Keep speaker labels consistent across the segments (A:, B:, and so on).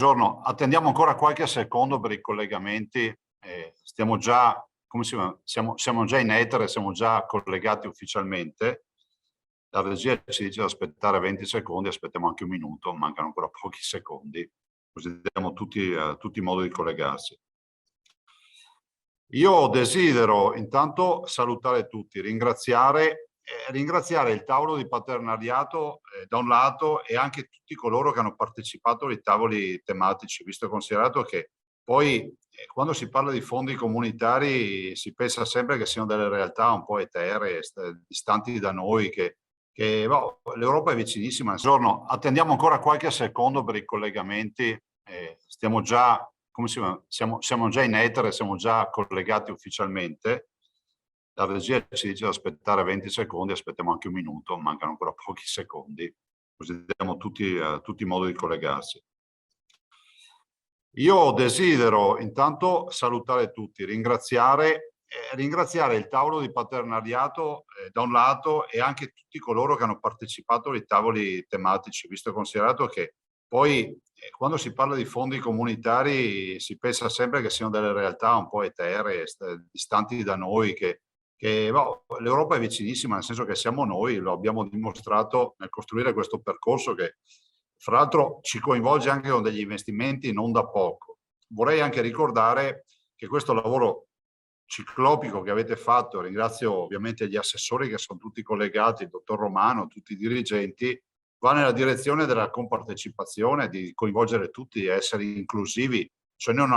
A: Buongiorno, attendiamo ancora qualche secondo per i collegamenti. Stiamo già, siamo già in etere, siamo già collegati ufficialmente. La regia ci dice di aspettare 20 secondi, aspettiamo anche un minuto, mancano ancora pochi secondi, così diamo tutti modo di collegarsi. Io desidero intanto salutare tutti, ringraziare il tavolo di partenariato da un lato e anche tutti coloro che hanno partecipato ai tavoli tematici, visto e considerato che poi quando si parla di fondi comunitari si pensa sempre che siano delle realtà un po' eteree, distanti da noi, che l'Europa è vicinissima. Buongiorno, attendiamo ancora qualche secondo per i collegamenti. Stiamo già siamo già in etere, siamo già collegati ufficialmente. La regia ci dice di aspettare 20 secondi, aspettiamo anche un minuto, mancano ancora pochi secondi, così diamo tutti modo di collegarsi. Io desidero intanto salutare tutti, ringraziare il tavolo di partenariato da un lato e anche tutti coloro che hanno partecipato ai tavoli tematici, visto e considerato che poi quando si parla di fondi comunitari si pensa sempre che siano delle realtà un po' eteree, distanti da noi, che l'Europa è vicinissima, nel senso che siamo noi, lo abbiamo dimostrato nel costruire questo percorso che fra l'altro ci coinvolge anche con degli investimenti non da poco. Vorrei anche ricordare che questo lavoro ciclopico che avete fatto, ringrazio ovviamente gli assessori che sono tutti collegati, il dottor Romano, tutti i dirigenti, va nella direzione della compartecipazione, di coinvolgere tutti e essere inclusivi. Cioè noi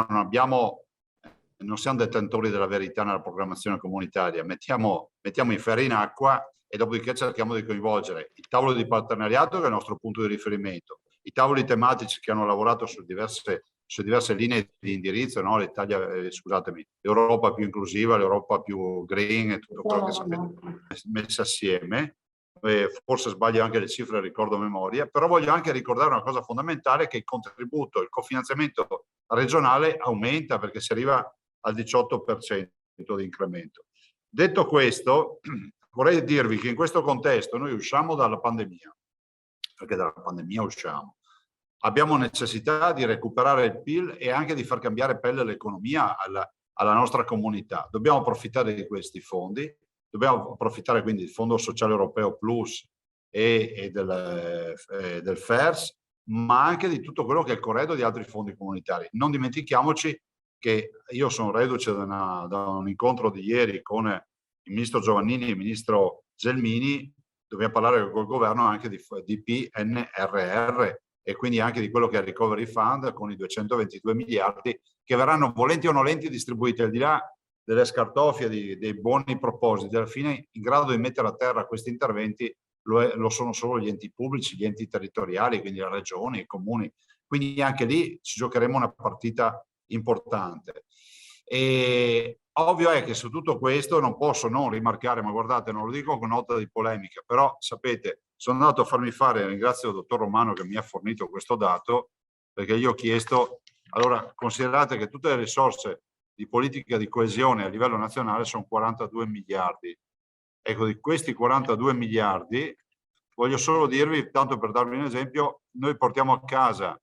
A: non siamo detentori della verità nella programmazione comunitaria, mettiamo i ferri in acqua e dopodiché cerchiamo di coinvolgere il tavolo di partenariato, che è il nostro punto di riferimento, i tavoli tematici che hanno lavorato su diverse linee di indirizzo, no? L'Europa più inclusiva, l'Europa più green e tutto quello che sapete messe assieme. Forse sbaglio anche le cifre, ricordo a memoria, però voglio anche ricordare una cosa fondamentale, che il contributo, il cofinanziamento regionale aumenta perché si arriva al 18% di incremento. Detto questo, vorrei dirvi che in questo contesto noi usciamo dalla pandemia, perché dalla pandemia usciamo. Abbiamo necessità di recuperare il PIL e anche di far cambiare pelle l'economia alla nostra comunità. Dobbiamo approfittare di questi fondi, dobbiamo approfittare quindi del Fondo Sociale Europeo Plus e del FERS, ma anche di tutto quello che è il corredo di altri fondi comunitari. Non dimentichiamoci che io sono reduce da un incontro di ieri con il ministro Giovannini e il ministro Gelmini. Dobbiamo parlare col governo anche di PNRR e quindi anche di quello che è il Recovery Fund, con i 222 miliardi che verranno volenti o nolenti distribuiti, al di là delle scartoffie, dei buoni propositi. Alla fine in grado di mettere a terra questi interventi lo sono solo gli enti pubblici, gli enti territoriali, quindi le regioni, i comuni. Quindi anche lì ci giocheremo una partita importante. E ovvio è che su tutto questo non posso non rimarcare, ma guardate, non lo dico con nota di polemica, però sapete, sono andato a farmi fare, ringrazio il dottor Romano che mi ha fornito questo dato, perché io ho chiesto, allora considerate che tutte le risorse di politica di coesione a livello nazionale sono 42 miliardi. Ecco, di questi 42 miliardi, voglio solo dirvi, tanto per darvi un esempio, noi portiamo a casa,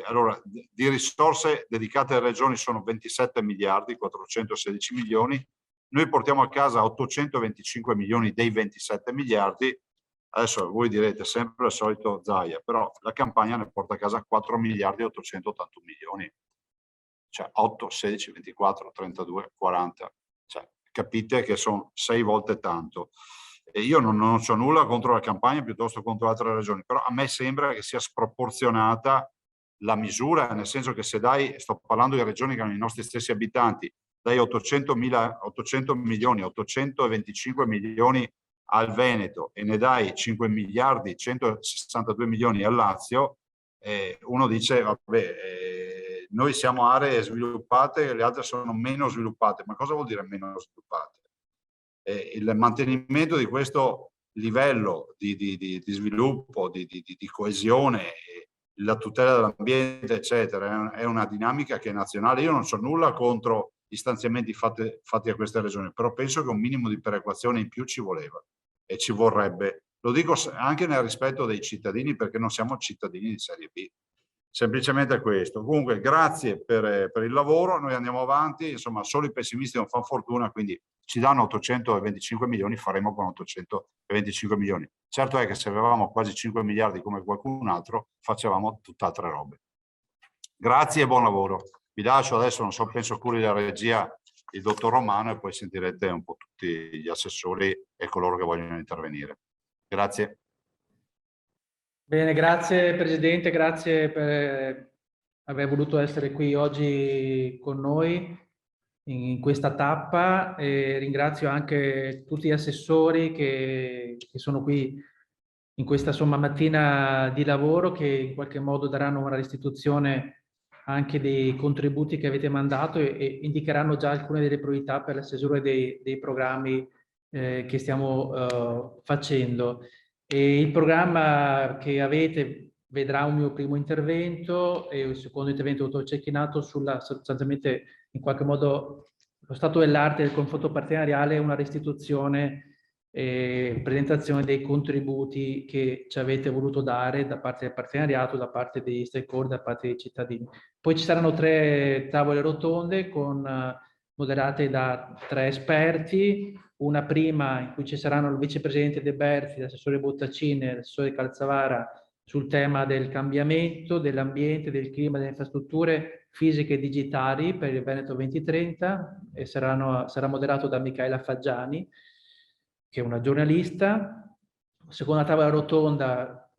A: allora, di risorse dedicate alle regioni sono 27 miliardi, 416 milioni, noi portiamo a casa 825 milioni dei 27 miliardi, adesso voi direte sempre il solito Zaia, però la Campania ne porta a casa 4 miliardi e 881 milioni, cioè 8, 16, 24, 32, 40, cioè capite che sono 6 volte tanto. E io non ho nulla contro la Campania piuttosto contro altre regioni, però a me sembra che sia sproporzionata la misura, nel senso che se dai, sto parlando di regioni che hanno i nostri stessi abitanti, dai 800 milioni, 825 milioni al Veneto e ne dai 5 miliardi, 162 milioni al Lazio, uno dice, vabbè, noi siamo aree sviluppate e le altre sono meno sviluppate. Ma cosa vuol dire meno sviluppate? Il mantenimento di questo livello di sviluppo, di coesione, la tutela dell'ambiente, eccetera, è una dinamica che è nazionale. Io non so nulla contro gli stanziamenti fatti a queste regioni, però penso che un minimo di perequazione in più ci voleva e ci vorrebbe. Lo dico anche nel rispetto dei cittadini, perché non siamo cittadini di serie B. Semplicemente questo. Comunque, grazie per il lavoro. Noi andiamo avanti. Insomma, solo i pessimisti non fanno fortuna, quindi ci danno 825 milioni, faremo con 825 milioni. Certo è che se avevamo quasi 5 miliardi come qualcun altro, facevamo tutt'altre robe. Grazie e buon lavoro. Vi lascio adesso, non so, penso curi la regia il dottor Romano e poi sentirete un po' tutti gli assessori e coloro che vogliono intervenire. Grazie.
B: Bene, grazie Presidente, grazie per aver voluto essere qui oggi con noi in questa tappa e ringrazio anche tutti gli assessori che sono qui in questa mattina di lavoro, che in qualche modo daranno una restituzione anche dei contributi che avete mandato e indicheranno già alcune delle priorità per la stesura dei programmi che stiamo facendo. E il programma che avete vedrà un mio primo intervento e un secondo intervento dottor Cecchinato sulla sostanzialmente in qualche modo lo stato dell'arte del confronto partenariale e una restituzione e presentazione dei contributi che ci avete voluto dare da parte del partenariato, da parte degli stakeholder, da parte dei cittadini. Poi ci saranno 3 tavole rotonde moderate da 3 esperti, una prima in cui ci saranno il vicepresidente De Berti, l'assessore Bottacini e l'assessore Calzavara sul tema del cambiamento, dell'ambiente, del clima, delle infrastrutture fisiche e digitali per il Veneto 2030 e sarà moderato da Michaela Faggiani, che è una giornalista. Seconda tavola rotonda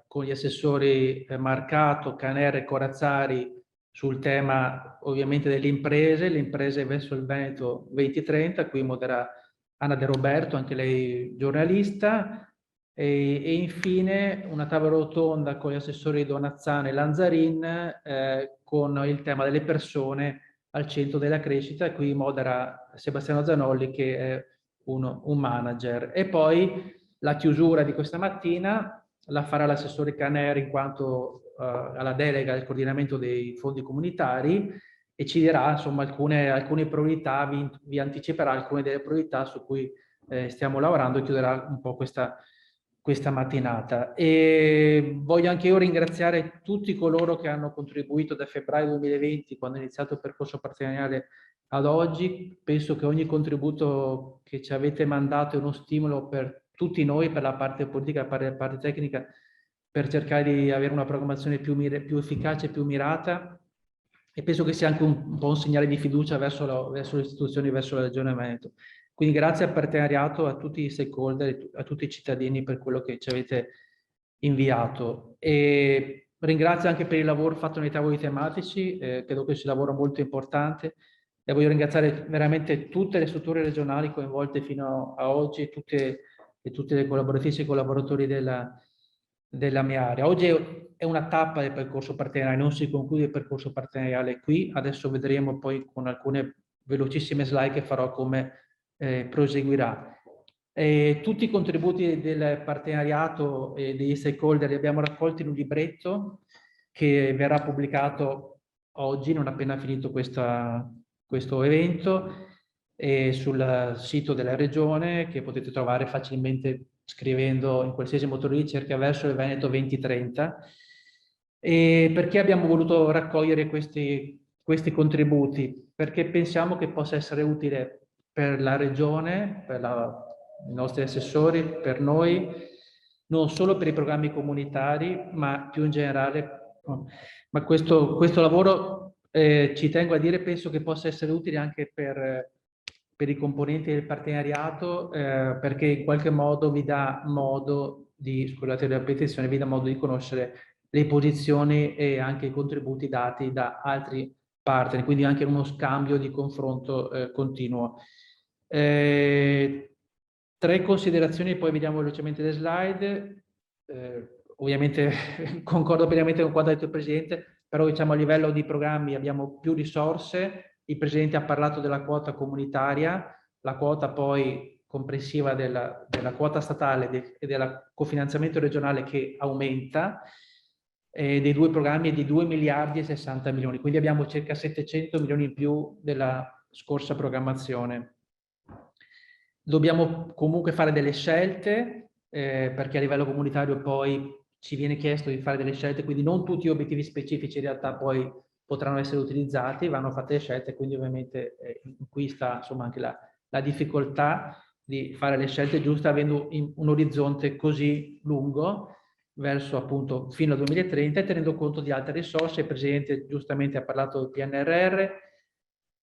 B: con gli assessori Marcato, Caner e Corazzari sul tema ovviamente delle imprese, le imprese verso il Veneto 2030, qui modera Anna De Roberto, anche lei giornalista, e infine una tavola rotonda con gli assessori Donazzano e Lanzarin con il tema delle persone al centro della crescita, e qui modera Sebastiano Zanolli che è un manager. E poi la chiusura di questa mattina la farà l'assessore Caner in quanto alla delega del coordinamento dei fondi comunitari e ci dirà insomma alcune priorità, vi anticiperà alcune delle priorità su cui stiamo lavorando e chiuderà un po' questa mattinata. E voglio anche io ringraziare tutti coloro che hanno contribuito da febbraio 2020, quando è iniziato il percorso partenariale, ad oggi. Penso che ogni contributo che ci avete mandato è uno stimolo per tutti noi, per la parte politica, per la parte tecnica, per cercare di avere una programmazione più efficace e più mirata, e penso che sia anche un po' un segnale di fiducia verso le istituzioni, verso la Regione Veneto. Quindi grazie al partenariato, a tutti i stakeholder, a tutti i cittadini per quello che ci avete inviato. E ringrazio anche per il lavoro fatto nei tavoli tematici, credo che sia un lavoro molto importante, e voglio ringraziare veramente tutte le strutture regionali coinvolte fino a oggi e tutte le collaboratrici e collaboratori della mia area. Oggi è una tappa del percorso partenariale, non si conclude il percorso partenariale qui, adesso vedremo poi con alcune velocissime slide che farò come proseguirà. Tutti i contributi del partenariato e degli stakeholder li abbiamo raccolti in un libretto che verrà pubblicato oggi, non appena finito questo evento, e sul sito della regione, che potete trovare facilmente scrivendo in qualsiasi motore di ricerca verso il Veneto 2030. E perché abbiamo voluto raccogliere questi contributi? Perché pensiamo che possa essere utile per la regione, per i nostri assessori, per noi, non solo per i programmi comunitari, ma più in generale. Ma questo lavoro, ci tengo a dire, penso che possa essere utile anche per i componenti del partenariato, perché in qualche modo vi dà modo di, scusate la ripetizione, vi dà modo di conoscere le posizioni e anche i contributi dati da altri partner, quindi anche uno scambio di confronto continuo. 3 considerazioni, poi vediamo velocemente le slide. Ovviamente concordo pienamente con quanto ha detto il Presidente, però diciamo a livello di programmi abbiamo più risorse. Il Presidente ha parlato della quota comunitaria, la quota poi comprensiva della quota statale e del cofinanziamento regionale che aumenta, dei 2 programmi è di 2 miliardi e 60 milioni, quindi abbiamo circa 700 milioni in più della scorsa programmazione. Dobbiamo comunque fare delle scelte, perché a livello comunitario poi ci viene chiesto di fare delle scelte, quindi non tutti gli obiettivi specifici in realtà poi potranno essere utilizzati, vanno fatte le scelte, quindi ovviamente qui sta insomma anche la difficoltà di fare le scelte giuste avendo un orizzonte così lungo verso appunto fino al 2030 e tenendo conto di altre risorse. Il Presidente giustamente ha parlato del PNRR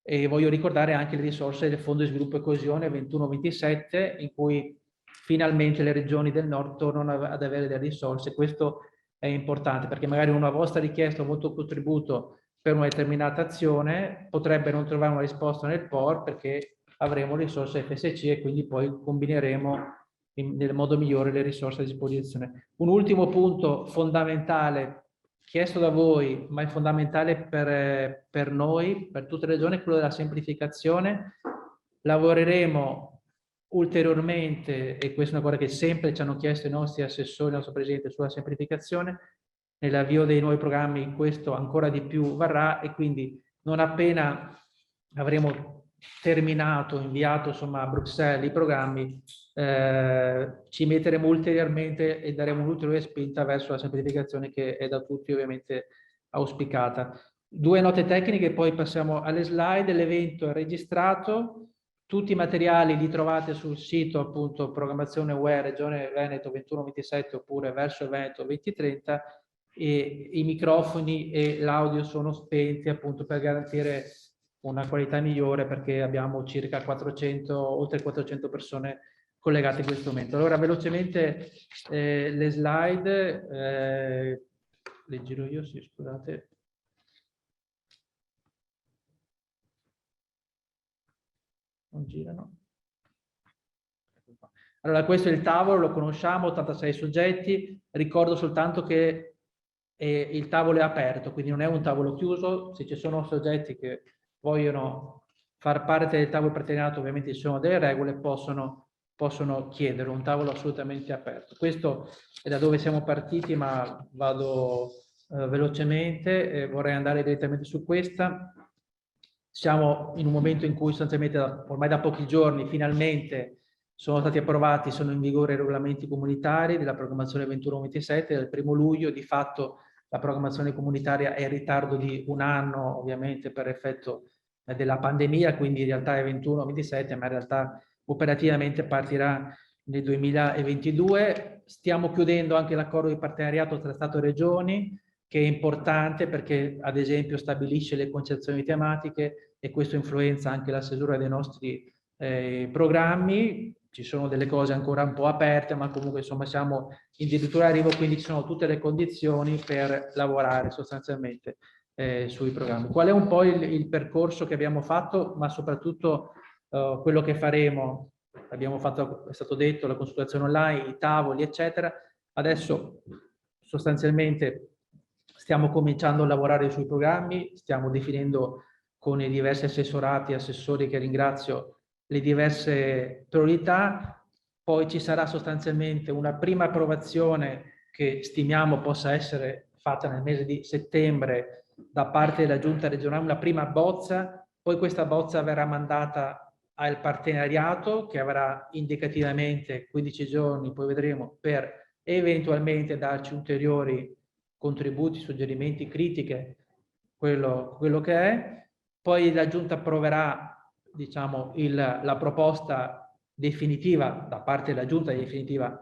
B: e voglio ricordare anche le risorse del Fondo di Sviluppo e Coesione 21-27 in cui finalmente le regioni del nord tornano ad avere delle risorse. Questo è importante perché magari una vostra richiesta, un vostro contributo per una determinata azione potrebbe non trovare una risposta nel POR perché avremo risorse FSC e quindi poi combineremo nel modo migliore le risorse a disposizione. Un ultimo punto fondamentale chiesto da voi, ma è fondamentale per noi, per tutte le regioni, è quello della semplificazione. Lavoreremo ulteriormente, e questa è una cosa che sempre ci hanno chiesto i nostri assessori, il nostro Presidente, sulla semplificazione. Nell'avvio dei nuovi programmi questo ancora di più varrà e quindi non appena avremo terminato, inviato insomma a Bruxelles i programmi, ci metteremo ulteriormente e daremo un'ulteriore spinta verso la semplificazione che è da tutti ovviamente auspicata. 2 note tecniche, poi passiamo alle slide. L'evento è registrato, tutti i materiali li trovate sul sito appunto Programmazione UE Regione Veneto 21-27 oppure Verso Veneto 2030 e i microfoni e l'audio sono spenti appunto per garantire una qualità migliore perché abbiamo circa 400, oltre 400 persone collegate in questo momento. Allora velocemente le slide, le giro io, sì, scusate. Non girano. Allora questo è il tavolo, lo conosciamo, 86 soggetti, ricordo soltanto che il tavolo è aperto, quindi non è un tavolo chiuso, se ci sono soggetti che vogliono far parte del tavolo partenariato, ovviamente ci sono delle regole, possono chiedere un tavolo assolutamente aperto. Questo è da dove siamo partiti, ma vado velocemente e vorrei andare direttamente su questa. Siamo in un momento in cui sostanzialmente ormai da pochi giorni finalmente sono stati approvati, sono in vigore i regolamenti comunitari della programmazione 21-27 del 1° luglio, di fatto la programmazione comunitaria è in ritardo di un anno ovviamente per effetto della pandemia, quindi in realtà è 21-27, ma in realtà operativamente partirà nel 2022. Stiamo chiudendo anche l'accordo di partenariato tra Stato e Regioni, che è importante perché ad esempio stabilisce le concezioni tematiche e questo influenza anche la stesura dei nostri programmi. Ci sono delle cose ancora un po' aperte, ma comunque insomma siamo addirittura arrivo, quindi ci sono tutte le condizioni per lavorare sostanzialmente sui programmi. Qual è un po' il percorso che abbiamo fatto, ma soprattutto quello che faremo? Abbiamo fatto, è stato detto, la consultazione online, i tavoli, eccetera. Adesso sostanzialmente stiamo cominciando a lavorare sui programmi, stiamo definendo con i diversi assessorati e assessori che ringrazio le diverse priorità, poi ci sarà sostanzialmente una prima approvazione che stimiamo possa essere fatta nel mese di settembre da parte della Giunta regionale, una prima bozza, poi questa bozza verrà mandata al partenariato che avrà indicativamente 15 giorni, poi vedremo, per eventualmente darci ulteriori contributi, suggerimenti, critiche, quello che è. Poi la Giunta approverà diciamo, la proposta definitiva da parte della Giunta definitiva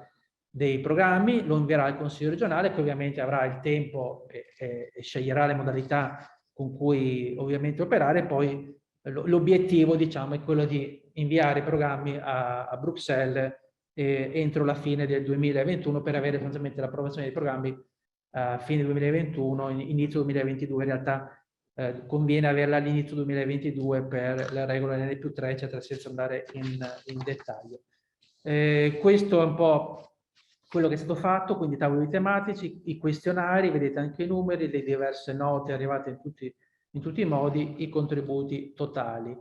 B: dei programmi, lo invierà al Consiglio regionale che ovviamente avrà il tempo e sceglierà le modalità con cui ovviamente operare. Poi l'obiettivo diciamo, è quello di inviare i programmi a Bruxelles entro la fine del 2021 per avere sostanzialmente l'approvazione dei programmi a fine 2021, inizio 2022. In realtà conviene averla all'inizio 2022 per la regola N+3, eccetera, senza andare in dettaglio. Questo è un po' quello che è stato fatto, quindi i tavoli tematici, i questionari, vedete anche i numeri, le diverse note arrivate in tutti i modi, i contributi totali.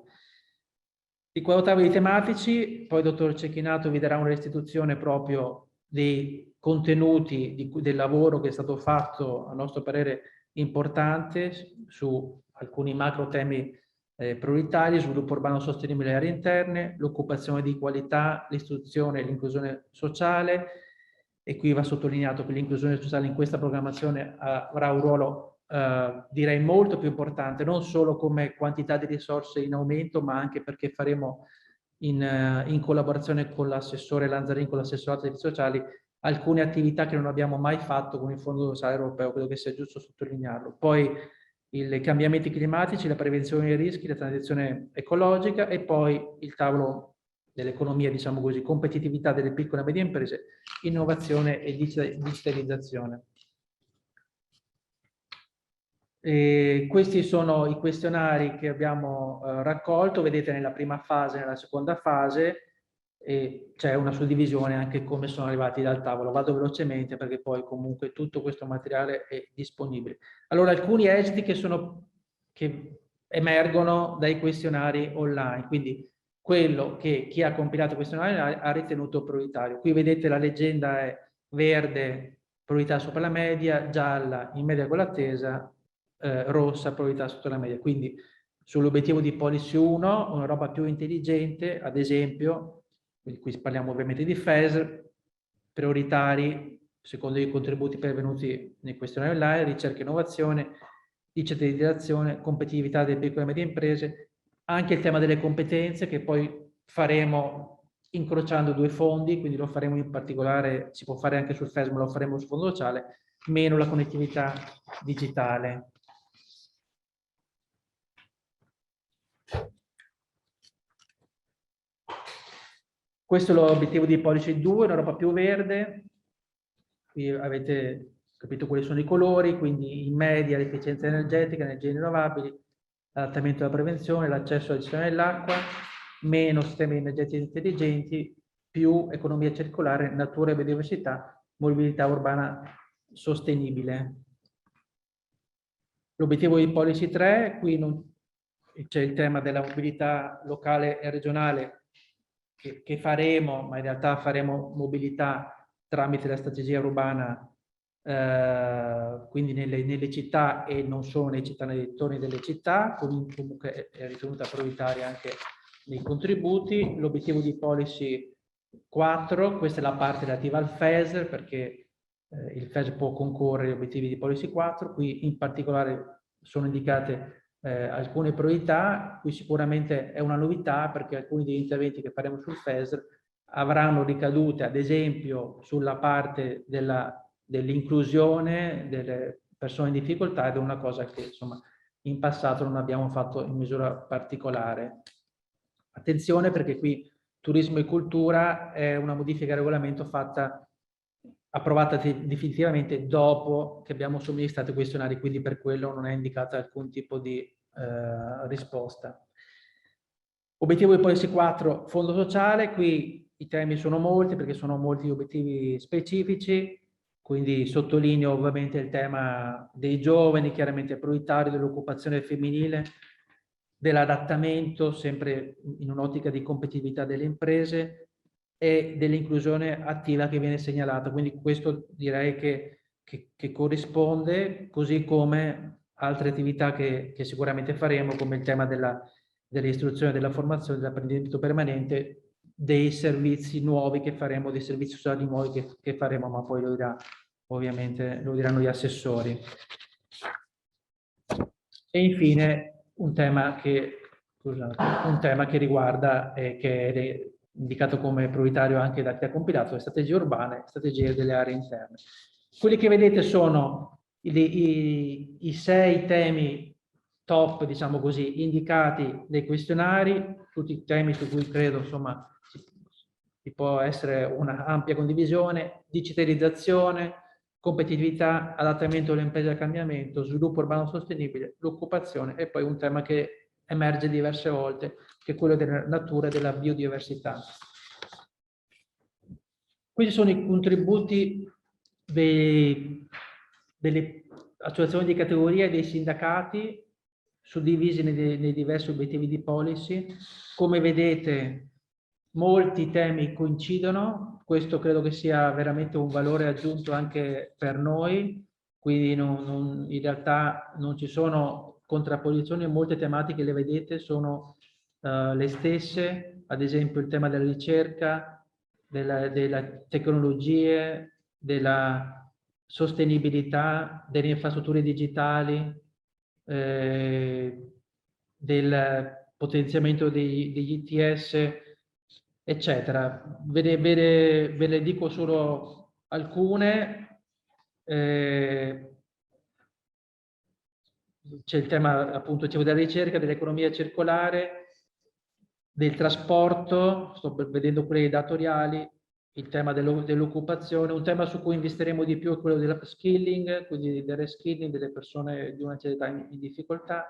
B: Di 4 tavoli tematici, poi il dottor Cecchinato vi darà una restituzione proprio dei contenuti del lavoro che è stato fatto, a nostro parere importante, su alcuni macro temi prioritari: sviluppo urbano sostenibile e aree interne, l'occupazione di qualità, l'istruzione e l'inclusione sociale, e qui va sottolineato che l'inclusione sociale in questa programmazione avrà un ruolo, direi, molto più importante, non solo come quantità di risorse in aumento, ma anche perché faremo in collaborazione con l'assessore Lanzarin, con l'assessorato dei servizi sociali, alcune attività che non abbiamo mai fatto con il Fondo Sociale Europeo, credo che sia giusto sottolinearlo. Poi i cambiamenti climatici, la prevenzione dei rischi, la transizione ecologica e poi il tavolo dell'economia, diciamo così, competitività delle piccole e medie imprese, innovazione e digitalizzazione. E questi sono i questionari che abbiamo raccolto, vedete nella prima fase e nella seconda fase, e c'è una suddivisione anche come sono arrivati dal tavolo. Vado velocemente perché poi comunque tutto questo materiale è disponibile. Allora, alcuni esiti che emergono dai questionari online, quindi quello che chi ha compilato il questionario ha ritenuto prioritario. Qui vedete la leggenda è verde, priorità sopra la media, gialla, in media con l'attesa, rossa, priorità sotto la media. Quindi sull'obiettivo di Policy 1, una roba più intelligente, ad esempio, qui parliamo ovviamente di FESR, prioritari, secondo i contributi pervenuti nei questionari online, ricerca e innovazione, digitalizzazione, competitività delle piccole e medie imprese, anche il tema delle competenze che poi faremo incrociando due fondi, quindi lo faremo in particolare, si può fare anche sul FESR, ma lo faremo sul fondo sociale, meno la connettività digitale. Questo è l'obiettivo di Policy 2, un'Europa più verde. Qui avete capito quali sono i colori, quindi in media l'efficienza energetica, energie rinnovabili, l'adattamento alla prevenzione, l'accesso alla gestione dell'acqua, meno sistemi energetici intelligenti, più economia circolare, natura e biodiversità, mobilità urbana sostenibile. L'obiettivo di Policy 3, qui c'è il tema della mobilità locale e regionale che faremo, ma in realtà faremo mobilità tramite la strategia urbana, quindi nelle città e non solo nelle città, nei dintorni delle città, comunque è ritenuta prioritaria anche nei contributi. L'obiettivo di Policy 4, questa è la parte relativa al FESR, perché il FESR può concorrere agli obiettivi di Policy 4, qui in particolare sono indicate alcune priorità. Qui sicuramente è una novità perché alcuni degli interventi che faremo sul FESR avranno ricadute ad esempio sulla parte dell'inclusione delle persone in difficoltà, ed è una cosa che insomma in passato non abbiamo fatto in misura particolare. Attenzione perché qui turismo e cultura è una modifica al regolamento approvata definitivamente dopo che abbiamo somministrato i questionari, quindi per quello non è indicata alcun tipo di risposta. Obiettivo di Policy 4, fondo sociale. Qui i temi sono molti perché sono molti gli obiettivi specifici, quindi sottolineo ovviamente il tema dei giovani, chiaramente prioritario, dell'occupazione femminile, dell'adattamento, sempre in un'ottica di competitività delle imprese, e dell'inclusione attiva che viene segnalata. Quindi questo direi che corrisponde, così come altre attività che sicuramente faremo, come il tema dell'istruzione, della formazione, dell'apprendimento permanente, dei servizi nuovi che faremo, dei servizi sociali nuovi che faremo, ma poi ovviamente lo diranno gli assessori. E infine un tema che riguarda, che è indicato come prioritario anche da chi ha compilato, le strategie urbane, strategie delle aree interne. Quelli che vedete sono i 6 temi top, diciamo così, indicati nei questionari, tutti i temi su cui credo, insomma, ci può essere una ampia condivisione: digitalizzazione, competitività, adattamento delle imprese al cambiamento, sviluppo urbano sostenibile, l'occupazione, e poi un tema che emerge diverse volte, che è quello della natura e della biodiversità. Questi sono i contributi delle associazioni di categoria e dei sindacati, suddivisi nei diversi obiettivi di policy. Come vedete, molti temi coincidono, questo credo che sia veramente un valore aggiunto anche per noi, quindi in realtà non ci sono contrapposizioni, molte tematiche, le vedete, sono le stesse, ad esempio il tema della ricerca, delle tecnologie, della sostenibilità, delle infrastrutture digitali, del potenziamento degli ITS, eccetera. Ve le dico solo alcune. C'è il tema, appunto, della ricerca, dell'economia circolare, del trasporto, sto vedendo quelli datoriali, il tema dell'occupazione. Un tema su cui investiremo di più è quello dell'upskilling, quindi del reskilling delle persone di una certa età in difficoltà,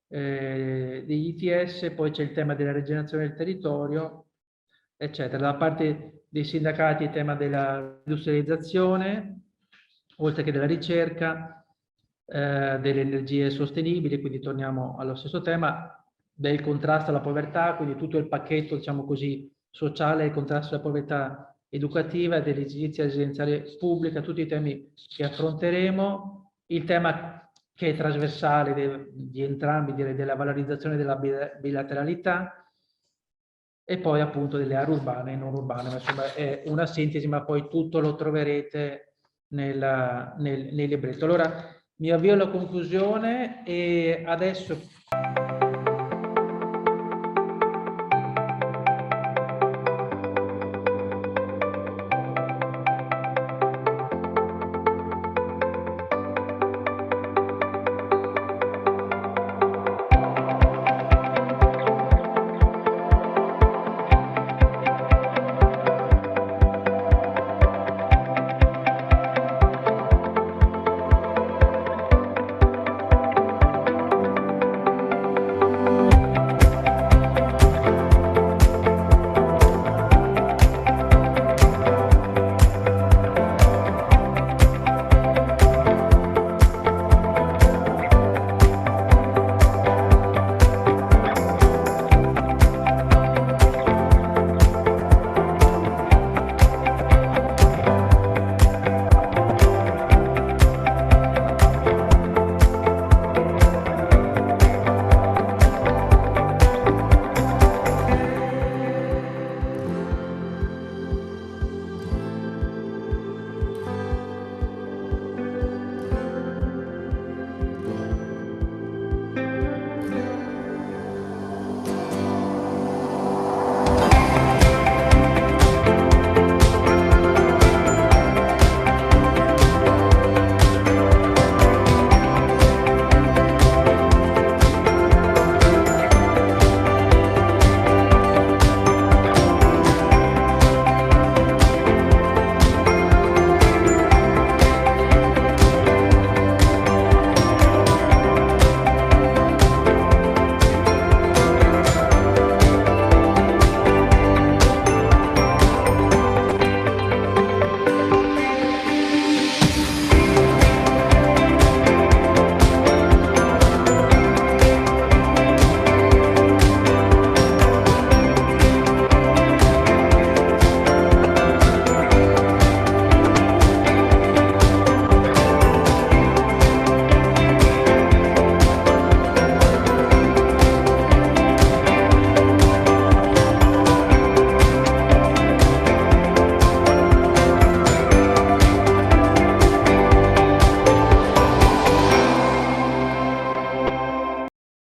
B: degli ITS. Poi c'è il tema della rigenerazione del territorio, eccetera. Da parte dei sindacati il tema della industrializzazione, oltre che della ricerca, delle energie sostenibili, quindi torniamo allo stesso tema, del contrasto alla povertà, quindi tutto il pacchetto, diciamo così, sociale, il contrasto alla povertà educativa, dell'edilizia residenziale pubblica, tutti i temi che affronteremo. Il tema che è trasversale di entrambi, direi, della valorizzazione della bilateralità, e poi appunto delle aree urbane e non urbane, ma insomma è una sintesi, ma poi tutto lo troverete nel libretto. Allora mi avvio alla conclusione e adesso...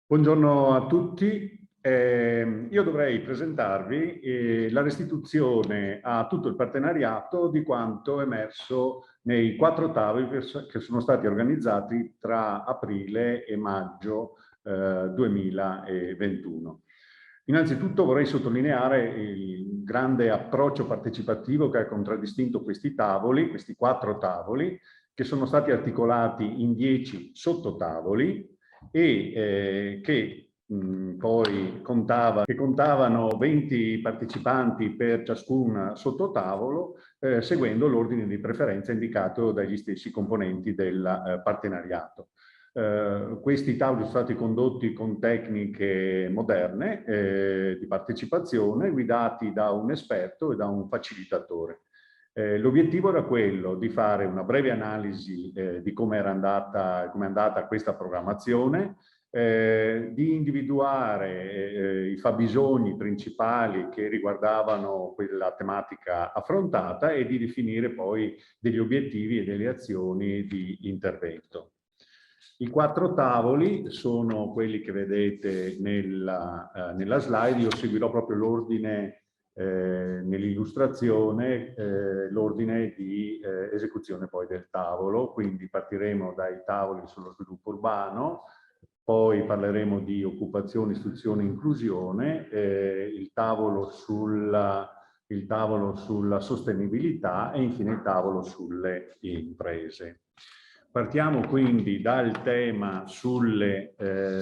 C: Buongiorno a tutti. Io dovrei presentarvi la restituzione a tutto il partenariato di quanto emerso nei 4 tavoli che sono stati organizzati tra aprile e maggio 2021. Innanzitutto vorrei sottolineare il grande approccio partecipativo che ha contraddistinto questi tavoli, questi 4 tavoli, che sono stati articolati in 10 sottotavoli e che poi contavano 20 partecipanti per ciascun sottotavolo, seguendo l'ordine di preferenza indicato dagli stessi componenti del partenariato. Questi tavoli sono stati condotti con tecniche moderne di partecipazione, guidati da un esperto e da un facilitatore. L'obiettivo era quello di fare una breve analisi di come è andata questa programmazione, di individuare i fabbisogni principali che riguardavano quella tematica affrontata e di definire poi degli obiettivi e delle azioni di intervento. I 4 tavoli sono quelli che vedete nella slide. Io seguirò proprio l'ordine nell'illustrazione, l'ordine di esecuzione poi del tavolo. Quindi partiremo dai tavoli sullo sviluppo urbano, poi parleremo di occupazione, istruzione e inclusione, il tavolo sulla sostenibilità e infine il tavolo sulle imprese. Partiamo quindi dal tema sulle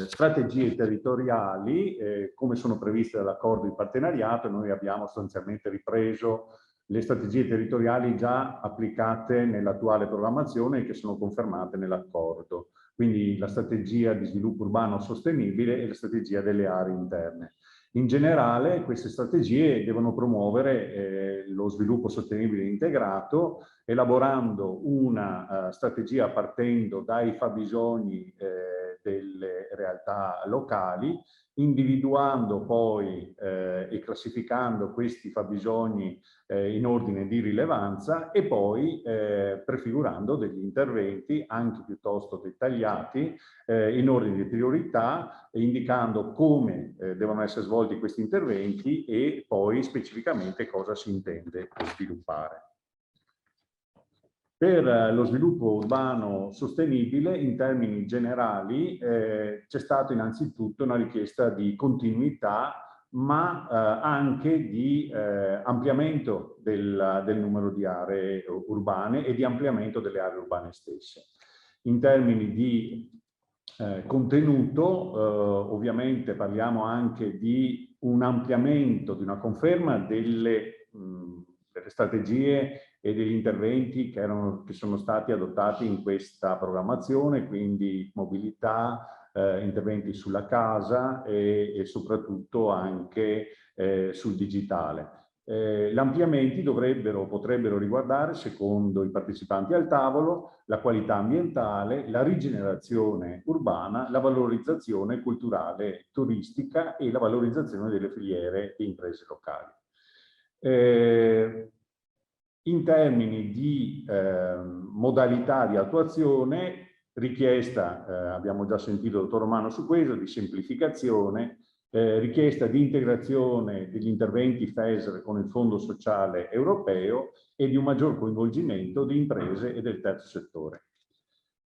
C: strategie territoriali, come sono previste dall'accordo di partenariato. Noi abbiamo sostanzialmente ripreso le strategie territoriali già applicate nell'attuale programmazione e che sono confermate nell'accordo. Quindi la strategia di sviluppo urbano sostenibile e la strategia delle aree interne. In generale queste strategie devono promuovere lo sviluppo sostenibile integrato, elaborando una strategia partendo dai fabbisogni delle realtà locali, individuando poi e classificando questi fabbisogni in ordine di rilevanza e poi prefigurando degli interventi anche piuttosto dettagliati in ordine di priorità, indicando come devono essere svolti questi interventi e poi specificamente cosa si intende sviluppare. Per lo sviluppo urbano sostenibile, in termini generali, c'è stata innanzitutto una richiesta di continuità, ma anche di ampliamento del numero di aree urbane e di ampliamento delle aree urbane stesse. In termini di contenuto, ovviamente parliamo anche di un ampliamento, di una conferma delle strategie e degli interventi che sono stati adottati in questa programmazione, quindi mobilità, interventi sulla casa e soprattutto anche sul digitale. Gli ampliamenti potrebbero riguardare, secondo i partecipanti al tavolo, la qualità ambientale, la rigenerazione urbana, la valorizzazione culturale turistica e la valorizzazione delle filiere e imprese locali. In termini di modalità di attuazione, richiesta, abbiamo già sentito il dottor Romano su questo, di semplificazione, richiesta di integrazione degli interventi FESR con il Fondo Sociale Europeo e di un maggior coinvolgimento di imprese e del terzo settore.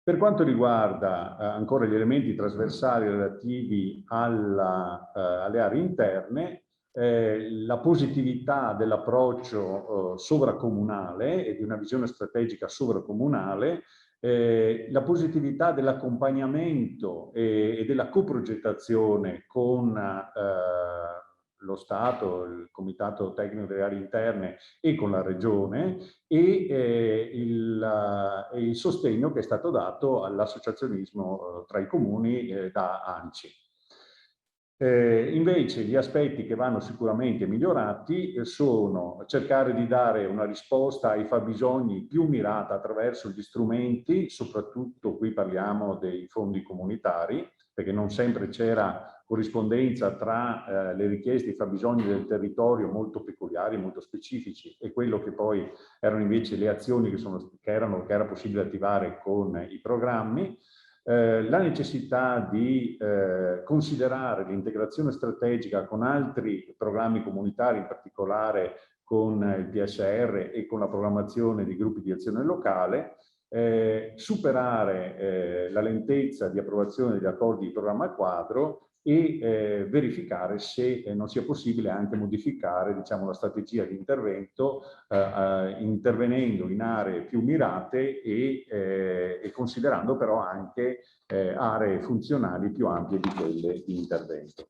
C: Per quanto riguarda ancora gli elementi trasversali relativi alle aree interne, la positività dell'approccio sovracomunale e di una visione strategica sovracomunale, la positività dell'accompagnamento e della coprogettazione con lo Stato, il Comitato Tecnico delle Aree Interne e con la Regione e il sostegno che è stato dato all'associazionismo tra i comuni da ANCI. Invece gli aspetti che vanno sicuramente migliorati sono cercare di dare una risposta ai fabbisogni più mirata attraverso gli strumenti, soprattutto qui parliamo dei fondi comunitari, perché non sempre c'era corrispondenza tra le richieste e i fabbisogni del territorio molto peculiari, molto specifici, e quello che poi erano invece le azioni che era possibile attivare con i programmi. La necessità di considerare l'integrazione strategica con altri programmi comunitari, in particolare con il PSR e con la programmazione di gruppi di azione locale, superare la lentezza di approvazione degli accordi di programma quadro e verificare se non sia possibile anche modificare, diciamo, la strategia di intervento intervenendo in aree più mirate e considerando però anche aree funzionali più ampie di quelle di intervento.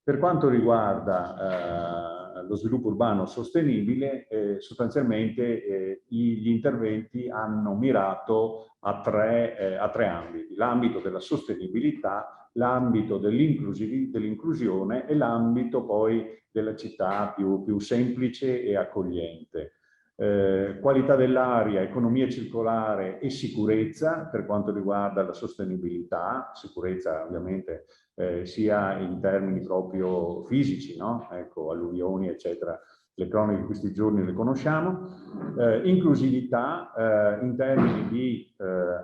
C: Per quanto riguarda lo sviluppo urbano sostenibile, sostanzialmente gli interventi hanno mirato a tre ambiti: l'ambito della sostenibilità, l'ambito dell'inclusione e l'ambito poi della città più semplice e accogliente. qualità dell'aria, economia circolare e sicurezza per quanto riguarda la sostenibilità, sicurezza ovviamente sia in termini proprio fisici, no? Ecco, alluvioni, eccetera, le cronache di questi giorni le conosciamo, inclusività in termini di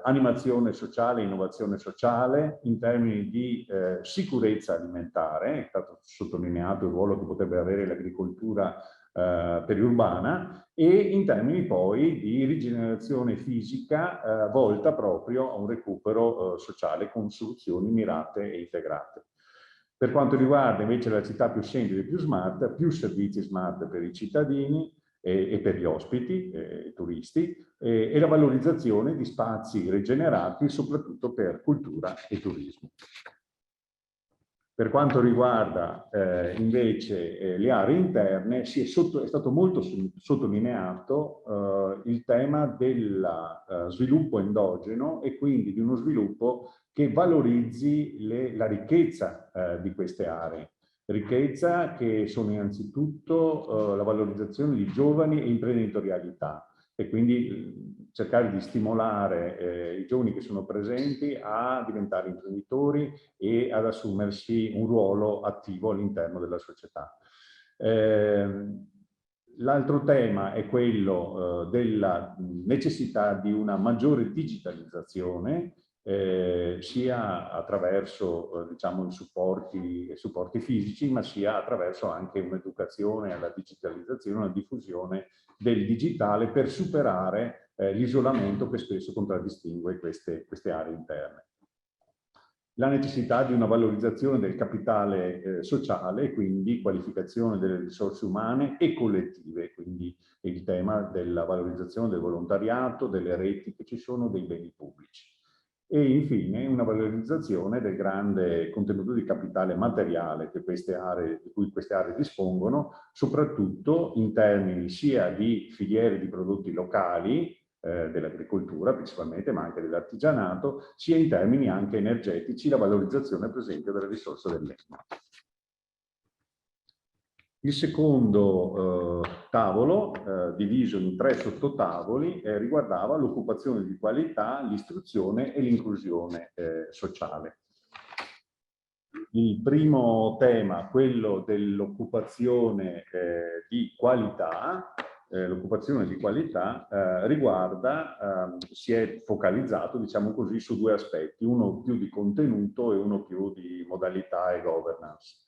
C: animazione sociale, innovazione sociale, in termini di sicurezza alimentare, è stato sottolineato il ruolo che potrebbe avere l'agricoltura periurbana, e in termini poi di rigenerazione fisica volta proprio a un recupero sociale con soluzioni mirate e integrate. Per quanto riguarda invece la città più semplice e più smart, più servizi smart per i cittadini e per gli ospiti, turisti, e la valorizzazione di spazi rigenerati soprattutto per cultura e turismo. Per quanto riguarda invece le aree interne, è stato molto sottolineato il tema del sviluppo endogeno e quindi di uno sviluppo che valorizzi la ricchezza di queste aree. Ricchezza che sono innanzitutto la valorizzazione di giovani e imprenditorialità, e quindi cercare di stimolare i giovani che sono presenti a diventare imprenditori e ad assumersi un ruolo attivo all'interno della società. L'altro tema è quello della necessità di una maggiore digitalizzazione, sia attraverso diciamo, i supporti fisici, ma sia attraverso anche un'educazione alla digitalizzazione, una diffusione del digitale per superare l'isolamento che spesso contraddistingue queste aree interne. La necessità di una valorizzazione del capitale sociale, quindi qualificazione delle risorse umane e collettive, quindi il tema della valorizzazione del volontariato, delle reti che ci sono, dei beni pubblici. E infine una valorizzazione del grande contenuto di capitale materiale di cui queste aree dispongono, soprattutto in termini sia di filiere di prodotti locali, dell'agricoltura principalmente, ma anche dell'artigianato, sia in termini anche energetici, la valorizzazione per esempio delle risorse del legno. Il secondo tavolo, diviso in 3 sottotavoli, riguardava l'occupazione di qualità, l'istruzione e l'inclusione sociale. Il primo tema, quello dell'occupazione di qualità, riguarda, si è focalizzato, diciamo così, su 2 aspetti, uno più di contenuto e uno più di modalità e governance.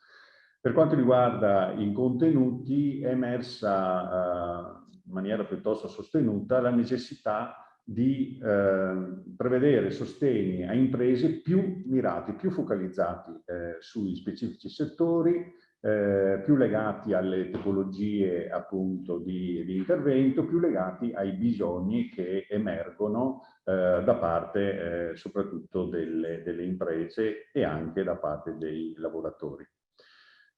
C: Per quanto riguarda i contenuti, è emersa in maniera piuttosto sostenuta la necessità di prevedere sostegni a imprese più mirati, più focalizzati sui specifici settori, più legati alle tipologie appunto di intervento, più legati ai bisogni che emergono da parte soprattutto delle imprese e anche da parte dei lavoratori.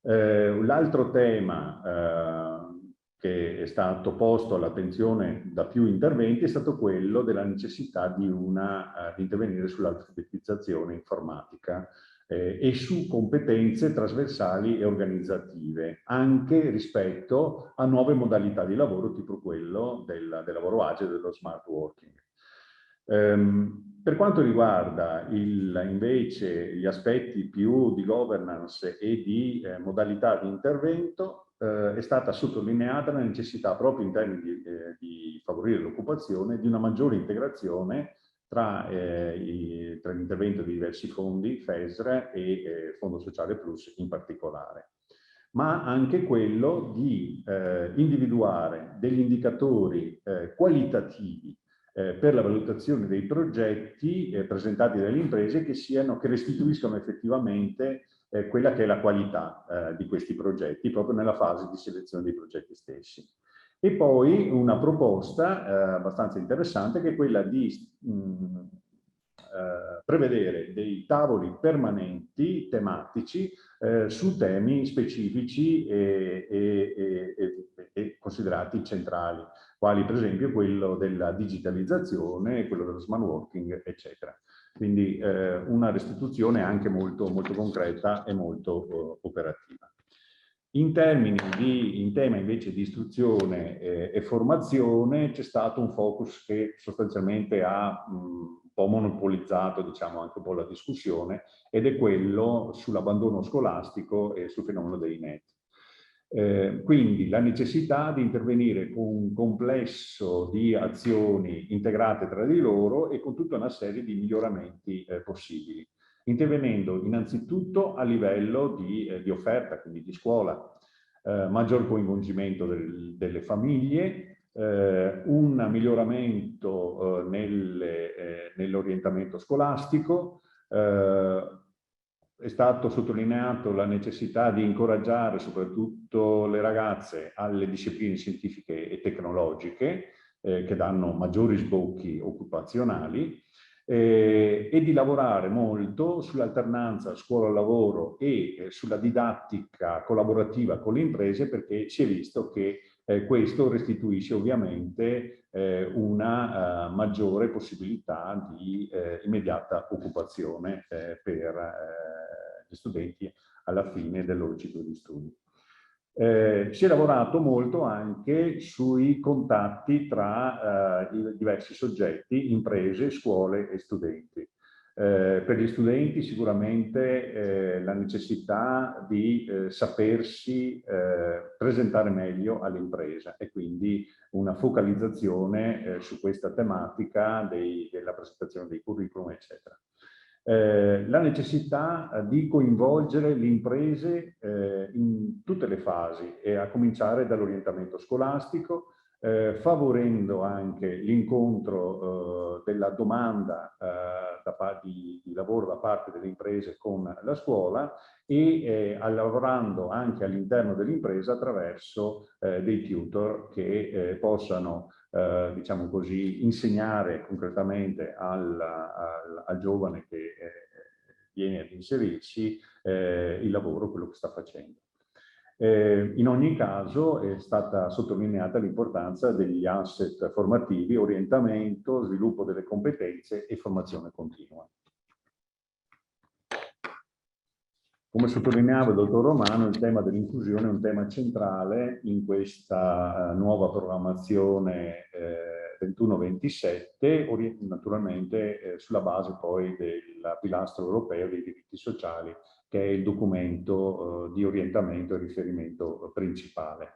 C: L'altro tema che è stato posto all'attenzione da più interventi è stato quello della necessità di intervenire sull'alfabetizzazione informatica e su competenze trasversali e organizzative, anche rispetto a nuove modalità di lavoro, tipo quello del lavoro agile, dello smart working. Per quanto riguarda invece gli aspetti più di governance e di modalità di intervento, è stata sottolineata la necessità, proprio in termini di favorire l'occupazione, di una maggiore integrazione tra l'intervento di diversi fondi, FESR e Fondo Sociale Plus in particolare, ma anche quello di individuare degli indicatori qualitativi per la valutazione dei progetti presentati dalle imprese che restituiscano effettivamente quella che è la qualità di questi progetti, proprio nella fase di selezione dei progetti stessi. E poi una proposta abbastanza interessante, che è quella di prevedere dei tavoli permanenti, tematici, su temi specifici e considerati centrali, quali per esempio quello della digitalizzazione, quello dello smart working, eccetera. Quindi una restituzione anche molto, molto concreta e molto operativa. In tema invece di istruzione e formazione c'è stato un focus che sostanzialmente ha un po' monopolizzato, diciamo, anche un po' la discussione, ed è quello sull'abbandono scolastico e sul fenomeno dei NEET. Quindi la necessità di intervenire con un complesso di azioni integrate tra di loro e con tutta una serie di miglioramenti possibili, intervenendo innanzitutto a livello di offerta, quindi di scuola, maggior coinvolgimento delle famiglie, un miglioramento nell'orientamento scolastico, è stato sottolineato la necessità di incoraggiare soprattutto le ragazze alle discipline scientifiche e tecnologiche, che danno maggiori sbocchi occupazionali, e di lavorare molto sull'alternanza scuola-lavoro e sulla didattica collaborativa con le imprese, perché si è visto che questo restituisce ovviamente una maggiore possibilità di immediata occupazione per gli studenti alla fine del loro ciclo di studi. Si è lavorato molto anche sui contatti tra i diversi soggetti, imprese, scuole e studenti. Per gli studenti sicuramente la necessità di sapersi presentare meglio all'impresa e quindi una focalizzazione su questa tematica della presentazione dei curriculum, eccetera. La necessità di coinvolgere le imprese in tutte le fasi, e a cominciare dall'orientamento scolastico, favorendo anche l'incontro della domanda di lavoro da parte delle imprese con la scuola e lavorando anche all'interno dell'impresa attraverso dei tutor che possano diciamo così, insegnare concretamente al giovane che viene ad inserirsi il lavoro, quello che sta facendo. In ogni caso è stata sottolineata l'importanza degli asset formativi, orientamento, sviluppo delle competenze e formazione continua. Come sottolineava il dottor Romano, il tema dell'inclusione è un tema centrale in questa nuova programmazione 21-27, naturalmente sulla base poi del pilastro europeo dei diritti sociali, che è il documento di orientamento e riferimento principale.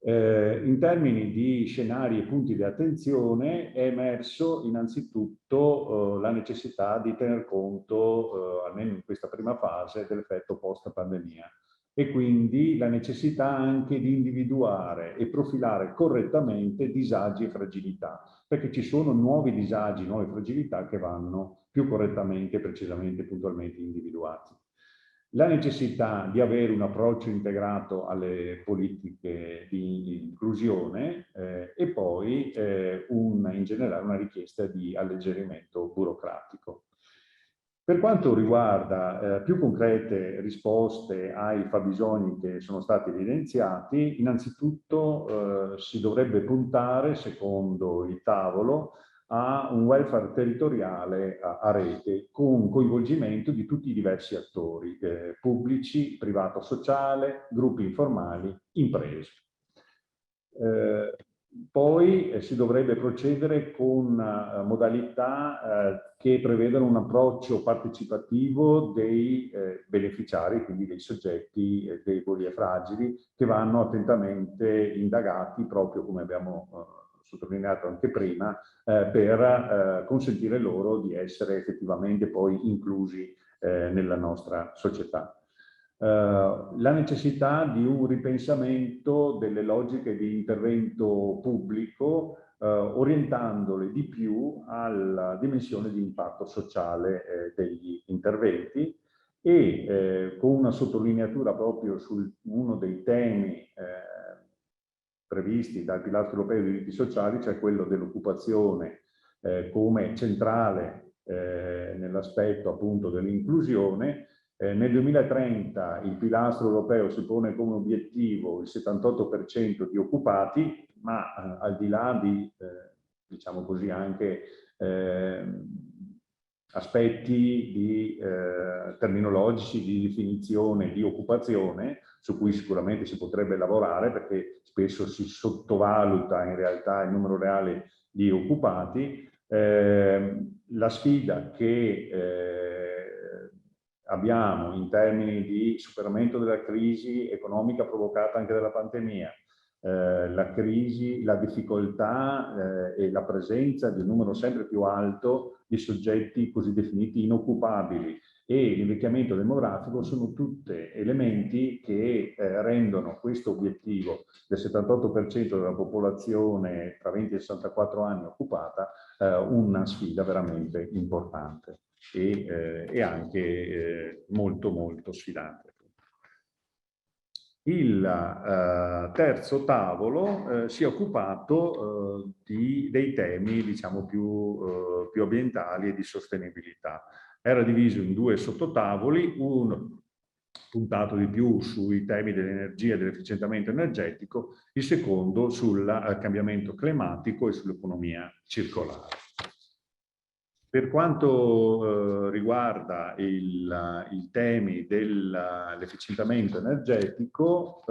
C: In termini di scenari e punti di attenzione è emerso innanzitutto la necessità di tener conto, almeno in questa prima fase, dell'effetto post-pandemia e quindi la necessità anche di individuare e profilare correttamente disagi e fragilità, perché ci sono nuovi disagi, nuove fragilità che vanno più correttamente, precisamente, puntualmente individuati. La necessità di avere un approccio integrato alle politiche di inclusione e poi in generale una richiesta di alleggerimento burocratico. Per quanto riguarda più concrete risposte ai fabbisogni che sono stati evidenziati, innanzitutto si dovrebbe puntare, secondo il tavolo, a un welfare territoriale a rete con coinvolgimento di tutti i diversi attori, pubblici, privato sociale, gruppi informali, imprese. Poi si dovrebbe procedere con modalità che prevedano un approccio partecipativo dei beneficiari, quindi dei soggetti deboli e fragili, che vanno attentamente indagati, proprio come abbiamo sottolineato anche prima, per consentire loro di essere effettivamente poi inclusi nella nostra società. La necessità di un ripensamento delle logiche di intervento pubblico, orientandole di più alla dimensione di impatto sociale degli interventi e con una sottolineatura proprio su uno dei temi previsti dal pilastro europeo dei diritti sociali, cioè quello dell'occupazione come centrale nell'aspetto appunto dell'inclusione. Nel 2030 il pilastro europeo si pone come obiettivo il 78% di occupati, ma al di là di, diciamo così, anche aspetti terminologici di definizione di occupazione, su cui sicuramente si potrebbe lavorare, perché spesso si sottovaluta in realtà il numero reale di occupati. La sfida che abbiamo in termini di superamento della crisi economica provocata anche dalla pandemia, la crisi, la difficoltà e la presenza di un numero sempre più alto di soggetti così definiti inoccupabili e l'invecchiamento demografico sono tutti elementi che rendono questo obiettivo del 78% della popolazione tra 20 e 64 anni occupata una sfida veramente importante e anche molto molto sfidante. Il terzo tavolo si è occupato dei temi, diciamo, più ambientali e di sostenibilità. Era diviso in due sottotavoli, uno puntato di più sui temi dell'energia e dell'efficientamento energetico, il secondo sul cambiamento climatico e sull'economia circolare. Per quanto riguarda i temi dell'efficientamento energetico,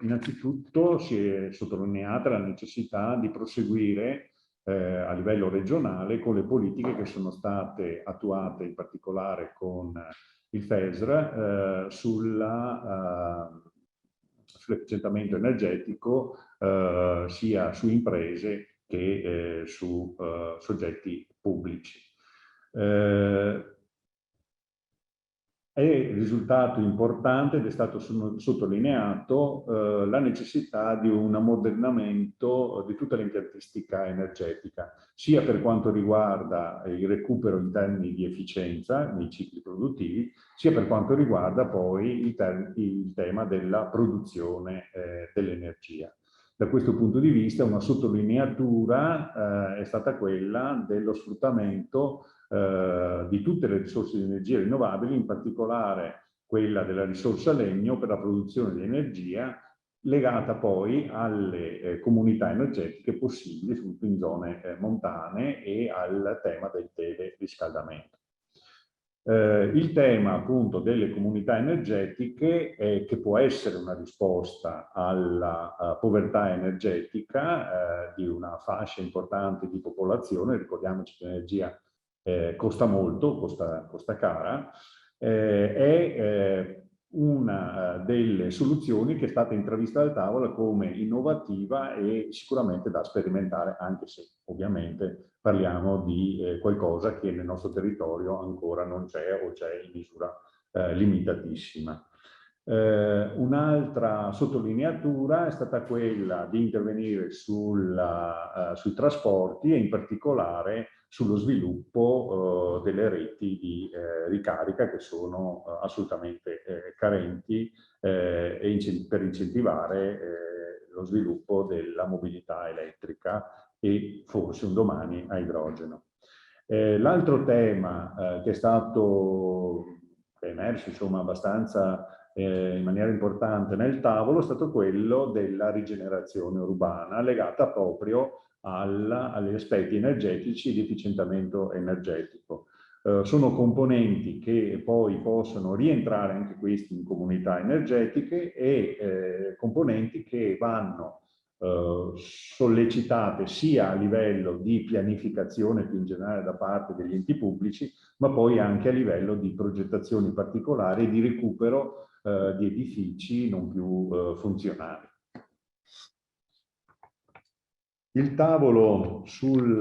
C: innanzitutto si è sottolineata la necessità di proseguire a livello regionale con le politiche che sono state attuate in particolare con il FESR sull'efficientamento energetico sia su imprese che su soggetti pubblici. È risultato importante ed è stato sottolineato la necessità di un ammodernamento di tutta l'impiantistica energetica, sia per quanto riguarda il recupero in termini di efficienza nei cicli produttivi, sia per quanto riguarda poi il tema della produzione dell'energia. Da questo punto di vista una sottolineatura è stata quella dello sfruttamento di tutte le risorse di energia rinnovabili, in particolare quella della risorsa legno per la produzione di energia, legata poi alle comunità energetiche possibili, soprattutto in zone montane, e al tema del teleriscaldamento. Il tema appunto delle comunità energetiche che può essere una risposta alla povertà energetica di una fascia importante di popolazione. Ricordiamoci che l'energia costa molto, costa cara, è una delle soluzioni che è stata intravista al tavolo come innovativa e sicuramente da sperimentare, anche se ovviamente parliamo di qualcosa che nel nostro territorio ancora non c'è o c'è in misura limitatissima. Un'altra sottolineatura è stata quella di intervenire sui trasporti e in particolare sullo sviluppo delle reti di ricarica che sono assolutamente carenti per incentivare lo sviluppo della mobilità elettrica e forse un domani a idrogeno. L'altro tema che è emerso insomma abbastanza in maniera importante nel tavolo è stato quello della rigenerazione urbana, legata proprio agli aspetti energetici e di efficientamento energetico. Sono componenti che poi possono rientrare anche questi in comunità energetiche e componenti che vanno sollecitate sia a livello di pianificazione più in generale da parte degli enti pubblici, ma poi anche a livello di progettazioni particolari e di recupero di edifici non più funzionali. Il tavolo sul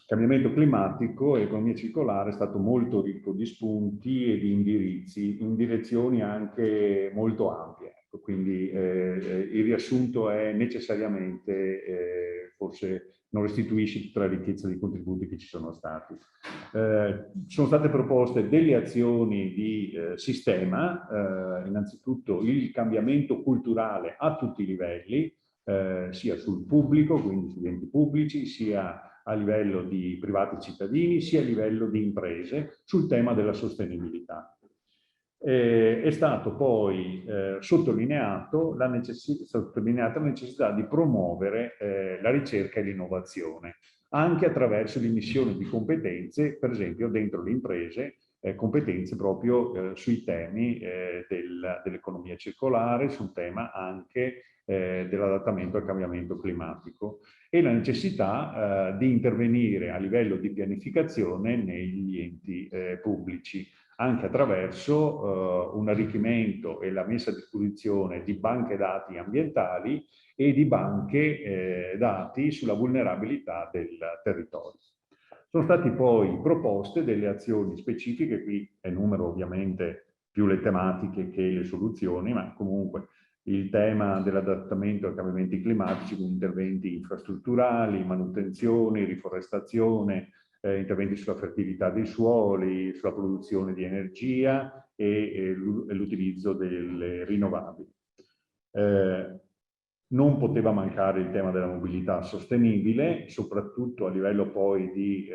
C: cambiamento climatico e economia circolare è stato molto ricco di spunti e di indirizzi in direzioni anche molto ampie. Quindi il riassunto è necessariamente, forse non restituisce tutta la ricchezza dei contributi che ci sono stati. Sono state proposte delle azioni di sistema, innanzitutto il cambiamento culturale a tutti i livelli, sia sul pubblico, quindi sugli enti pubblici, sia a livello di privati cittadini, sia a livello di imprese, sul tema della sostenibilità. È stato poi sottolineata la necessità di promuovere la ricerca e l'innovazione, anche attraverso l'immissione di competenze, per esempio dentro le imprese, competenze proprio sui temi dell'economia circolare, sul tema anche dell'adattamento al cambiamento climatico e la necessità di intervenire a livello di pianificazione negli enti pubblici, anche attraverso un arricchimento e la messa a disposizione di banche dati ambientali e di banche dati sulla vulnerabilità del territorio. Sono state poi proposte delle azioni specifiche, qui enumero ovviamente più le tematiche che le soluzioni, ma comunque il tema dell'adattamento ai cambiamenti climatici con interventi infrastrutturali, manutenzioni, riforestazione, interventi sulla fertilità dei suoli, sulla produzione di energia e l'utilizzo delle rinnovabili. Non poteva mancare il tema della mobilità sostenibile, soprattutto a livello poi di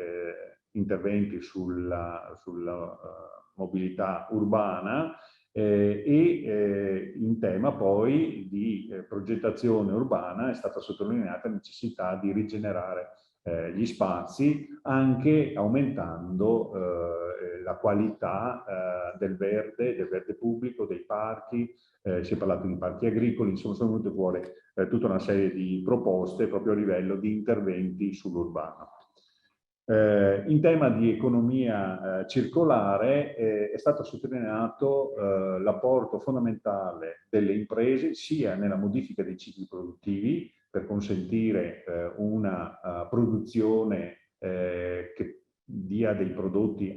C: interventi sulla mobilità urbana in tema poi di progettazione urbana è stata sottolineata la necessità di rigenerare gli spazi anche aumentando la qualità del verde pubblico, dei parchi. Si è parlato di parchi agricoli, insomma sono venute fuori tutta una serie di proposte proprio a livello di interventi sull'urbano. In tema di economia circolare è stato sottolineato l'apporto fondamentale delle imprese sia nella modifica dei cicli produttivi per consentire una produzione che dia dei prodotti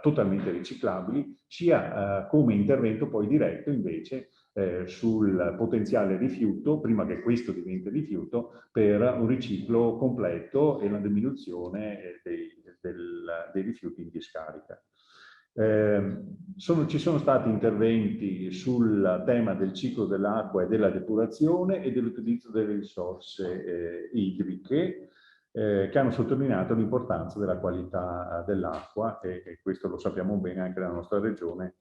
C: totalmente riciclabili, sia come intervento poi diretto invece sul potenziale rifiuto, prima che questo diventi rifiuto, per un riciclo completo e la diminuzione dei rifiuti in discarica. Ci sono stati interventi sul tema del ciclo dell'acqua e della depurazione e dell'utilizzo delle risorse idriche, che hanno sottolineato l'importanza della qualità dell'acqua e questo lo sappiamo bene anche nella nostra regione,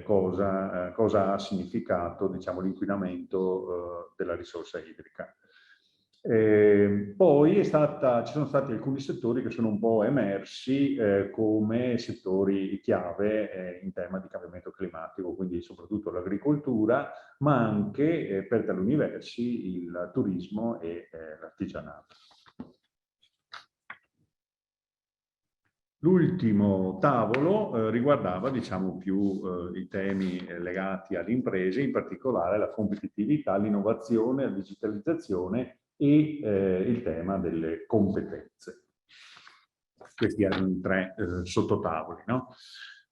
C: cosa ha significato, diciamo, l'inquinamento della risorsa idrica. Poi ci sono stati alcuni settori che sono un po' emersi come settori chiave in tema di cambiamento climatico, quindi soprattutto l'agricoltura, ma anche per taluni versi il turismo e l'artigianato. L'ultimo tavolo riguardava, diciamo, più i temi legati alle imprese, in particolare la competitività, l'innovazione, la digitalizzazione e il tema delle competenze. Questi erano i tre sottotavoli, no?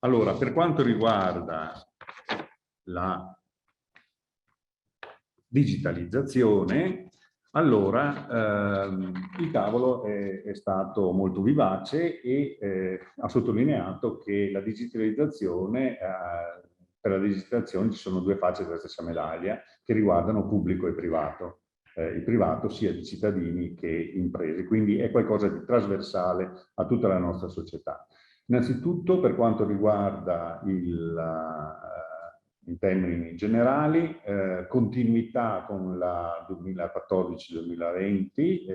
C: Allora, per quanto riguarda la digitalizzazione, allora, il tavolo è stato molto vivace e ha sottolineato che la digitalizzazione, per la digitalizzazione ci sono due facce della stessa medaglia che riguardano pubblico e privato. Il privato sia di cittadini che imprese, quindi è qualcosa di trasversale a tutta la nostra società. Innanzitutto per quanto riguarda in termini generali, continuità con la 2014-2020,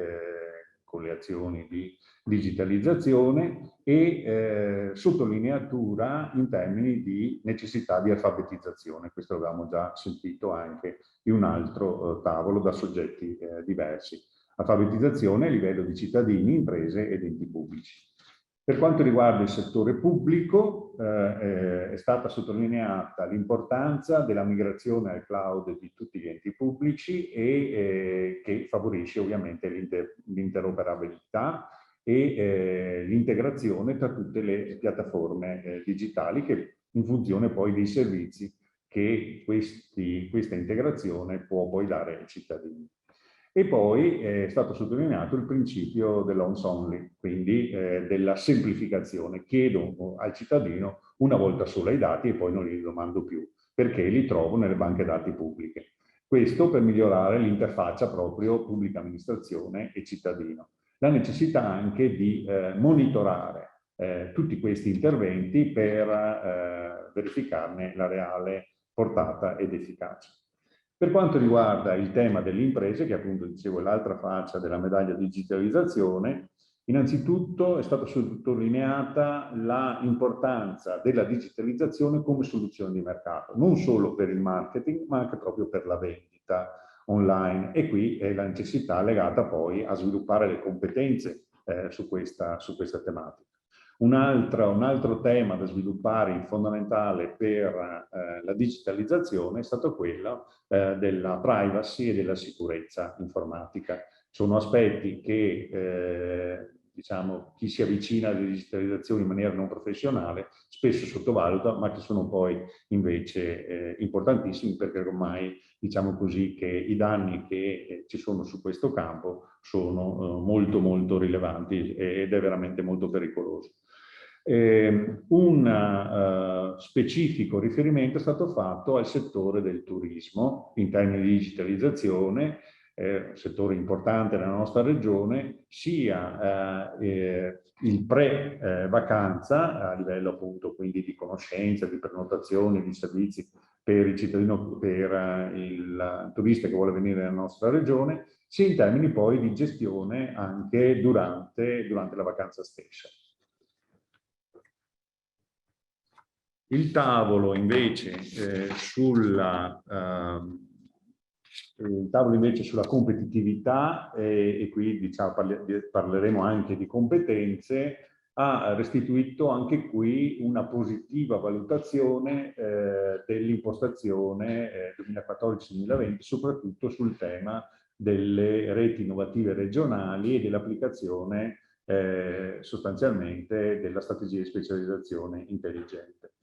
C: con le azioni di digitalizzazione e sottolineatura in termini di necessità di alfabetizzazione. Questo l'avevamo già sentito anche in un altro tavolo da soggetti diversi. Alfabetizzazione a livello di cittadini, imprese ed enti pubblici. Per quanto riguarda il settore pubblico, è stata sottolineata l'importanza della migrazione al cloud di tutti gli enti pubblici e che favorisce ovviamente l'interoperabilità e l'integrazione tra tutte le piattaforme digitali che in funzione poi dei servizi che questa integrazione può poi dare ai cittadini. E poi è stato sottolineato il principio dell'once only, quindi della semplificazione. Chiedo al cittadino una volta sola i dati e poi non li domando più, perché li trovo nelle banche dati pubbliche. Questo per migliorare l'interfaccia proprio pubblica amministrazione e cittadino. La necessità anche di monitorare tutti questi interventi per verificarne la reale portata ed efficacia. Per quanto riguarda il tema delle imprese, che appunto dicevo è l'altra faccia della medaglia digitalizzazione, Innanzitutto è stata sottolineata l'importanza della digitalizzazione come soluzione di mercato, non solo per il marketing, ma anche proprio per la vendita online. E qui è la necessità legata poi a sviluppare le competenze su questa tematica. Un altro tema da sviluppare fondamentale per la digitalizzazione è stato quello della privacy e della sicurezza informatica. Sono aspetti che diciamo, chi si avvicina alla digitalizzazione in maniera non professionale spesso sottovaluta, ma che sono poi invece importantissimi, perché ormai diciamo così che i danni che ci sono su questo campo sono molto rilevanti ed è veramente molto pericoloso. Un specifico riferimento è stato fatto al settore del turismo in termini di digitalizzazione, un settore importante nella nostra regione, sia il pre-vacanza a livello appunto quindi di conoscenza, di prenotazione, di servizi per il cittadino, per il turista che vuole venire nella nostra regione, sia in termini poi di gestione anche durante la vacanza stessa. Il tavolo invece sulla competitività, e qui diciamo, parleremo anche di competenze, ha restituito anche qui una positiva valutazione dell'impostazione 2014-2020, soprattutto sul tema delle reti innovative regionali e dell'applicazione sostanzialmente della strategia di specializzazione intelligente.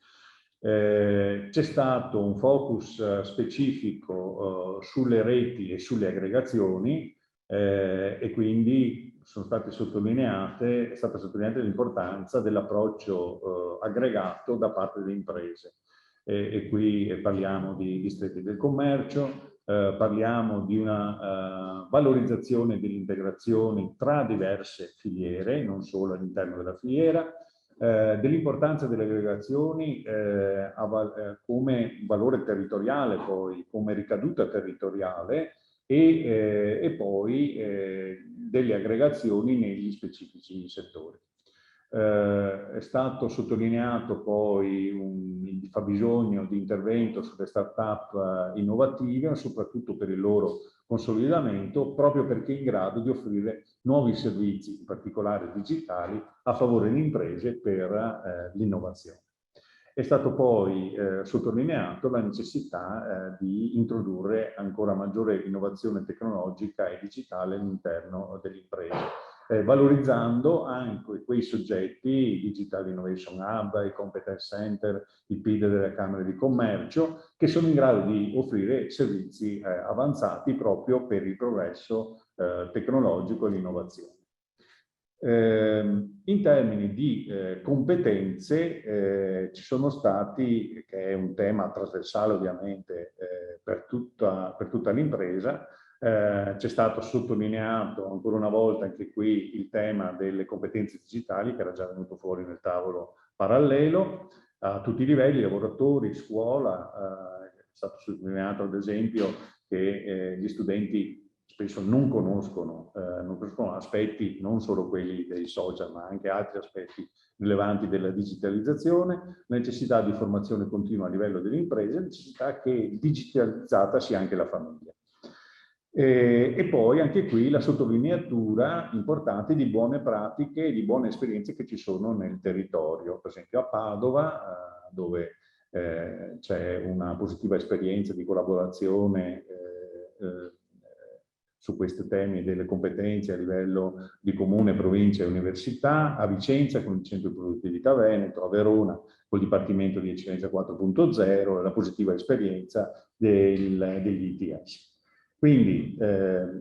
C: C'è stato un focus specifico sulle reti e sulle aggregazioni e quindi è stata sottolineata l'importanza dell'approccio aggregato da parte delle imprese. E qui parliamo di distretti del commercio, parliamo di una valorizzazione delle integrazioni tra diverse filiere, non solo all'interno della filiera, dell'importanza delle aggregazioni come valore territoriale, poi come ricaduta territoriale e poi delle aggregazioni negli specifici settori. È stato sottolineato poi il fabbisogno di intervento sulle start-up innovative, soprattutto per il loro consolidamento, proprio perché è in grado di offrire nuovi servizi, in particolare digitali, a favore delle imprese per l'innovazione. È stato poi sottolineato la necessità di introdurre ancora maggiore innovazione tecnologica e digitale all'interno delle imprese, valorizzando anche quei soggetti, i Digital Innovation Hub, i Competence Center, i PID delle Camere di Commercio, che sono in grado di offrire servizi avanzati proprio per il progresso tecnologico e l'innovazione. In termini di competenze ci sono stati, che è un tema trasversale ovviamente per tutta l'impresa, c'è stato sottolineato ancora una volta anche qui il tema delle competenze digitali, che era già venuto fuori nel tavolo parallelo, a tutti i livelli, lavoratori, scuola, è stato sottolineato ad esempio che gli studenti spesso non conoscono aspetti, non solo quelli dei social, ma anche altri aspetti rilevanti della digitalizzazione, la necessità di formazione continua a livello delle imprese, la necessità che digitalizzata sia anche la famiglia. E poi anche qui la sottolineatura importante di buone pratiche e di buone esperienze che ci sono nel territorio, per esempio a Padova, dove c'è una positiva esperienza di collaborazione su questi temi delle competenze a livello di comune, provincia e università, a Vicenza con il Centro di Produttività Veneto, a Verona col Dipartimento di Eccellenza 4.0 e la positiva esperienza degli ITS. Quindi,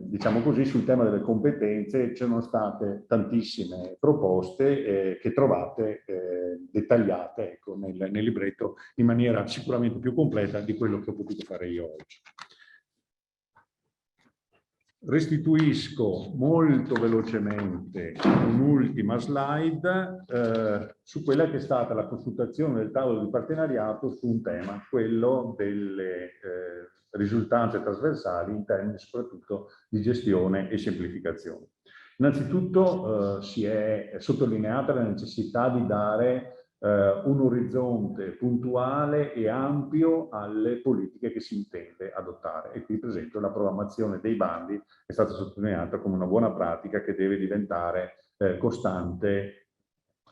C: diciamo così, sul tema delle competenze ci sono state tantissime proposte che trovate dettagliate ecco, nel libretto in maniera sicuramente più completa di quello che ho potuto fare io oggi. Restituisco molto velocemente un'ultima slide su quella che è stata la consultazione del tavolo di partenariato su un tema, quello delle risultanze trasversali in termini soprattutto di gestione e semplificazione. Innanzitutto si è sottolineata la necessità di dare un orizzonte puntuale e ampio alle politiche che si intende adottare. E qui, per esempio, la programmazione dei bandi è stata sottolineata come una buona pratica che deve diventare costante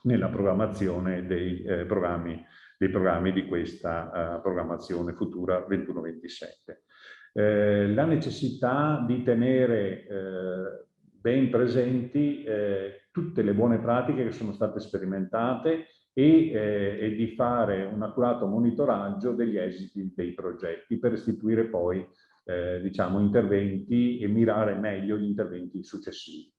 C: nella programmazione dei programmi di questa programmazione futura 21-27. La necessità di tenere ben presenti tutte le buone pratiche che sono state sperimentate e di fare un accurato monitoraggio degli esiti dei progetti per istituire poi diciamo, interventi e mirare meglio gli interventi successivi.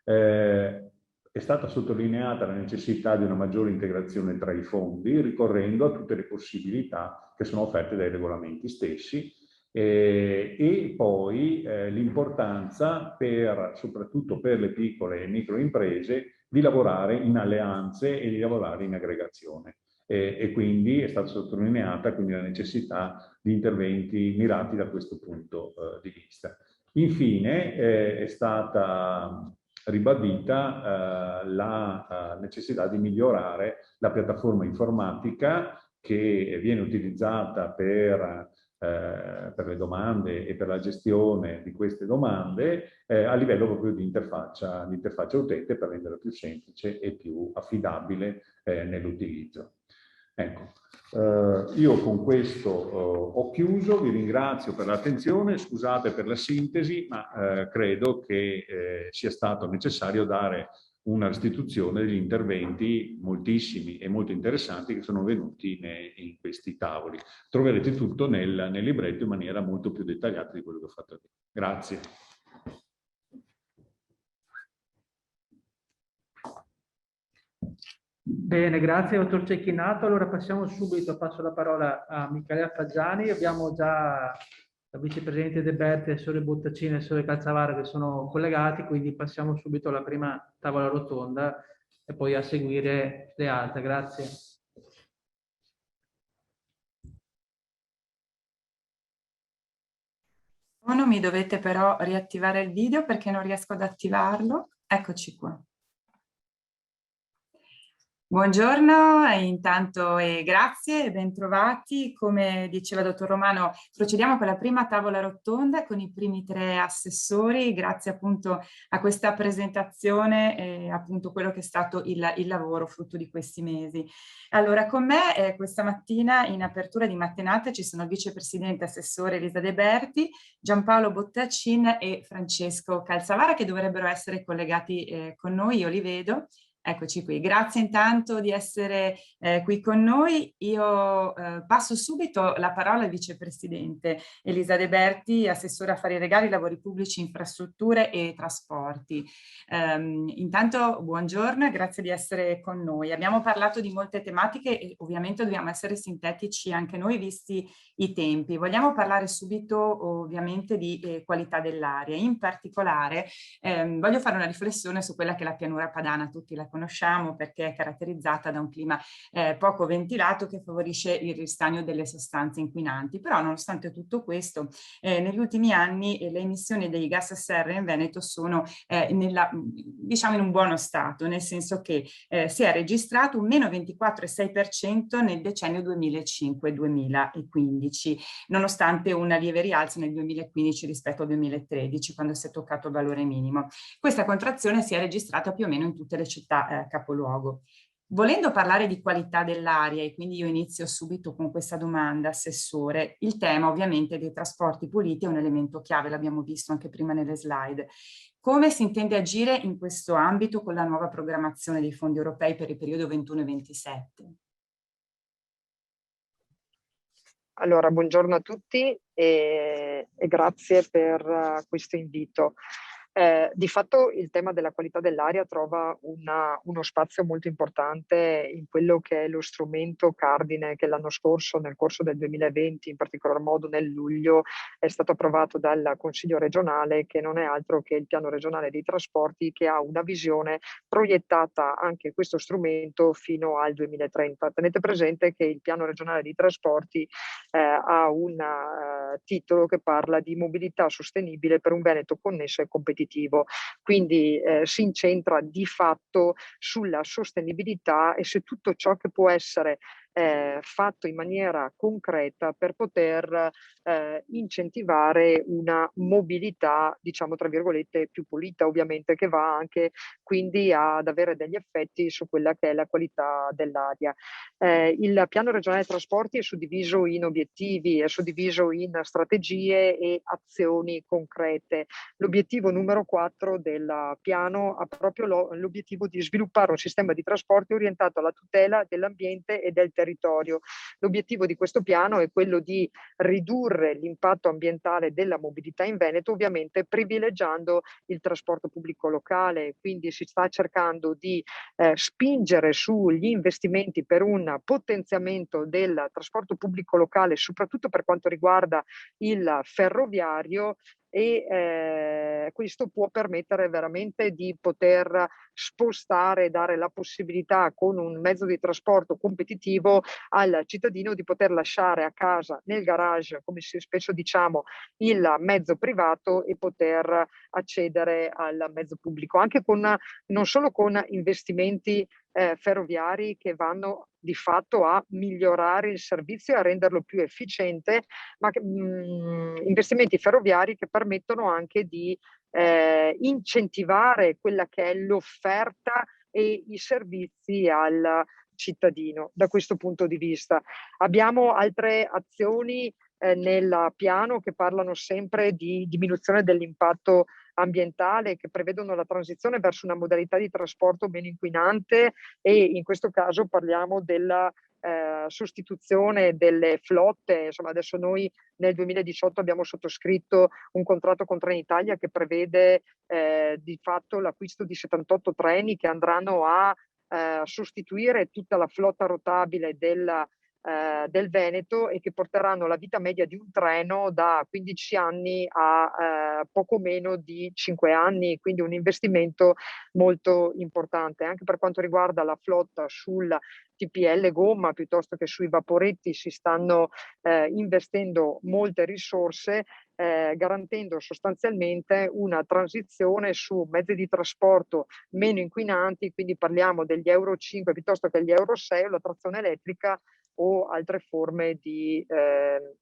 C: È stata sottolineata la necessità di una maggiore integrazione tra i fondi, ricorrendo a tutte le possibilità che sono offerte dai regolamenti stessi, e poi l'importanza, soprattutto per le piccole e micro imprese, di lavorare in alleanze e di lavorare in aggregazione. E quindi è stata sottolineata quindi la necessità di interventi mirati da questo punto di vista. Infine è stata ribadita la necessità di migliorare la piattaforma informatica che viene utilizzata per le domande e per la gestione di queste domande a livello proprio di interfaccia utente, per renderla più semplice e più affidabile nell'utilizzo. Ecco, io con questo ho chiuso, vi ringrazio per l'attenzione, scusate per la sintesi, ma credo che sia stato necessario dare una restituzione degli interventi moltissimi e molto interessanti che sono venuti in questi tavoli. Troverete tutto nel libretto in maniera molto più dettagliata di quello che ho fatto io. Grazie.
B: Bene, grazie dottor Cecchinato. Allora passo la parola a Michele Faggiani. Abbiamo già la vicepresidente De Berti, il Sole Bottacina e il Sole Calzavara che sono collegati, quindi passiamo subito alla prima tavola rotonda e poi a seguire le altre. Grazie.
D: Non mi dovete però riattivare il video perché non riesco ad attivarlo. Eccoci qua. Buongiorno, intanto grazie e bentrovati. Come diceva il dottor Romano, procediamo con la prima tavola rotonda con i primi 3 assessori, grazie appunto a questa presentazione e appunto quello che è stato il lavoro frutto di questi mesi. Allora, con me questa mattina in apertura di mattinata ci sono il vicepresidente assessore Elisa De Berti, Giampaolo Bottacin e Francesco Calzavara che dovrebbero essere collegati con noi, io li vedo. Eccoci qui, grazie intanto di essere qui con noi. Io passo subito la parola al vicepresidente Elisa De Berti, assessore affari legali, lavori pubblici, infrastrutture e trasporti. Intanto buongiorno e grazie di essere con noi. Abbiamo parlato di molte tematiche e ovviamente dobbiamo essere sintetici anche noi visti i tempi. Vogliamo parlare subito ovviamente di qualità dell'aria. In particolare voglio fare una riflessione su quella che è la pianura padana, tutti la conosciamo perché è caratterizzata da un clima poco ventilato che favorisce il ristagno delle sostanze inquinanti. Però nonostante tutto questo, negli ultimi anni le emissioni dei gas serra in Veneto sono diciamo in un buono stato, nel senso che si è registrato un meno 24,6% nel decennio 2005-2015, nonostante una lieve rialzo nel 2015 rispetto al 2013, quando si è toccato il valore minimo. Questa contrazione si è registrata più o meno in tutte le città capoluogo. Volendo parlare di qualità dell'aria, e quindi io inizio subito con questa domanda, Assessore, il tema ovviamente dei trasporti puliti è un elemento chiave, l'abbiamo visto anche prima nelle slide. Come si intende agire in questo ambito con la nuova programmazione dei fondi europei per il periodo 21-27?
E: Allora, buongiorno a tutti e grazie per questo invito. Di fatto il tema della qualità dell'aria trova uno spazio molto importante in quello che è lo strumento cardine che l'anno scorso, nel corso del 2020, in particolar modo nel luglio, è stato approvato dal Consiglio regionale, che non è altro che il Piano regionale dei trasporti, che ha una visione proiettata anche questo strumento fino al 2030. Tenete presente che il Piano regionale dei trasporti ha un titolo che parla di mobilità sostenibile per un Veneto connesso e competitivo. competitivo. Quindi si incentra di fatto sulla sostenibilità e su tutto ciò che può essere fatto in maniera concreta per poter incentivare una mobilità, diciamo tra virgolette, più pulita, ovviamente, che va anche quindi ad avere degli effetti su quella che è la qualità dell'aria. Il piano regionale trasporti è suddiviso in obiettivi, è suddiviso in strategie e azioni concrete. L'obiettivo numero 4 del piano ha proprio l'obiettivo di sviluppare un sistema di trasporti orientato alla tutela dell'ambiente e del territorio. L'obiettivo di questo piano è quello di ridurre l'impatto ambientale della mobilità in Veneto, ovviamente privilegiando il trasporto pubblico locale, quindi si sta cercando di spingere sugli investimenti per un potenziamento del trasporto pubblico locale, soprattutto per quanto riguarda il ferroviario, e questo può permettere veramente di poter spostare, dare la possibilità con un mezzo di trasporto competitivo al cittadino di poter lasciare a casa nel garage, come spesso diciamo, il mezzo privato e poter accedere al mezzo pubblico, anche con non solo con investimenti ferroviari che vanno di fatto a migliorare il servizio e a renderlo più efficiente, ma investimenti ferroviari che permettono anche di incentivare quella che è l'offerta e i servizi al cittadino. Da questo punto di vista abbiamo altre azioni nel piano che parlano sempre di diminuzione dell'impatto ambientale, che prevedono la transizione verso una modalità di trasporto meno inquinante, e in questo caso parliamo della sostituzione delle flotte. Insomma, adesso noi nel 2018 abbiamo sottoscritto un contratto con Trenitalia che prevede di fatto l'acquisto di 78 treni che andranno a sostituire tutta la flotta rotabile del Veneto e che porteranno la vita media di un treno da 15 anni a poco meno di 5 anni, quindi un investimento molto importante. Anche per quanto riguarda la flotta sul TPL gomma piuttosto che sui vaporetti si stanno investendo molte risorse, garantendo sostanzialmente una transizione su mezzi di trasporto meno inquinanti, quindi parliamo degli Euro 5 piuttosto che gli Euro 6 o la trazione elettrica o altre forme di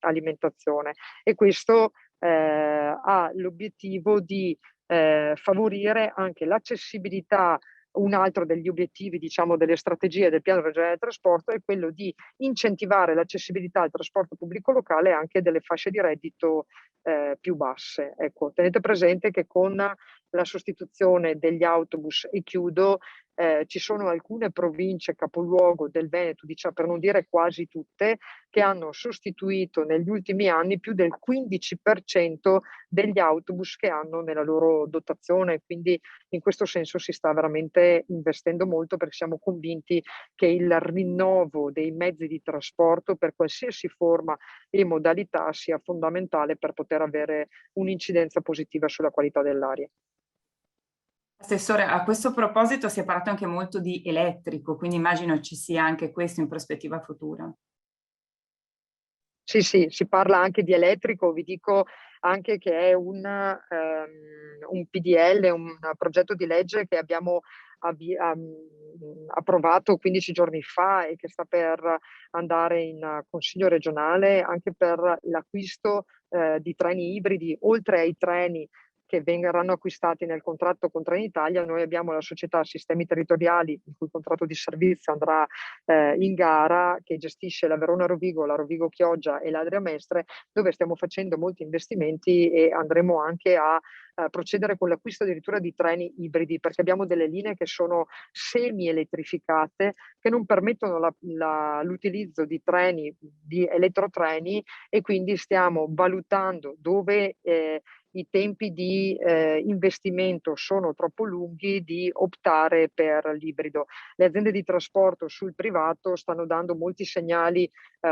E: alimentazione. E questo ha l'obiettivo di favorire anche l'accessibilità. Un altro degli obiettivi, diciamo, delle strategie del piano regionale del trasporto è quello di incentivare l'accessibilità al trasporto pubblico locale anche delle fasce di reddito più basse. Ecco, tenete presente che con la sostituzione degli autobus, e chiudo, ci sono alcune province capoluogo del Veneto, diciamo, per non dire quasi tutte, che hanno sostituito negli ultimi anni più del 15% degli autobus che hanno nella loro dotazione. Quindi in questo senso si sta veramente investendo molto, perché siamo convinti che il rinnovo dei mezzi di trasporto per qualsiasi forma e modalità sia fondamentale per poter avere un'incidenza positiva sulla qualità dell'aria.
D: Assessore, a questo proposito si è parlato anche molto di elettrico, quindi immagino ci sia anche questo in prospettiva futura.
E: Sì, sì, si parla anche di elettrico, vi dico anche che è un PDL, un progetto di legge che abbiamo approvato 15 giorni fa e che sta per andare in Consiglio regionale, anche per l'acquisto di treni ibridi, oltre ai treni che verranno acquistati nel contratto con Trenitalia. Noi abbiamo la società Sistemi Territoriali, il cui contratto di servizio andrà in gara, che gestisce la Verona Rovigo, la Rovigo Chioggia e l'Adria Mestre, dove stiamo facendo molti investimenti e andremo anche a procedere con l'acquisto addirittura di treni ibridi, perché abbiamo delle linee che sono semi-elettrificate, che non permettono l'utilizzo di treni, di elettrotreni, e quindi stiamo valutando dove i tempi di investimento sono troppo lunghi, di optare per l'ibrido. Le aziende di trasporto sul privato stanno dando molti segnali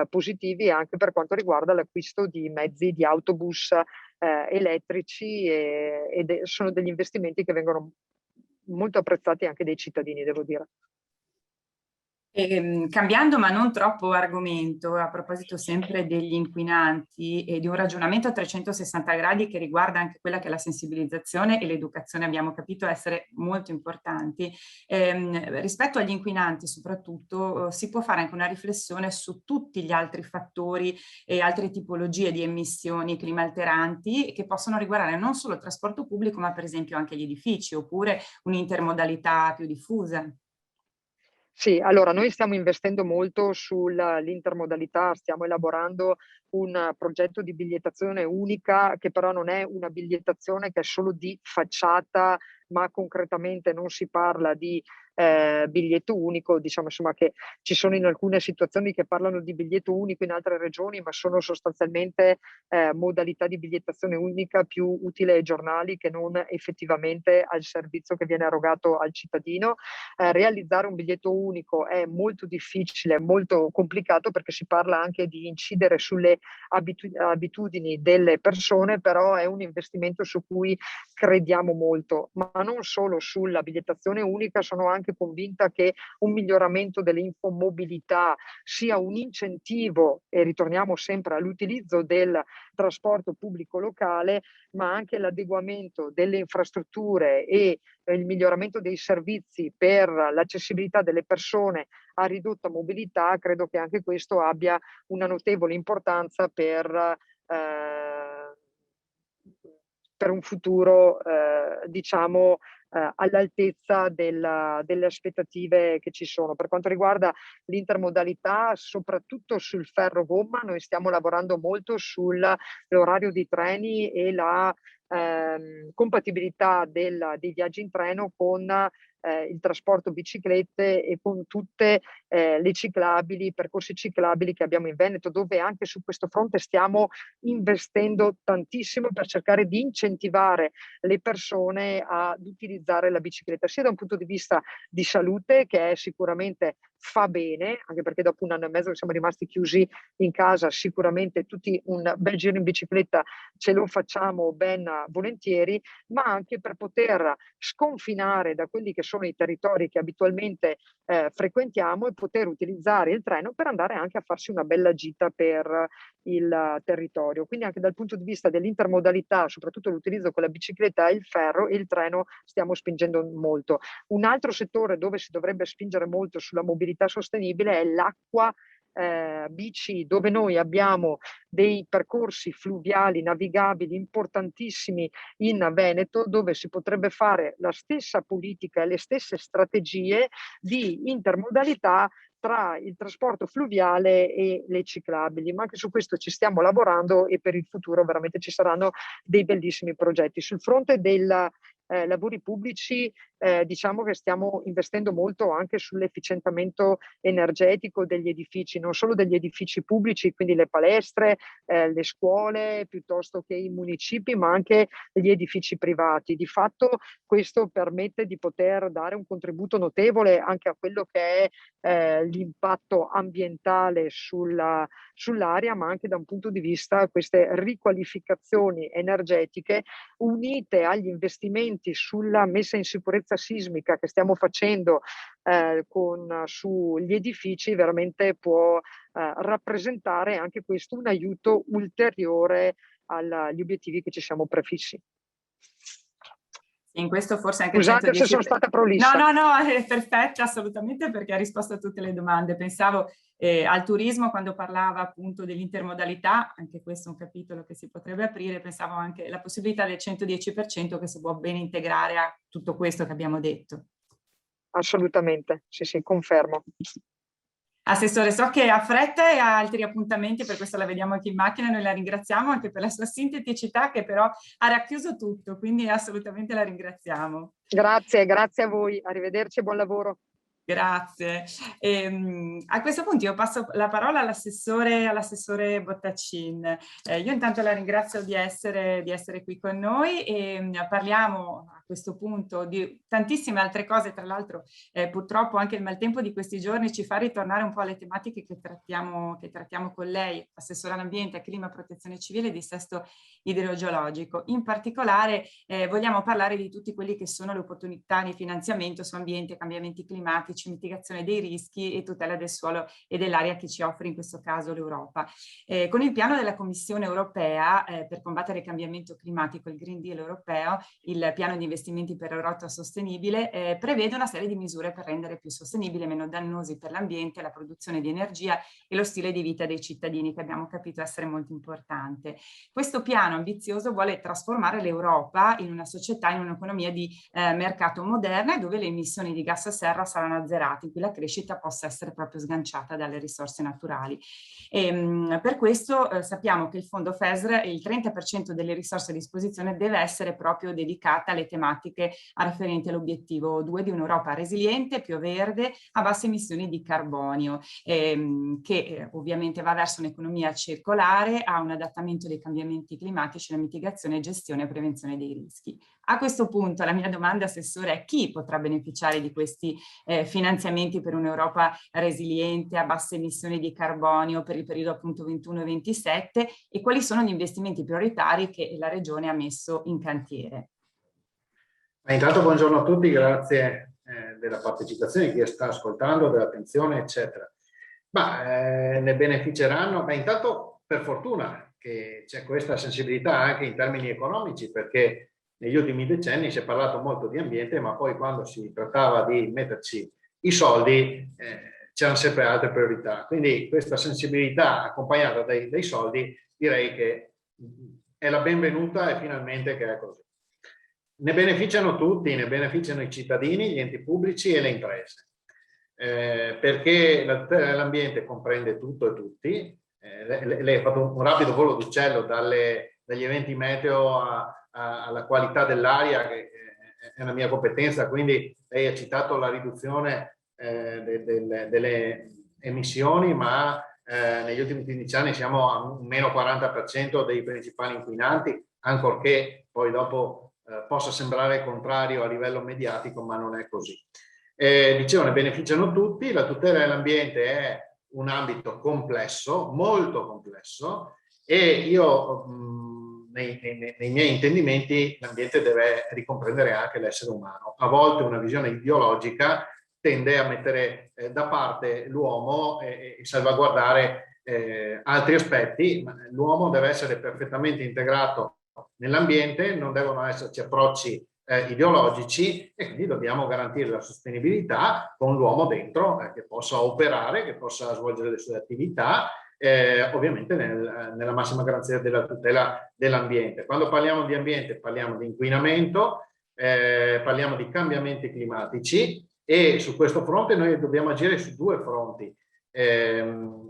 E: positivi anche per quanto riguarda l'acquisto di mezzi di autobus elettrici, ed sono degli investimenti che vengono molto apprezzati anche dai cittadini, devo dire.
D: Cambiando ma non troppo argomento, a proposito sempre degli inquinanti e di un ragionamento a 360 gradi che riguarda anche quella che è la sensibilizzazione e l'educazione, abbiamo capito essere molto importanti. Rispetto agli inquinanti soprattutto si può fare anche una riflessione su tutti gli altri fattori e altre tipologie di emissioni climalteranti che possono riguardare non solo il trasporto pubblico ma per esempio anche gli edifici oppure un'intermodalità più diffusa.
E: Sì, allora noi stiamo investendo molto sull'intermodalità, stiamo elaborando un progetto di bigliettazione unica che però non è una bigliettazione che è solo di facciata, ma concretamente non si parla di biglietto unico, diciamo insomma che ci sono in alcune situazioni che parlano di biglietto unico in altre regioni, ma sono sostanzialmente modalità di bigliettazione unica più utile ai giornali che non effettivamente al servizio che viene erogato al cittadino. Realizzare un biglietto unico è molto difficile, molto complicato perché si parla anche di incidere sulle abitudini delle persone, però è un investimento su cui crediamo molto, ma non solo sulla bigliettazione unica, sono anche convinta che un miglioramento dell'infomobilità sia un incentivo, e ritorniamo sempre all'utilizzo del trasporto pubblico locale, ma anche l'adeguamento delle infrastrutture e il miglioramento dei servizi per l'accessibilità delle persone a ridotta mobilità, credo che anche questo abbia una notevole importanza per un futuro, diciamo, all'altezza delle aspettative che ci sono. Per quanto riguarda l'intermodalità, soprattutto sul ferro-gomma, noi stiamo lavorando molto sull'orario dei treni e la compatibilità dei viaggi in treno con il trasporto biciclette e con tutte le ciclabili, percorsi ciclabili che abbiamo in Veneto, dove anche su questo fronte stiamo investendo tantissimo per cercare di incentivare le persone ad utilizzare la bicicletta, sia da un punto di vista di salute, che è sicuramente fa bene, anche perché dopo 1 anno e mezzo che siamo rimasti chiusi in casa, sicuramente tutti un bel giro in bicicletta ce lo facciamo ben volentieri, ma anche per poter sconfinare da quelli che sono i territori che abitualmente frequentiamo e poter utilizzare il treno per andare anche a farsi una bella gita per il territorio. Quindi anche dal punto di vista dell'intermodalità, soprattutto l'utilizzo con la bicicletta e il ferro e il treno, stiamo spingendo molto. Un altro settore dove si dovrebbe spingere molto sulla mobilità sostenibile è l'acqua bici, dove noi abbiamo dei percorsi fluviali navigabili importantissimi in Veneto, dove si potrebbe fare la stessa politica e le stesse strategie di intermodalità tra il trasporto fluviale e le ciclabili, ma anche su questo ci stiamo lavorando e per il futuro veramente ci saranno dei bellissimi progetti. Sul fronte dei lavori pubblici diciamo che stiamo investendo molto anche sull'efficientamento energetico degli edifici, non solo degli edifici pubblici, quindi le palestre, le scuole, piuttosto che i municipi, ma anche gli edifici privati. Di fatto questo permette di poter dare un contributo notevole anche a quello che è l'impatto ambientale sull'aria, ma anche da un punto di vista queste riqualificazioni energetiche unite agli investimenti sulla messa in sicurezza sismica che stiamo facendo sugli edifici, veramente può rappresentare anche questo un aiuto ulteriore agli obiettivi che ci siamo prefissi.
D: In questo forse anche
E: Scusate se sono stata prolissa.
D: No, è perfetta assolutamente perché ha risposto a tutte le domande. Pensavo al turismo quando parlava appunto dell'intermodalità, anche questo è un capitolo che si potrebbe aprire, pensavo anche alla possibilità del 110% che si può ben integrare a tutto questo che abbiamo detto.
E: Assolutamente, sì, confermo.
D: Assessore, so che ha fretta e ha altri appuntamenti, per questo la vediamo anche in macchina, noi la ringraziamo anche per la sua sinteticità che però ha racchiuso tutto, quindi assolutamente la ringraziamo.
E: Grazie a voi, arrivederci e buon lavoro.
D: Grazie. A questo punto io passo la parola all'assessore Bottacin. Io intanto la ringrazio di essere qui con noi e parliamo questo punto di tantissime altre cose. Tra l'altro purtroppo anche il maltempo di questi giorni ci fa ritornare un po' alle tematiche che trattiamo con lei, assessore all'ambiente, clima, protezione civile e dissesto idrogeologico. In particolare vogliamo parlare di tutti quelli che sono le opportunità di finanziamento su ambiente, cambiamenti climatici, mitigazione dei rischi e tutela del suolo e dell'aria che ci offre in questo caso l'Europa. Con il piano della Commissione europea per combattere il cambiamento climatico, il Green Deal europeo, il piano di investimenti per Europa sostenibile, prevede una serie di misure per rendere più sostenibile e meno dannosi per l'ambiente, la produzione di energia e lo stile di vita dei cittadini, che abbiamo capito essere molto importante. Questo piano ambizioso vuole trasformare l'Europa in una società, in un'economia di mercato moderna, dove le emissioni di gas a serra saranno azzerate, in cui la crescita possa essere proprio sganciata dalle risorse naturali. Per questo sappiamo che il fondo FESR, il 30% delle risorse a disposizione deve essere proprio dedicata alle tematiche afferenti all'obiettivo 2 di un'Europa resiliente, più verde, a basse emissioni di carbonio, che ovviamente va verso un'economia circolare, a un adattamento dei cambiamenti climatici, la mitigazione, gestione e prevenzione dei rischi. A questo punto la mia domanda, Assessore, è: chi potrà beneficiare di questi finanziamenti per un'Europa resiliente, a basse emissioni di carbonio per il periodo appunto 21-27, e quali sono gli investimenti prioritari che la Regione ha messo in cantiere?
F: Intanto buongiorno a tutti, grazie della partecipazione, chi sta ascoltando, dell'attenzione, eccetera. Ne beneficeranno, intanto per fortuna che c'è questa sensibilità anche in termini economici, perché negli ultimi decenni si è parlato molto di ambiente, ma poi quando si trattava di metterci i soldi c'erano sempre altre priorità. Quindi questa sensibilità accompagnata dai soldi, direi che è la benvenuta, e finalmente che è così. Ne beneficiano tutti, ne beneficiano i cittadini, gli enti pubblici e le imprese, perché la tutela dell'ambiente comprende tutto e tutti. Lei ha fatto un rapido volo d'uccello dagli eventi meteo alla qualità dell'aria, che è una mia competenza, quindi lei ha citato la riduzione delle emissioni, ma negli ultimi 15 anni siamo a un meno 40% dei principali inquinanti, ancorché poi dopo possa sembrare il contrario a livello mediatico, ma non è così. Dicevo, ne beneficiano tutti. La tutela dell'ambiente è un ambito complesso, molto complesso, e io nei miei intendimenti l'ambiente deve ricomprendere anche l'essere umano. A volte una visione ideologica tende a mettere da parte l'uomo e salvaguardare altri aspetti, ma l'uomo deve essere perfettamente integrato nell'ambiente, non devono esserci approcci ideologici, e quindi dobbiamo garantire la sostenibilità con l'uomo dentro che possa operare, che possa svolgere le sue attività, ovviamente nella massima garanzia della tutela dell'ambiente. Quando parliamo di ambiente parliamo di inquinamento, parliamo di cambiamenti climatici, e su questo fronte noi dobbiamo agire su due fronti,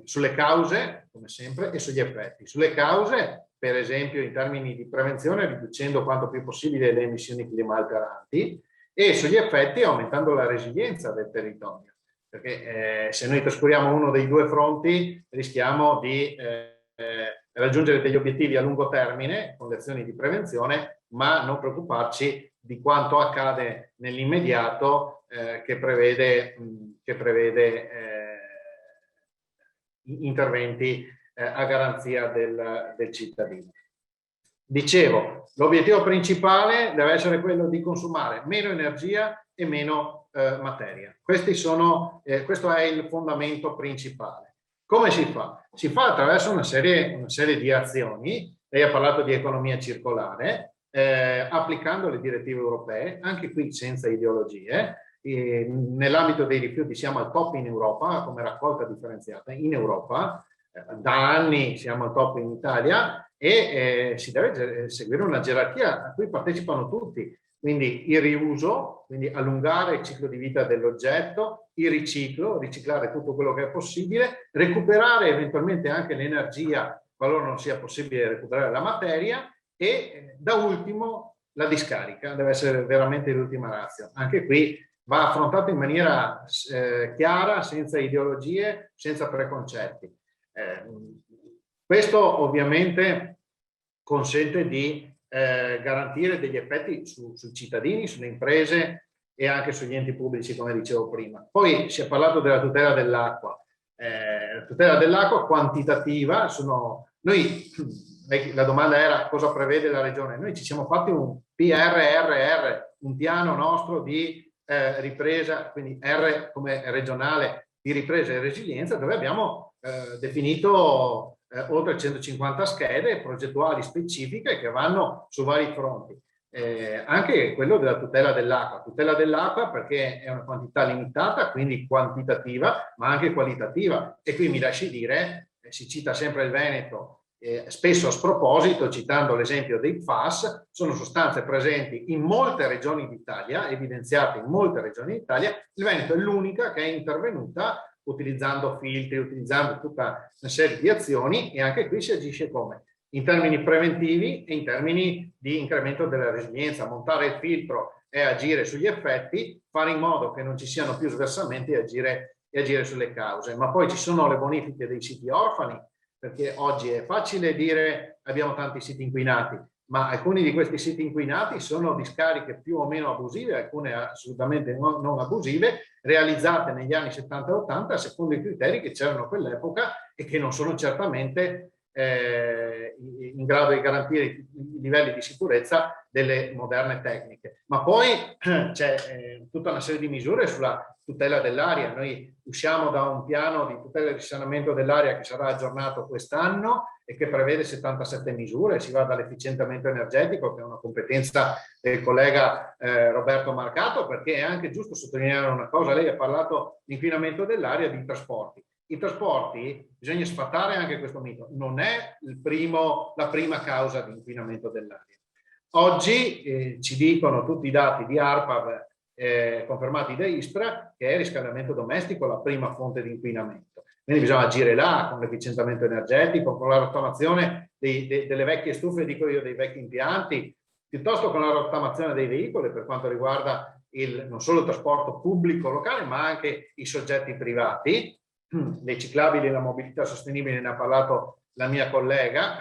F: sulle cause, come sempre, e sugli effetti. Sulle cause, per esempio in termini di prevenzione, riducendo quanto più possibile le emissioni climalteranti, e sugli effetti aumentando la resilienza del territorio, perché se noi trascuriamo uno dei due fronti rischiamo di raggiungere degli obiettivi a lungo termine con le azioni di prevenzione, ma non preoccuparci di quanto accade nell'immediato, che prevede interventi a garanzia del cittadino. Dicevo, l'obiettivo principale deve essere quello di consumare meno energia e meno materia. Questo è il fondamento principale. Come si fa? Si fa attraverso una serie di azioni. Lei ha parlato di economia circolare, applicando le direttive europee, anche qui senza ideologie. Nell'ambito dei rifiuti siamo al top in Europa come raccolta differenziata in Europa, da anni siamo al top in Italia, e si deve seguire una gerarchia a cui partecipano tutti, quindi il riuso, quindi allungare il ciclo di vita dell'oggetto, il riciclo, riciclare tutto quello che è possibile, recuperare eventualmente anche l'energia qualora non sia possibile recuperare la materia, e da ultimo la discarica deve essere veramente l'ultima ratio. Anche qui va affrontato in maniera chiara, senza ideologie, senza preconcetti. Questo ovviamente consente di garantire degli effetti sui cittadini, sulle imprese e anche sugli enti pubblici, come dicevo prima. Poi si è parlato della tutela dell'acqua. La tutela dell'acqua quantitativa, la domanda era cosa prevede la Regione. Noi ci siamo fatti un PRRR, un piano nostro di ripresa, quindi R come regionale, di ripresa e resilienza, dove abbiamo definito oltre 150 schede progettuali specifiche che vanno su vari fronti. Anche quello della tutela dell'acqua perché è una quantità limitata, quindi quantitativa, ma anche qualitativa. E qui mi lasci dire, si cita sempre il Veneto, spesso a sproposito, citando l'esempio dei PFAS, sono sostanze presenti in molte regioni d'Italia, evidenziate in molte regioni d'Italia. Il Veneto è l'unica che è intervenuta utilizzando filtri, utilizzando tutta una serie di azioni, e anche qui si agisce come? In termini preventivi e in termini di incremento della resilienza. Montare il filtro e agire sugli effetti, fare in modo che non ci siano più sversamenti e agire sulle cause. Ma poi ci sono le bonifiche dei siti orfani, perché oggi è facile dire abbiamo tanti siti inquinati, ma alcuni di questi siti inquinati sono discariche più o meno abusive, alcune assolutamente non abusive, realizzate negli anni 70 e 80 secondo i criteri che c'erano a quell'epoca e che non sono certamente in grado di garantire i livelli di sicurezza delle moderne tecniche. Ma poi c'è tutta una serie di misure sulla tutela dell'aria. Noi usciamo da un piano di tutela e risanamento dell'aria che sarà aggiornato quest'anno e che prevede 77 misure. Si va dall'efficientamento energetico, che è una competenza del collega Roberto Marcato, perché è anche giusto sottolineare una cosa. Lei ha parlato di inquinamento dell'aria e di trasporti. I trasporti, bisogna sfatare anche questo mito, non è la prima causa di inquinamento dell'aria. Oggi ci dicono tutti i dati di ARPAV confermati da ISPRA che è il riscaldamento domestico la prima fonte di inquinamento. Quindi bisogna agire là con l'efficientamento energetico, con la rottamazione delle vecchie stufe, dico io, dei vecchi impianti, piuttosto con la rottamazione dei veicoli per quanto riguarda non solo il trasporto pubblico locale, ma anche i soggetti privati. Dei ciclabili e la mobilità sostenibile ne ha parlato la mia collega.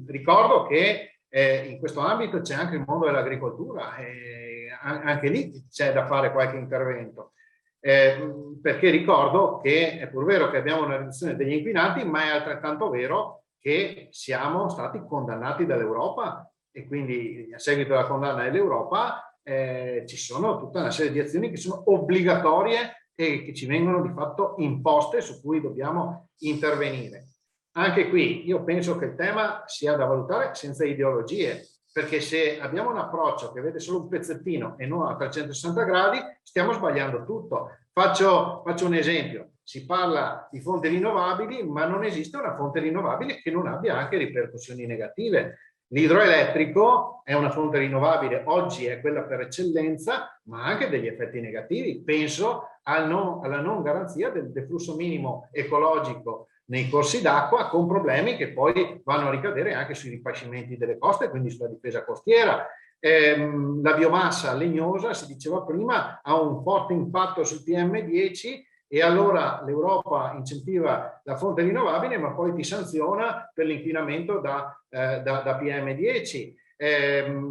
F: Ricordo che in questo ambito c'è anche il mondo dell'agricoltura e anche lì c'è da fare qualche intervento, perché ricordo che è pur vero che abbiamo una riduzione degli inquinanti, ma è altrettanto vero che siamo stati condannati dall'Europa e quindi a seguito della condanna dell'Europa ci sono tutta una serie di azioni che sono obbligatorie e che ci vengono di fatto imposte, su cui dobbiamo intervenire. Anche qui io penso che il tema sia da valutare senza ideologie, perché se abbiamo un approccio che vede solo un pezzettino e non a 360 gradi, stiamo sbagliando tutto. Faccio un esempio. Si parla di fonti rinnovabili, ma non esiste una fonte rinnovabile che non abbia anche ripercussioni negative. L'idroelettrico è una fonte rinnovabile, oggi è quella per eccellenza, ma ha anche degli effetti negativi. Penso alla non garanzia del deflusso minimo ecologico nei corsi d'acqua, con problemi che poi vanno a ricadere anche sui ripascimenti delle coste, quindi sulla difesa costiera. La biomassa legnosa, si diceva prima, ha un forte impatto sul PM10 e allora l'Europa incentiva la fonte rinnovabile, ma poi ti sanziona per l'inquinamento da PM10.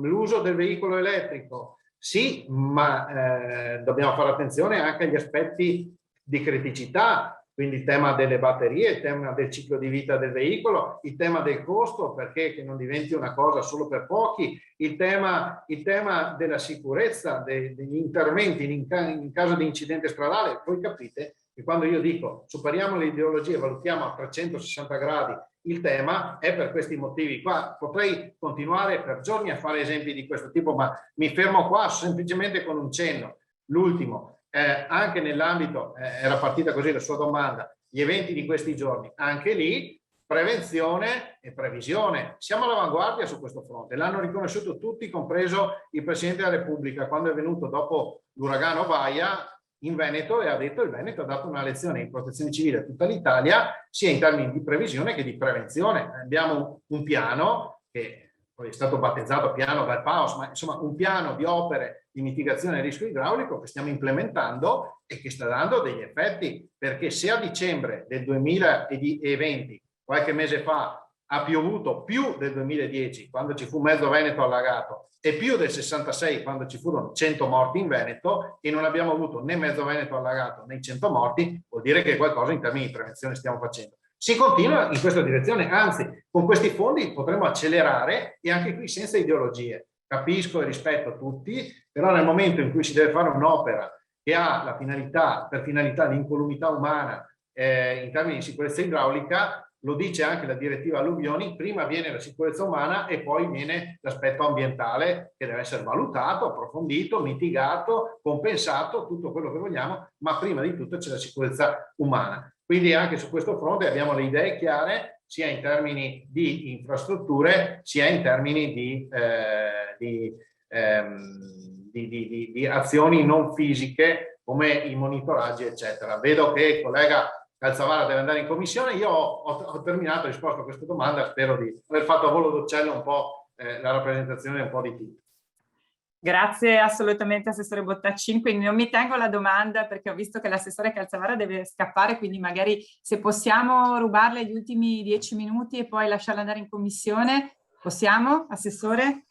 F: L'uso del veicolo elettrico, sì, ma dobbiamo fare attenzione anche agli aspetti di criticità, quindi il tema delle batterie, il tema del ciclo di vita del veicolo, il tema del costo, perché che non diventi una cosa solo per pochi, il tema della sicurezza, degli interventi in caso di incidente stradale. Voi capite che quando io dico superiamo le ideologie, valutiamo a 360 gradi il tema, è per questi motivi qua. Potrei continuare per giorni a fare esempi di questo tipo, ma mi fermo qua semplicemente con un cenno. L'ultimo. Anche nell'ambito, era partita così la sua domanda, gli eventi di questi giorni, anche lì prevenzione e previsione. Siamo all'avanguardia su questo fronte, l'hanno riconosciuto tutti, compreso il Presidente della Repubblica, quando è venuto dopo l'uragano Baia in Veneto e ha detto il Veneto ha dato una lezione di protezione civile a tutta l'Italia, sia in termini di previsione che di prevenzione. Abbiamo un piano che poi è stato battezzato piano dal PAOS, ma insomma un piano di opere di mitigazione del rischio idraulico che stiamo implementando e che sta dando degli effetti, perché se a dicembre del 2020, qualche mese fa, ha piovuto più del 2010, quando ci fu mezzo Veneto allagato, e più del 66, quando ci furono 100 morti in Veneto, e non abbiamo avuto né mezzo Veneto allagato né 100 morti, vuol dire che qualcosa in termini di prevenzione stiamo facendo. Si continua in questa direzione, anzi, con questi fondi potremo accelerare, e anche qui senza ideologie. Capisco e rispetto tutti, però nel momento in cui si deve fare un'opera che ha la finalità, per finalità l'incolumità umana in termini di sicurezza idraulica, lo dice anche la direttiva alluvioni, prima viene la sicurezza umana e poi viene l'aspetto ambientale, che deve essere valutato, approfondito, mitigato, compensato, tutto quello che vogliamo, ma prima di tutto c'è la sicurezza umana. Quindi anche su questo fronte abbiamo le idee chiare, sia in termini di infrastrutture, sia in termini di azioni non fisiche come i monitoraggi, eccetera. Vedo che il collega Calzavara deve andare in commissione. Io ho terminato, ho risposto a questa domanda, spero di aver fatto a volo d'uccello un po' la rappresentazione un po' di tutti.
D: Grazie assolutamente Assessore Bottaccin, quindi non mi tengo la domanda perché ho visto che l'assessore Calzavara deve scappare, quindi magari se possiamo rubarle gli ultimi 10 minuti e poi lasciarla andare in commissione, possiamo, Assessore?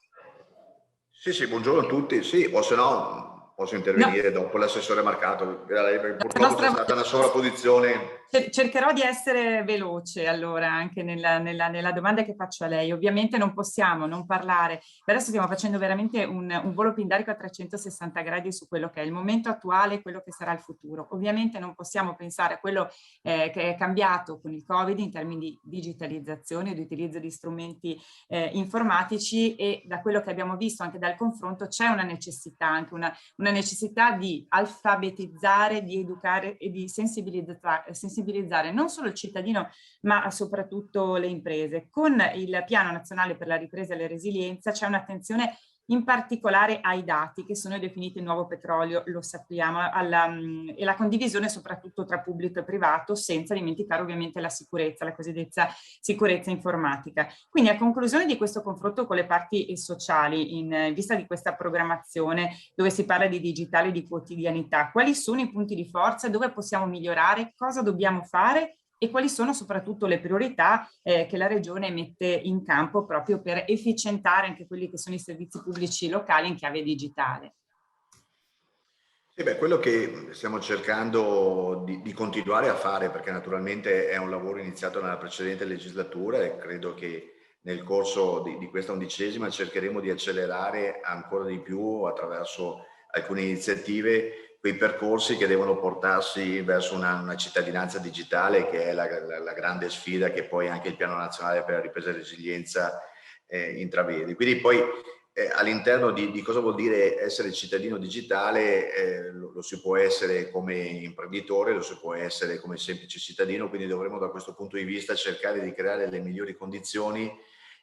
G: Sì, buongiorno a tutti, sì, o se no posso intervenire dopo l'assessore Marcato, purtroppo c'è stata una sovrapposizione.
D: Cercherò di essere veloce allora anche nella domanda che faccio a lei. Ovviamente non possiamo non parlare, adesso stiamo facendo veramente un volo pindarico a 360 gradi su quello che è il momento attuale e quello che sarà il futuro. Ovviamente non possiamo pensare a quello che è cambiato con il Covid in termini di digitalizzazione o di utilizzo di strumenti informatici, e da quello che abbiamo visto anche dal confronto c'è una necessità, anche una necessità di alfabetizzare, di educare e di sensibilizzare non solo il cittadino ma soprattutto le imprese. Con il Piano Nazionale per la Ripresa e la Resilienza c'è un'attenzione in particolare ai dati che sono definiti il nuovo petrolio, lo sappiamo, e la condivisione soprattutto tra pubblico e privato, senza dimenticare ovviamente la sicurezza, la cosiddetta sicurezza informatica. Quindi a conclusione di questo confronto con le parti sociali, in vista di questa programmazione dove si parla di digitale e di quotidianità, quali sono i punti di forza, dove possiamo migliorare, cosa dobbiamo fare e quali sono soprattutto le priorità che la Regione mette in campo proprio per efficientare anche quelli che sono i servizi pubblici locali in chiave digitale?
G: Quello che stiamo cercando di continuare a fare, perché naturalmente è un lavoro iniziato nella precedente legislatura e credo che nel corso di questa 11ª cercheremo di accelerare ancora di più attraverso alcune iniziative quei percorsi che devono portarsi verso una cittadinanza digitale, che è la grande sfida che poi anche il Piano Nazionale per la Ripresa e la Resilienza intravede. Quindi poi all'interno di cosa vuol dire essere cittadino digitale, lo si può essere come imprenditore, lo si può essere come semplice cittadino, quindi dovremo da questo punto di vista cercare di creare le migliori condizioni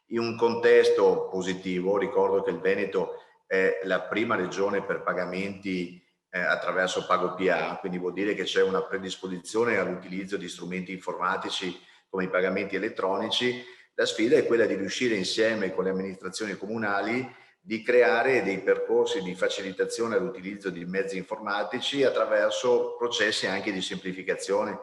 G: in un contesto positivo. Ricordo che il Veneto è la prima regione per pagamenti attraverso PagoPA, quindi vuol dire che c'è una predisposizione all'utilizzo di strumenti informatici come i pagamenti elettronici. La sfida è quella di riuscire insieme con le amministrazioni comunali di creare dei percorsi di facilitazione all'utilizzo di mezzi informatici attraverso processi anche di semplificazione,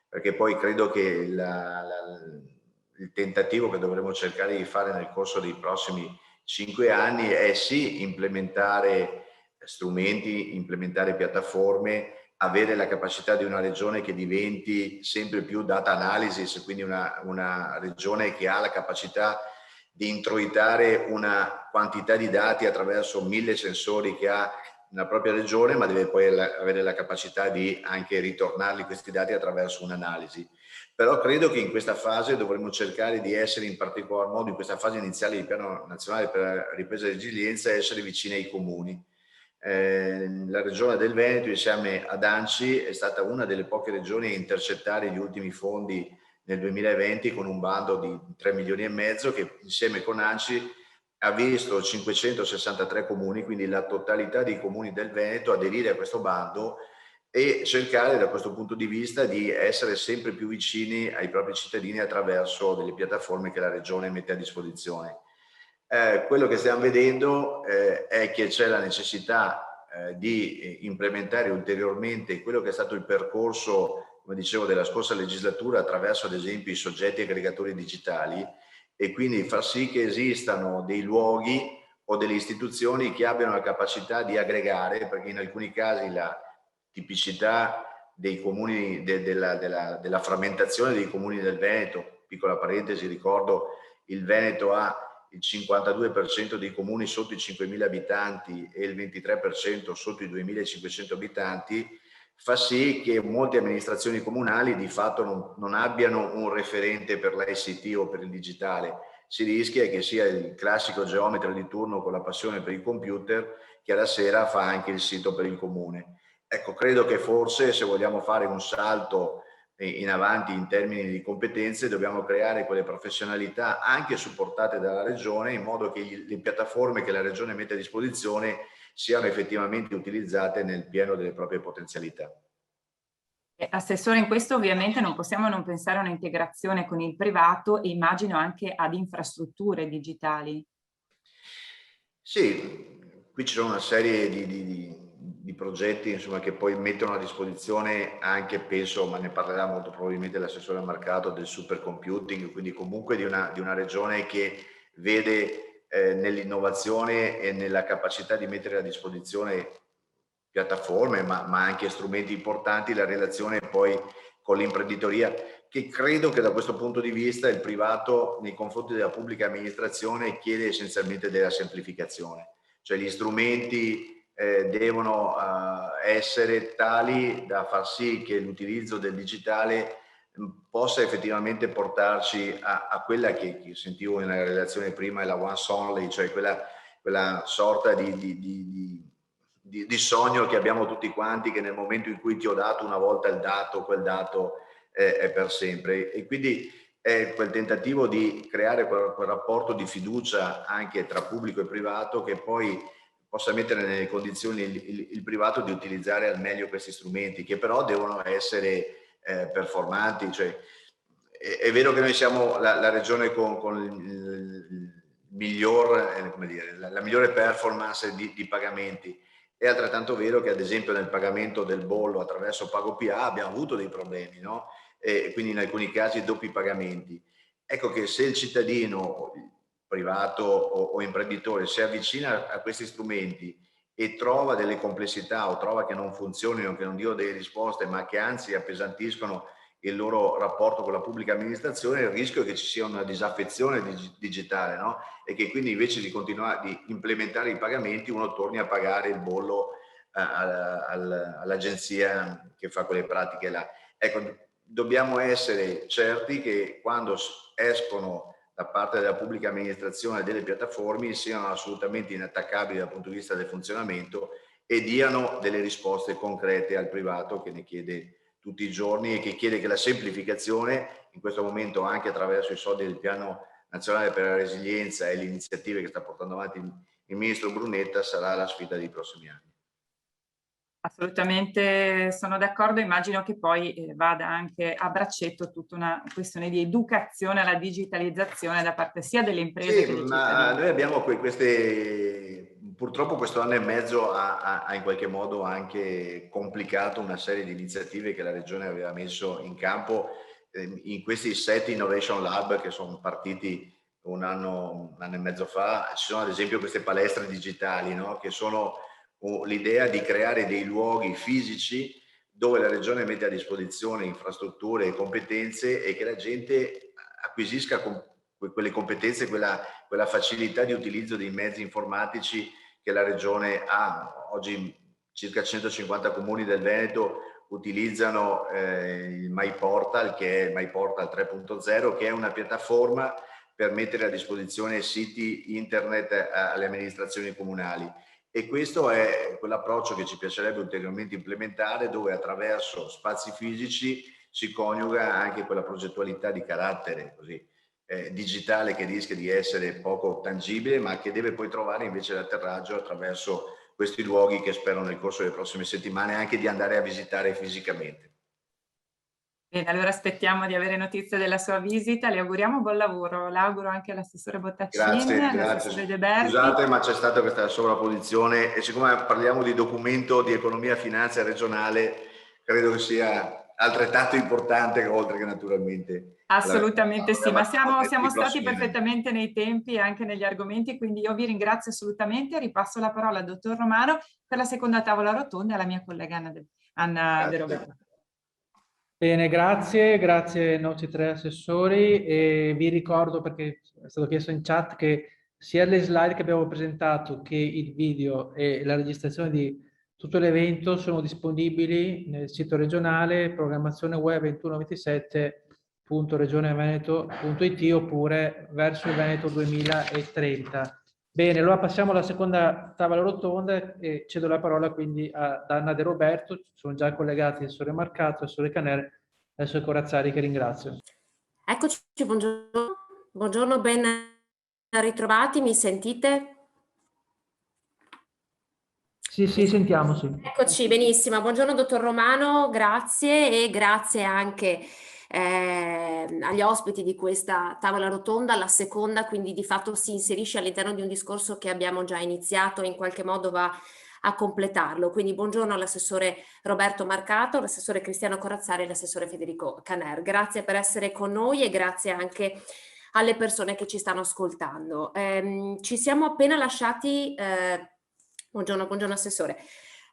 G: perché poi credo che il tentativo che dovremo cercare di fare nel corso dei prossimi 5 anni è sì implementare strumenti, implementare piattaforme, avere la capacità di una regione che diventi sempre più data analysis, quindi una regione che ha la capacità di introitare una quantità di dati attraverso 1000 sensori che ha nella propria regione, ma deve poi avere la capacità di anche ritornarli questi dati attraverso un'analisi. Però credo che in questa fase dovremmo cercare di essere, in particolar modo in questa fase iniziale del Piano Nazionale per la Ripresa e Resilienza, essere vicini ai comuni. La regione del Veneto insieme ad ANCI è stata una delle poche regioni a intercettare gli ultimi fondi nel 2020 con un bando di 3,5 milioni che insieme con ANCI ha visto 563 comuni, quindi la totalità dei comuni del Veneto, aderire a questo bando e cercare da questo punto di vista di essere sempre più vicini ai propri cittadini attraverso delle piattaforme che la regione mette a disposizione. Quello che stiamo vedendo è che c'è la necessità di implementare ulteriormente quello che è stato il percorso, come dicevo, della scorsa legislatura attraverso ad esempio i soggetti aggregatori digitali, e quindi far sì che esistano dei luoghi o delle istituzioni che abbiano la capacità di aggregare, perché in alcuni casi la tipicità dei comuni, della frammentazione dei comuni del Veneto, piccola parentesi, ricordo il Veneto ha il 52% dei comuni sotto i 5.000 abitanti e il 23% sotto i 2.500 abitanti, fa sì che molte amministrazioni comunali di fatto non abbiano un referente per l'ICT o per il digitale. Si rischia che sia il classico geometra di turno con la passione per il computer che alla sera fa anche il sito per il comune. Ecco, credo che forse se vogliamo fare un salto in avanti in termini di competenze dobbiamo creare quelle professionalità anche supportate dalla Regione, in modo che le piattaforme che la Regione mette a disposizione siano effettivamente utilizzate nel pieno delle proprie potenzialità.
D: Assessore, in questo ovviamente non possiamo non pensare a un'integrazione con il privato e immagino anche ad infrastrutture digitali.
G: Sì, qui ci sono una serie di progetti, insomma, che poi mettono a disposizione anche, penso, ma ne parlerà molto probabilmente l'assessore al mercato, del supercomputing, quindi comunque di una regione che vede nell'innovazione e nella capacità di mettere a disposizione piattaforme, ma anche strumenti importanti, la relazione poi con l'imprenditoria, che credo che da questo punto di vista il privato nei confronti della pubblica amministrazione chiede essenzialmente della semplificazione, cioè gli strumenti devono essere tali da far sì che l'utilizzo del digitale possa effettivamente portarci a quella che sentivo nella relazione prima, è la once only, cioè quella sorta di sogno che abbiamo tutti quanti, che nel momento in cui ti ho dato una volta il dato, quel dato è per sempre. E quindi è quel tentativo di creare quel rapporto di fiducia anche tra pubblico e privato, che poi possa mettere nelle condizioni il privato di utilizzare al meglio questi strumenti, che però devono essere performanti. Cioè, è vero che noi siamo la regione con il miglior, come dire, la migliore performance di pagamenti. È altrettanto vero che ad esempio nel pagamento del bollo attraverso PagoPA abbiamo avuto dei problemi, no? E quindi in alcuni casi doppi pagamenti. Ecco che se il cittadino privato o imprenditore si avvicina a questi strumenti e trova delle complessità o trova che non funzionino, che non diano delle risposte, ma che anzi appesantiscono il loro rapporto con la pubblica amministrazione, il rischio è che ci sia una disaffezione digitale, no? E che quindi invece di continuare di implementare i pagamenti uno torni a pagare il bollo all'agenzia che fa quelle pratiche là. Ecco, dobbiamo essere certi che quando escono da parte della pubblica amministrazione delle piattaforme siano assolutamente inattaccabili dal punto di vista del funzionamento e diano delle risposte concrete al privato che ne chiede tutti i giorni e che chiede che la semplificazione, in questo momento anche attraverso i soldi del Piano Nazionale per la Resilienza e le iniziative che sta portando avanti il Ministro Brunetta, sarà la sfida dei prossimi anni.
D: Assolutamente sono d'accordo, immagino che poi vada anche a braccetto tutta una questione di educazione alla digitalizzazione da parte sia delle imprese che dei cittadini.
G: Noi abbiamo purtroppo questo anno e mezzo ha in qualche modo anche complicato una serie di iniziative che la Regione aveva messo in campo in questi 7 Innovation Lab che sono partiti un anno e mezzo fa. Ci sono ad esempio queste palestre digitali, no? Che sono l'idea di creare dei luoghi fisici dove la Regione mette a disposizione infrastrutture e competenze e che la gente acquisisca quelle competenze, quella facilità di utilizzo dei mezzi informatici che la Regione ha. Oggi circa 150 comuni del Veneto utilizzano il MyPortal, che è il MyPortal 3.0, che è una piattaforma per mettere a disposizione siti internet alle amministrazioni comunali. E questo è quell'approccio che ci piacerebbe ulteriormente implementare, dove attraverso spazi fisici si coniuga anche quella progettualità di carattere così digitale che rischia di essere poco tangibile, ma che deve poi trovare invece l'atterraggio attraverso questi luoghi che spero nel corso delle prossime settimane anche di andare a visitare fisicamente.
D: Bene, allora aspettiamo di avere notizie della sua visita, le auguriamo buon lavoro, l'auguro anche all'assessore Bottaccini, all'assessore De Berti.
G: Scusate, ma c'è stata questa sovrapposizione e siccome parliamo di documento di economia e finanza regionale, credo che sia altrettanto importante, oltre che naturalmente...
D: Assolutamente sì, ma siamo stati perfettamente nei tempi e anche negli argomenti, quindi io vi ringrazio assolutamente. Ripasso la parola al dottor Romano per la seconda tavola rotonda e alla mia collega Anna De Roberto.
B: Bene, grazie ai nostri 3 assessori, e vi ricordo, perché è stato chiesto in chat, che sia le slide che abbiamo presentato che il video e la registrazione di tutto l'evento sono disponibili nel sito regionale programmazione web 2127.regioneveneto.it oppure verso il Veneto 2030. Bene, allora passiamo alla seconda tavola rotonda e cedo la parola quindi ad Anna De Roberto. Sono già collegati l'assessore Marcato, l'assessore Caner e l'assessore Corazzari, che ringrazio.
H: Eccoci, buongiorno. Buongiorno, ben ritrovati, mi sentite?
B: Sì, sentiamo, sì.
H: Eccoci, benissimo. Buongiorno dottor Romano, grazie, e grazie anche agli ospiti di questa tavola rotonda, la seconda, quindi di fatto si inserisce all'interno di un discorso che abbiamo già iniziato e in qualche modo va a completarlo. Quindi buongiorno all'assessore Roberto Marcato, all'assessore Cristiano Corazzari e all'assessore Federico Caner. Grazie per essere con noi e grazie anche alle persone che ci stanno ascoltando. Ci siamo appena lasciati... Buongiorno assessore.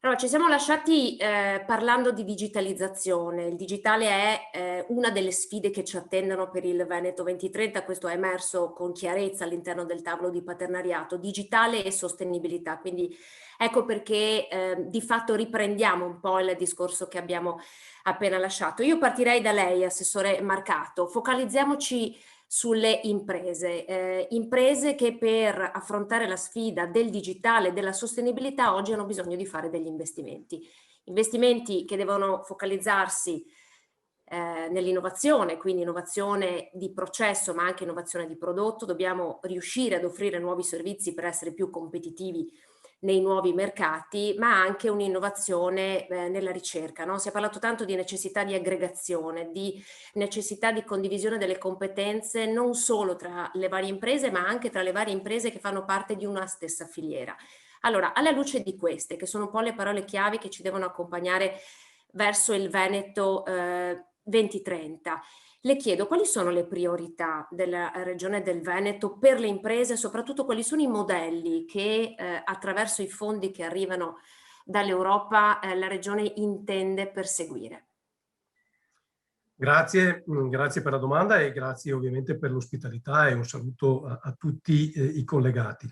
H: Allora, ci siamo lasciati parlando di digitalizzazione. Il digitale è una delle sfide che ci attendono per il Veneto 2030, questo è emerso con chiarezza all'interno del tavolo di partenariato, digitale e sostenibilità. Quindi ecco perché di fatto riprendiamo un po' il discorso che abbiamo appena lasciato. Io partirei da lei, assessore Marcato. Focalizziamoci sulle imprese, imprese che per affrontare la sfida del digitale e della sostenibilità oggi hanno bisogno di fare degli investimenti che devono focalizzarsi nell'innovazione, quindi innovazione di processo ma anche innovazione di prodotto. Dobbiamo riuscire ad offrire nuovi servizi per essere più competitivi nei nuovi mercati, ma anche un'innovazione nella ricerca, no? Si è parlato tanto di necessità di aggregazione, di necessità di condivisione delle competenze non solo tra le varie imprese, ma anche tra le varie imprese che fanno parte di una stessa filiera. Allora, alla luce di queste, che sono un po' le parole chiavi che ci devono accompagnare verso il Veneto 2030, le chiedo quali sono le priorità della Regione del Veneto per le imprese, soprattutto quali sono i modelli che attraverso i fondi che arrivano dall'Europa la Regione intende perseguire.
I: Grazie per la domanda e grazie ovviamente per l'ospitalità e un saluto a tutti i collegati.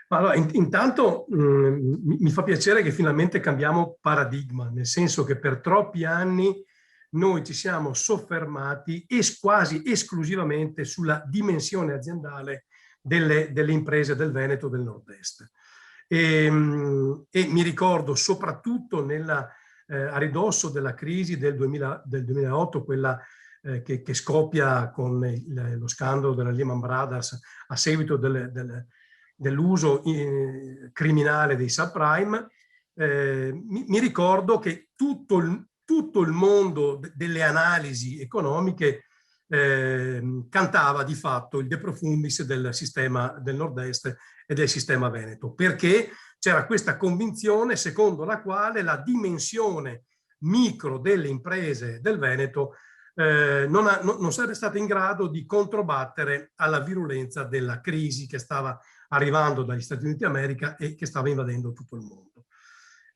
I: Allora, intanto mi fa piacere che finalmente cambiamo paradigma, nel senso che per troppi anni noi ci siamo soffermati quasi esclusivamente sulla dimensione aziendale delle imprese del Veneto del Nord-Est. E mi ricordo soprattutto a ridosso della crisi del 2008, quella che scoppia con lo scandalo della Lehman Brothers a seguito dell'uso criminale dei subprime, mi ricordo che tutto il mondo delle analisi economiche cantava di fatto il de profundis del sistema del Nord-Est e del sistema Veneto, perché c'era questa convinzione secondo la quale la dimensione micro delle imprese del Veneto non sarebbe stata in grado di controbattere alla virulenza della crisi che stava arrivando dagli Stati Uniti d'America e che stava invadendo tutto il mondo.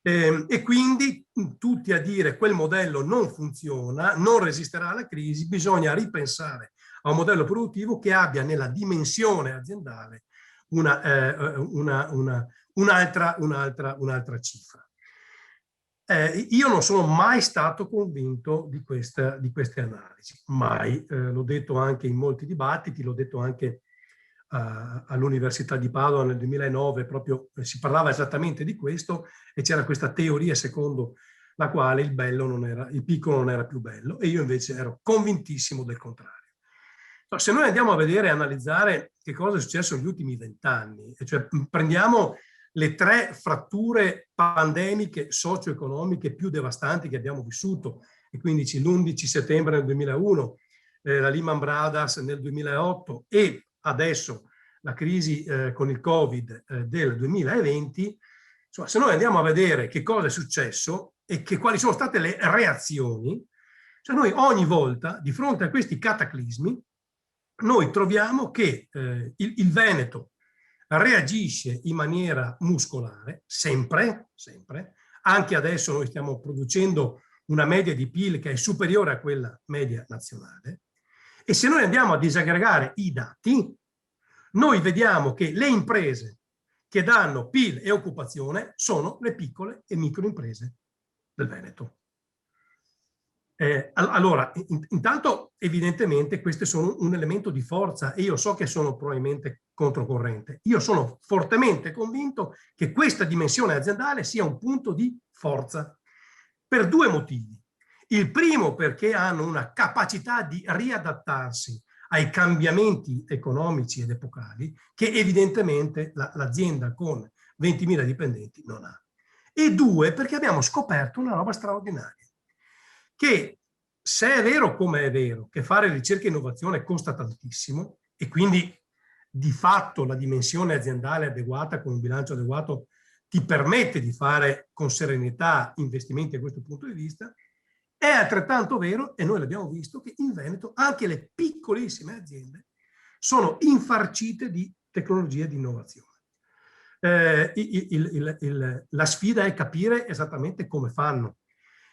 I: E quindi tutti a dire quel modello non funziona, non resisterà alla crisi, bisogna ripensare a un modello produttivo che abbia nella dimensione aziendale un'altra cifra. Io non sono mai stato convinto di queste analisi, mai, l'ho detto anche in molti dibattiti, l'ho detto anche all'Università di Padova nel 2009, proprio si parlava esattamente di questo e c'era questa teoria secondo la quale il piccolo non era più bello, e io invece ero convintissimo del contrario. Se noi andiamo a vedere e analizzare che cosa è successo negli ultimi 20 anni, cioè prendiamo le 3 fratture pandemiche socio-economiche più devastanti che abbiamo vissuto, l'11 settembre nel 2001, la Lehman Brothers nel 2008 e adesso la crisi con il Covid del 2020, insomma, se noi andiamo a vedere che cosa è successo e quali sono state le reazioni, Cioè noi ogni volta, di fronte a questi cataclismi, noi troviamo che il Veneto reagisce in maniera muscolare, sempre, anche adesso noi stiamo producendo una media di PIL che è superiore a quella media nazionale, e se noi andiamo a disaggregare i dati, noi vediamo che le imprese che danno PIL e occupazione sono le piccole e microimprese del Veneto. Allora, intanto evidentemente queste sono un elemento di forza, e io so che sono probabilmente controcorrente. Io sono fortemente convinto che questa dimensione aziendale sia un punto di forza per due motivi. Il primo, perché hanno una capacità di riadattarsi ai cambiamenti economici ed epocali che evidentemente l'azienda con 20.000 dipendenti non ha. E due, perché abbiamo scoperto una roba straordinaria, che se è vero come è vero che fare ricerca e innovazione costa tantissimo e quindi di fatto la dimensione aziendale adeguata con un bilancio adeguato ti permette di fare con serenità investimenti a questo punto di vista, è altrettanto vero, e noi l'abbiamo visto, che in Veneto anche le piccolissime aziende sono infarcite di tecnologia e di innovazione. La sfida è capire esattamente come fanno.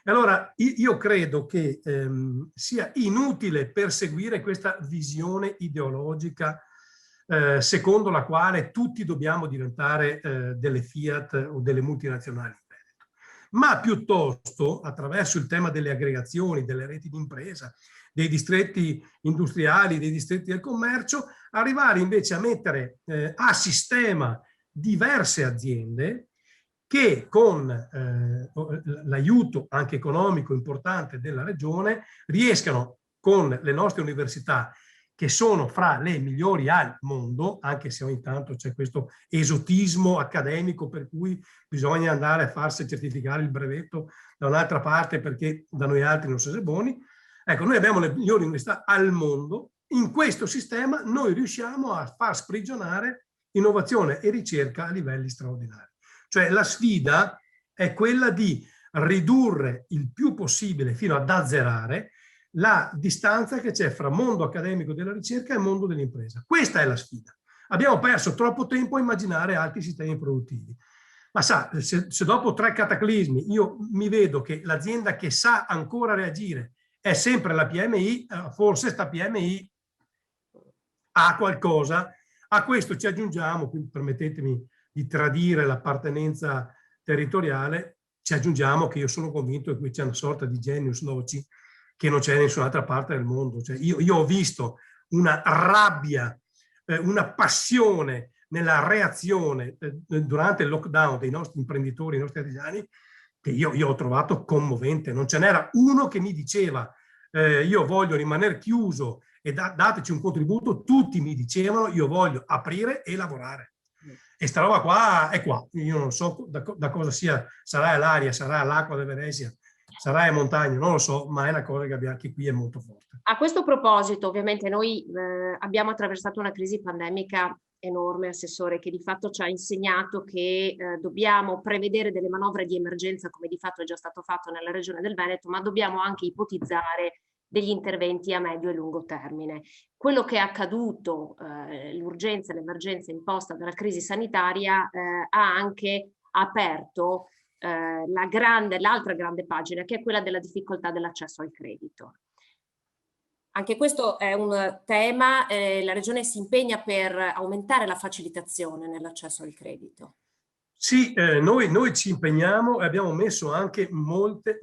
I: Allora, io credo che sia inutile perseguire questa visione ideologica secondo la quale tutti dobbiamo diventare delle Fiat o delle multinazionali in Veneto, ma piuttosto attraverso il tema delle aggregazioni, delle reti di impresa, dei distretti industriali, dei distretti del commercio, arrivare invece a mettere a sistema diverse aziende che con l'aiuto anche economico importante della regione riescano con le nostre università, che sono fra le migliori al mondo, anche se ogni tanto c'è questo esotismo accademico per cui bisogna andare a farsi certificare il brevetto da un'altra parte perché da noi altri non siamo buoni. Ecco, noi abbiamo le migliori università al mondo. In questo sistema noi riusciamo a far sprigionare innovazione e ricerca a livelli straordinari. Cioè la sfida è quella di ridurre il più possibile fino ad azzerare la distanza che c'è fra mondo accademico della ricerca e mondo dell'impresa. Questa è la sfida. Abbiamo perso troppo tempo a immaginare altri sistemi produttivi. Ma sa, se dopo 3 cataclismi io mi vedo che l'azienda che sa ancora reagire è sempre la PMI, forse sta PMI ha qualcosa. A questo ci aggiungiamo, quindi permettetemi di tradire l'appartenenza territoriale, ci aggiungiamo che io sono convinto che qui c'è una sorta di genius loci che non c'è in nessun'altra parte del mondo. Cioè io ho visto una rabbia, una passione nella reazione durante il lockdown dei nostri imprenditori, i nostri artigiani, che io ho trovato commovente. Non ce n'era uno che mi diceva io voglio rimanere chiuso e dateci un contributo. Tutti mi dicevano io voglio aprire e lavorare. E sta roba qua è qua. Io non so da cosa sia, sarà l'aria, sarà l'acqua del Venezia, sarà in montagna, non lo so, ma è una cosa che qui è molto forte.
H: A questo proposito, ovviamente noi abbiamo attraversato una crisi pandemica enorme, Assessore, che di fatto ci ha insegnato che dobbiamo prevedere delle manovre di emergenza, come di fatto è già stato fatto nella Regione del Veneto, ma dobbiamo anche ipotizzare degli interventi a medio e lungo termine. Quello che è accaduto, l'urgenza e l'emergenza imposta dalla crisi sanitaria ha anche aperto l'altra grande pagina, che è quella della difficoltà dell'accesso al credito. Anche questo è un tema, la Regione si impegna per aumentare la facilitazione nell'accesso al credito.
I: Sì, noi ci impegniamo e abbiamo messo anche molte,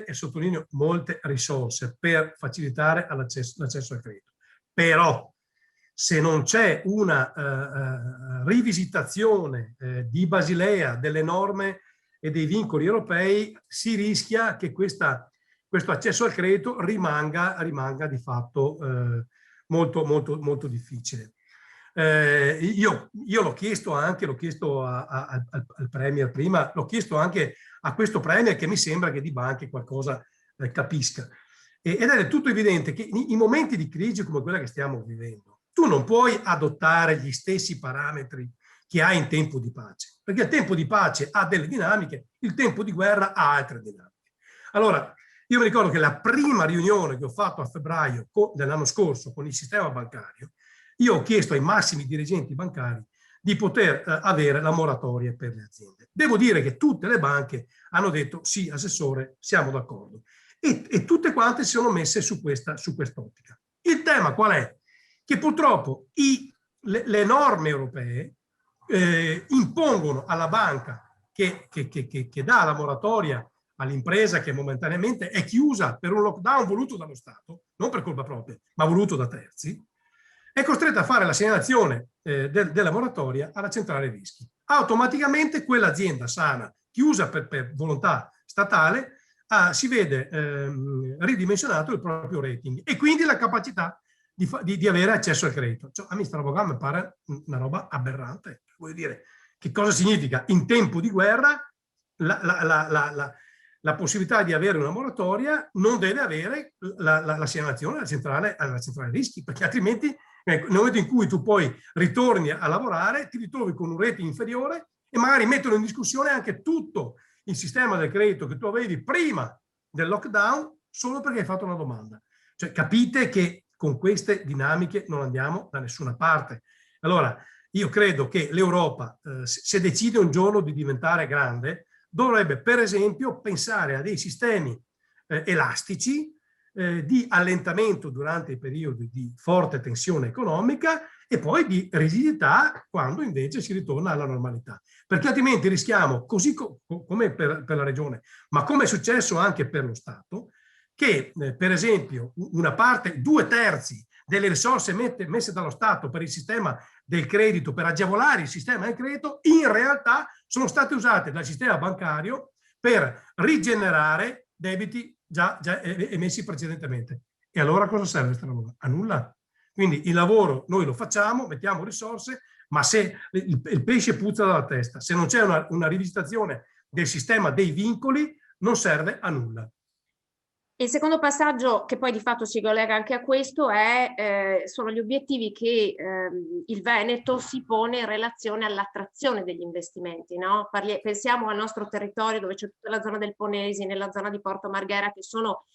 I: e sottolineo molte risorse per facilitare l'accesso al credito. Però se non c'è una rivisitazione di Basilea delle norme e dei vincoli europei, si rischia che questo accesso al credito rimanga di fatto molto difficile. Io l'ho chiesto al Premier prima, l'ho chiesto anche a questo Premier, che mi sembra che di banche qualcosa capisca. Ed è del tutto evidente che in momenti di crisi come quella che stiamo vivendo, tu non puoi adottare gli stessi parametri che hai in tempo di pace, perché il tempo di pace ha delle dinamiche, il tempo di guerra ha altre dinamiche. Allora, Io mi ricordo che la prima riunione che ho fatto a febbraio dell'anno scorso con il sistema bancario, io ho chiesto ai massimi dirigenti bancari di poter avere la moratoria per le aziende. Devo dire che tutte le banche hanno detto sì, assessore, siamo d'accordo. E tutte quante si sono messe su quest'ottica. Il tema qual è? Che purtroppo le norme europee impongono alla banca che dà la moratoria all'impresa che momentaneamente è chiusa per un lockdown voluto dallo Stato, non per colpa propria, ma voluto da terzi, è costretta a fare la segnalazione della moratoria alla centrale rischi. Automaticamente quell'azienda sana, chiusa per volontà statale, si vede ridimensionato il proprio rating e quindi la capacità di avere accesso al credito. Cioè, a me sta roba mi pare una roba aberrante. Voglio dire, che cosa significa? In tempo di guerra la possibilità di avere una moratoria non deve avere la segnalazione alla centrale rischi, perché altrimenti nel momento in cui tu poi ritorni a lavorare ti ritrovi con un rating inferiore e magari mettono in discussione anche tutto il sistema del credito che tu avevi prima del lockdown solo perché hai fatto una domanda. Cioè, capite che con queste dinamiche non andiamo da nessuna parte. Allora, io credo che l'Europa, se decide un giorno di diventare grande, dovrebbe per esempio pensare a dei sistemi elastici di allentamento durante i periodi di forte tensione economica e poi di rigidità quando invece si ritorna alla normalità. Perché altrimenti rischiamo, così come per la Regione, ma come è successo anche per lo Stato, che per esempio una parte, 2/3 delle risorse messe dallo Stato per il sistema del credito, per agevolare il sistema del credito, in realtà sono state usate dal sistema bancario per rigenerare debiti già emessi precedentemente. E allora cosa serve questa lavoro? A nulla. Quindi il lavoro noi lo facciamo, mettiamo risorse, ma se il pesce puzza dalla testa, se non c'è una rivisitazione del sistema dei vincoli, non serve a nulla.
H: Il secondo passaggio, che poi di fatto si collega anche a questo, sono gli obiettivi che il Veneto si pone in relazione all'attrazione degli investimenti, no? Pensiamo al nostro territorio dove c'è tutta la zona del Ponesi, nella zona di Porto Marghera, che sono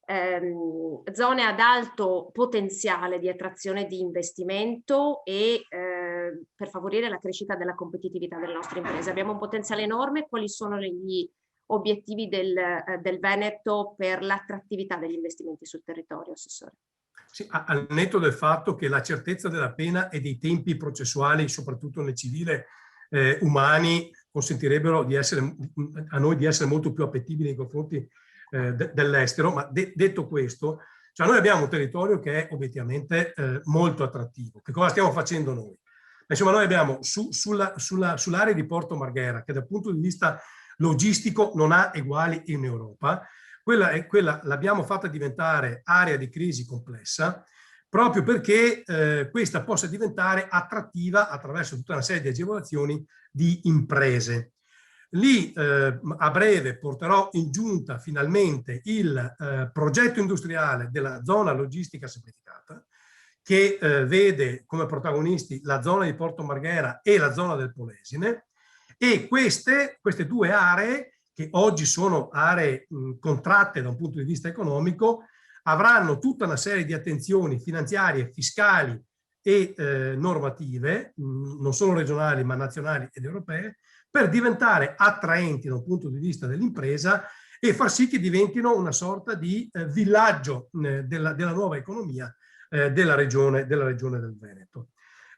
H: zone ad alto potenziale di attrazione di investimento e per favorire la crescita della competitività delle nostre imprese. Abbiamo un potenziale enorme. Quali sono gli obiettivi del Veneto per l'attrattività degli investimenti sul territorio, Assessore?
I: Sì, al netto del fatto che la certezza della pena e dei tempi processuali, soprattutto nel civile, umani, consentirebbero a noi di essere molto più appetibili nei confronti dell'estero, ma detto questo, cioè noi abbiamo un territorio che è obiettivamente molto attrattivo. Che cosa stiamo facendo noi? Insomma, noi abbiamo sull'area di Porto Marghera, che dal punto di vista logistico non ha eguali in Europa, quella l'abbiamo fatta diventare area di crisi complessa, proprio perché questa possa diventare attrattiva attraverso tutta una serie di agevolazioni di imprese. Lì a breve porterò in giunta finalmente il progetto industriale della zona logistica semplificata, che vede come protagonisti la zona di Porto Marghera e la zona del Polesine, e queste due aree, che oggi sono aree contratte da un punto di vista economico, avranno tutta una serie di attenzioni finanziarie, fiscali e normative, non solo regionali ma nazionali ed europee, per diventare attraenti da un punto di vista dell'impresa e far sì che diventino una sorta di villaggio della nuova economia della regione del Veneto.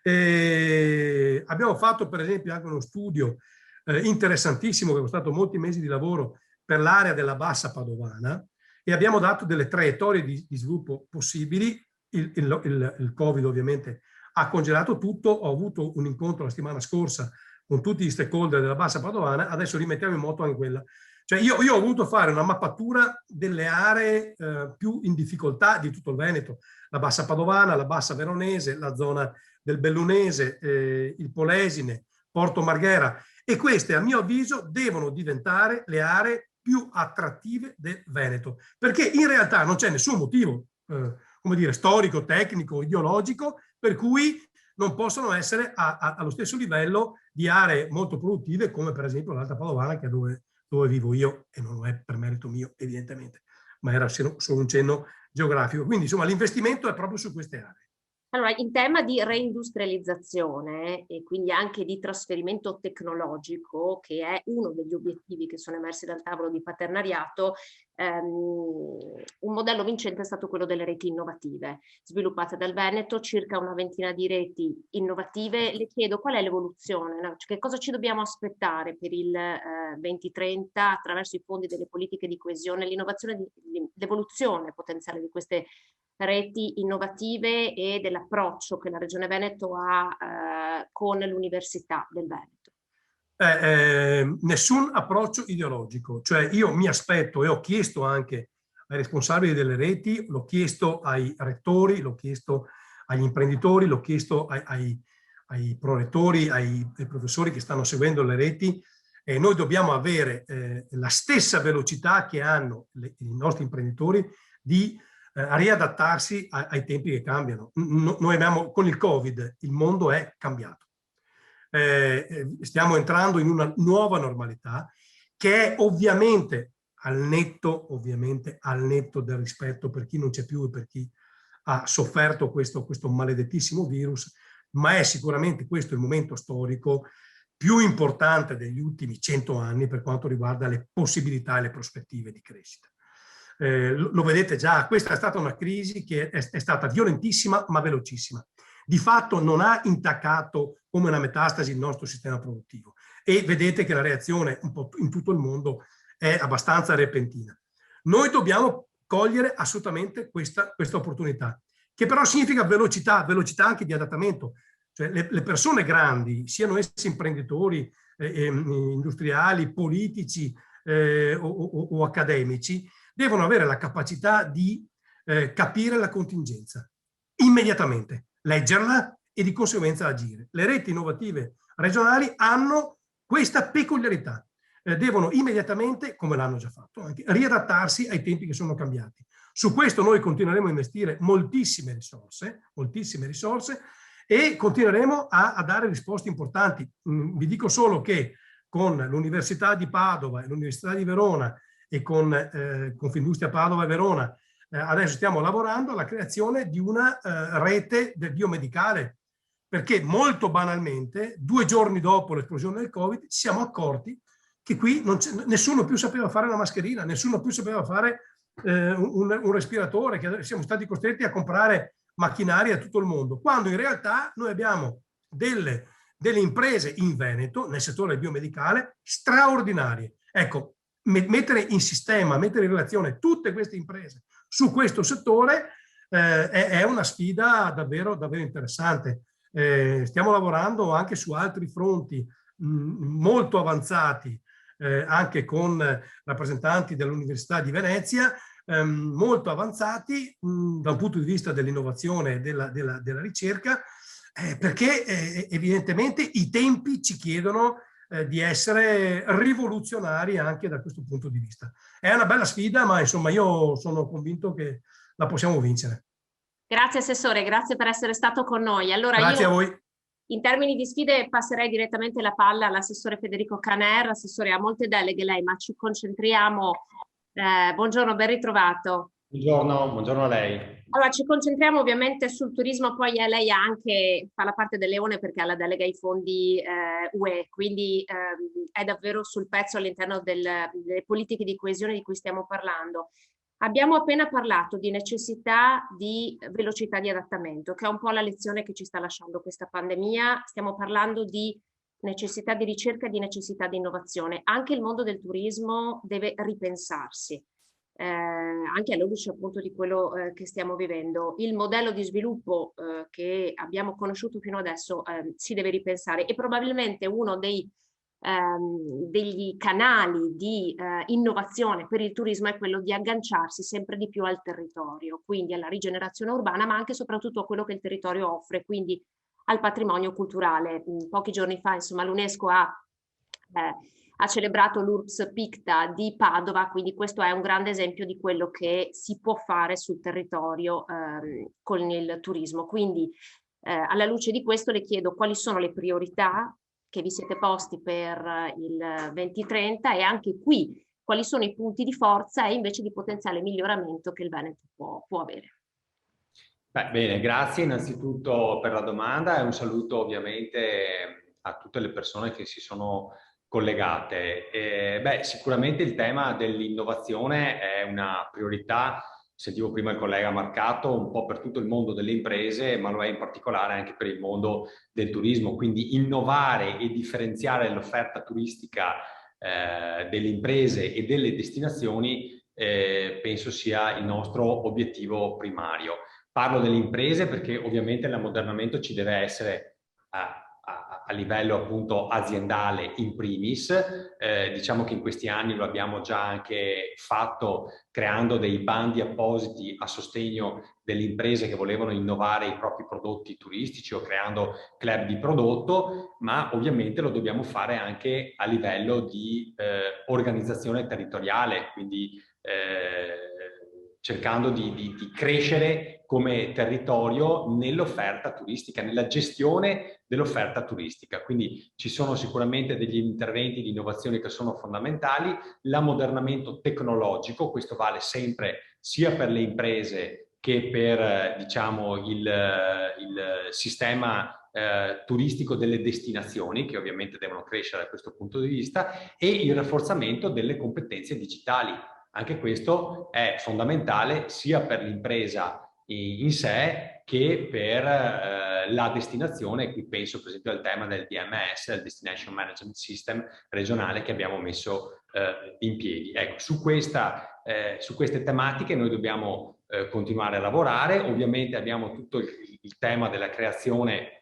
I: Abbiamo fatto per esempio anche uno studio interessantissimo che è costato molti mesi di lavoro per l'area della Bassa Padovana e abbiamo dato delle traiettorie di sviluppo possibili. Il Covid ovviamente ha congelato tutto. Ho avuto un incontro la settimana scorsa con tutti gli stakeholder della Bassa Padovana, adesso rimettiamo in moto anche quella. Cioè io ho voluto fare una mappatura delle aree più in difficoltà di tutto il Veneto, la Bassa Padovana, la Bassa Veronese, la zona del Bellunese, il Polesine, Porto Marghera, e queste a mio avviso devono diventare le aree più attrattive del Veneto, perché in realtà non c'è nessun motivo, come dire, storico, tecnico, ideologico, per cui non possono essere allo stesso livello di aree molto produttive come per esempio l'Alta Padovana, che è dove vivo io, e non è per merito mio evidentemente, ma era solo un cenno geografico. Quindi insomma l'investimento è proprio su queste aree.
H: Allora, in tema di reindustrializzazione e quindi anche di trasferimento tecnologico, che è uno degli obiettivi che sono emersi dal tavolo di Paternariato, un modello vincente è stato quello delle reti innovative, sviluppate dal Veneto, circa una ventina di reti innovative. Le chiedo qual è l'evoluzione, no? Cioè, che cosa ci dobbiamo aspettare per il 2030 attraverso i fondi delle politiche di coesione, l'evoluzione potenziale di queste reti innovative e dell'approccio che la Regione Veneto ha con l'Università del Veneto.
I: Nessun approccio ideologico, cioè io mi aspetto, e ho chiesto anche ai responsabili delle reti, l'ho chiesto ai rettori, l'ho chiesto agli imprenditori, l'ho chiesto ai prorettori, ai professori che stanno seguendo le reti, e noi dobbiamo avere la stessa velocità che hanno i nostri imprenditori di riadattarsi ai tempi che cambiano. Noi abbiamo, con il Covid, il mondo è cambiato. Stiamo entrando in una nuova normalità che è ovviamente al netto del rispetto per chi non c'è più e per chi ha sofferto questo maledettissimo virus, ma è sicuramente questo il momento storico più importante degli ultimi 100 anni per quanto riguarda le possibilità e le prospettive di crescita. Lo vedete già, questa è stata una crisi che è stata violentissima ma velocissima. Di fatto non ha intaccato come una metastasi il nostro sistema produttivo e vedete che la reazione un po' in tutto il mondo è abbastanza repentina. Noi dobbiamo cogliere assolutamente questa opportunità, che però significa velocità anche di adattamento. Cioè le persone grandi, siano essi imprenditori, industriali, politici o accademici, devono avere la capacità di capire la contingenza immediatamente, leggerla e di conseguenza agire. Le reti innovative regionali hanno questa peculiarità, devono immediatamente, come l'hanno già fatto, anche riadattarsi ai tempi che sono cambiati. Su questo noi continueremo a investire moltissime risorse e continueremo a dare risposte importanti. Vi dico solo che con l'Università di Padova e l'Università di Verona e con Confindustria Padova e Verona adesso stiamo lavorando alla creazione di una rete del biomedicale, perché molto banalmente 2 giorni dopo l'esplosione del Covid ci siamo accorti che qui nessuno più sapeva fare la mascherina, nessuno più sapeva fare un respiratore, che siamo stati costretti a comprare macchinari a tutto il mondo, quando in realtà noi abbiamo delle imprese in Veneto, nel settore biomedicale, straordinarie. Ecco, mettere in sistema, mettere in relazione tutte queste imprese su questo settore è una sfida davvero, davvero interessante. Stiamo lavorando anche su altri fronti molto avanzati, anche con rappresentanti dell'Università di Venezia, molto avanzati da un punto di vista dell'innovazione e della ricerca, perché evidentemente i tempi ci chiedono di essere rivoluzionari anche da questo punto di vista. È una bella sfida, ma insomma io sono convinto che la possiamo vincere.
H: Grazie Assessore, grazie per essere stato con noi. Allora,
I: grazie a voi.
H: In termini di sfide passerei direttamente la palla all'assessore Federico Caner. Assessore, ha molte deleghe lei, ma ci concentriamo. Buongiorno, ben ritrovato.
J: Buongiorno a lei.
H: Allora, ci concentriamo ovviamente sul turismo, poi lei fa la parte del leone perché ha la delega ai fondi UE, quindi è davvero sul pezzo all'interno delle politiche di coesione di cui stiamo parlando. Abbiamo appena parlato di necessità di velocità di adattamento, che è un po' la lezione che ci sta lasciando questa pandemia. Stiamo parlando di necessità di ricerca e di necessità di innovazione. Anche il mondo del turismo deve ripensarsi, anche alla luce appunto di quello che stiamo vivendo. Il modello di sviluppo che abbiamo conosciuto fino adesso si deve ripensare e probabilmente uno degli canali di innovazione per il turismo è quello di agganciarsi sempre di più al territorio, quindi alla rigenerazione urbana, ma anche e soprattutto a quello che il territorio offre, quindi al patrimonio culturale. Pochi giorni fa, insomma, l'UNESCO ha celebrato l'URBS Picta di Padova, quindi questo è un grande esempio di quello che si può fare sul territorio con il turismo. Quindi alla luce di questo le chiedo quali sono le priorità che vi siete posti per il 2030 e anche qui quali sono i punti di forza e invece di potenziale miglioramento che il Veneto può avere.
J: Bene, grazie innanzitutto per la domanda e un saluto ovviamente a tutte le persone che si sono collegate. Sicuramente il tema dell'innovazione è una priorità, sentivo prima il collega Marcato, un po' per tutto il mondo delle imprese, ma lo è in particolare anche per il mondo del turismo, quindi innovare e differenziare l'offerta turistica delle imprese e delle destinazioni penso sia il nostro obiettivo primario. Parlo delle imprese perché ovviamente l'ammodernamento ci deve essere a livello appunto aziendale in primis. Diciamo che in questi anni lo abbiamo già anche fatto creando dei bandi appositi a sostegno delle imprese che volevano innovare i propri prodotti turistici o creando club di prodotto, ma ovviamente lo dobbiamo fare anche a livello di organizzazione territoriale, quindi cercando di crescere come territorio nell'offerta turistica, nella gestione dell'offerta turistica. Quindi ci sono sicuramente degli interventi di innovazione che sono fondamentali, l'ammodernamento tecnologico, questo vale sempre sia per le imprese che per diciamo, il sistema turistico delle destinazioni, che ovviamente devono crescere da questo punto di vista, e il rafforzamento delle competenze digitali. Anche questo è fondamentale sia per l'impresa in sé che per la destinazione. Qui penso per esempio al tema del DMS, il Destination Management System regionale che abbiamo messo in piedi. Ecco, su queste tematiche noi dobbiamo continuare a lavorare. Ovviamente abbiamo tutto il tema della creazione